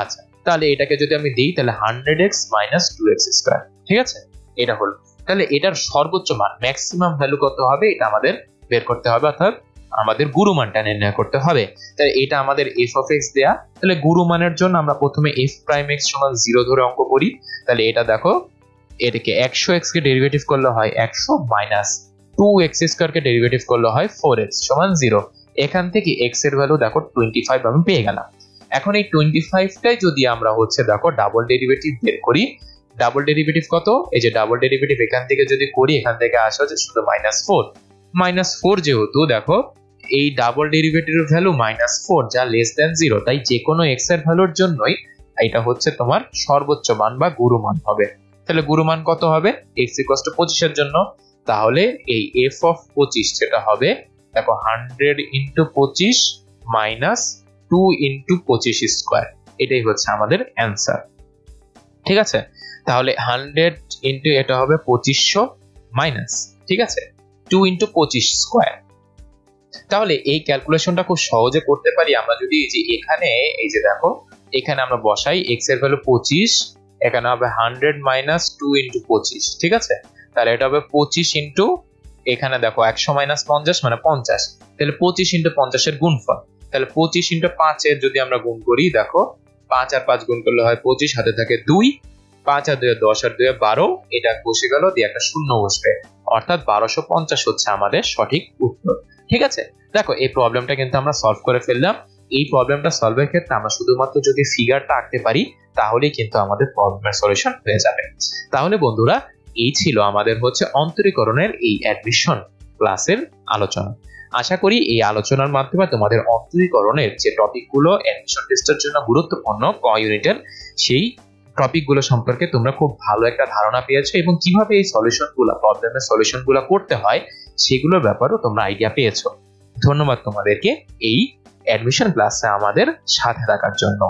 আচ্ছা, তাহলে এটাকে যদি আমি দিই, তাহলে 100x মাইনাস 2x স্কয়ার, ঠিক আছে, এটা হলো। তাহলে এটার সর্বোচ্চ মান ম্যাক্সিমাম ভ্যালু কত হবে এটা আমাদের বের করতে হবে, অর্থাৎ আমাদের গুরুমানটা নির্ণয় করতে হবে। তাহলে এটা আমাদের f of x দেয়া, তাহলে গুরুমানের জন্য আমরা প্রথমে f prime x সমান 0 ধরে অঙ্ক করি। তাহলে এটা দেখো, এটাকে 100x কে ডেরিভেটিভ করলে হয় 100 মাইনাস 2x স্কয়ার কে ডেরিভেটিভ করলে হয় 4x সমান 0। এখান থেকে x এর ভ্যালু দেখো 25 আমি পেয়ে গেলাম। এখন এই 25টাই যদি আমরা হচ্ছে দেখো ডাবল ডেরিভেটিভ বের করি, ডাবল ডেরিভেটিভ কত, এই যে ডাবল ডেরিভেটিভ এখান থেকে যদি করি, এখান থেকে আসে হচ্ছে শুধু -4 যেহেতু দেখো এই ডাবল ডেরিভেটিভের ভ্যালু -4 যা লেস দ্যান 0, তাই যে কোনো x এর ভ্যালুর জন্যই এটা হচ্ছে তোমার সর্বোচ্চ মান বা গুরুমান হবে। তাহলে গুরুমান কত হবে, x 25 এর জন্য, তাহলে এই f of 25 যেটা হবে দেখো 100 ইন্টু 25 মাইনাস 2 ইন্টু 25 স্কয়ার, এটাই হচ্ছে আমাদের অ্যান্সার, ঠিক আছে। তাহলে 100 ইন্টু এটা হবে 2500 মাইনাস, ঠিক আছে, 2 ইন্টু 25 স্কয়ার। তাহলে এই ক্যালকুলেশনটা খুব সহজে করতে পারি আমরা যদি এই যে এখানে এই যে দেখো এখানে আমরা বসাই x এর ভ্যালু 25 এখানে হবে 100 মাইনাস 2 ইন্টু 25, ঠিক আছে? তাহলে এটা হবে 25 ইন্টু, এখানে দেখো 100 মাইনাস 50 মানে 50, তাহলে 25 ইন্টু 50 এর গুণফল। তাহলে 25 ইন্টু 5 এর যদি আমরা গুণ করি, দেখো 5 আর 5 গুণ করলে হয় 25, হাতে থাকে 2, 5 আর 2 10 আর 2 12, এটা বসে গেল, দিয়ে একটা শূন্য বসবে, অর্থাৎ 1250 হচ্ছে আমাদের সঠিক উত্তর। ঠিক আছে, দেখো এই প্রবলেমটা কিন্তু আমরা সলভ করে ফেললাম। এই প্রবলেমটা সলভের ক্ষেত্রে আমরা শুধুমাত্র যদি ফিগারটা আঁকতে পারি তাহলেই কিন্তু আমাদের প্রবলেমের সলিউশন হয়ে যাবে। তাহলে বন্ধুরা, এই ছিল আমাদের হচ্ছে অন্তরীকরণের এই অ্যাডমিশন ক্লাসের আলোচনা। আশা করি এই আলোচনার মাধ্যমে তোমাদের অন্তরীকরণের যে টপিকগুলো অ্যাডমিশন টেস্টের জন্য গুরুত্বপূর্ণ ক ইউনিটের, সেই টপিকগুলো সম্পর্কে তোমরা খুব ভালো একটা ধারণা পেয়েছো, এবং কিভাবে এই সলিউশনগুলো, প্রবলেমের সলিউশনগুলো করতে হয় সেগুলোর ব্যাপারেও তোমরা আইডিয়া পেয়েছো। ধন্যবাদ তোমাদেরকে এই অ্যাডমিশন ক্লাসে আমাদের সাথে থাকার জন্য।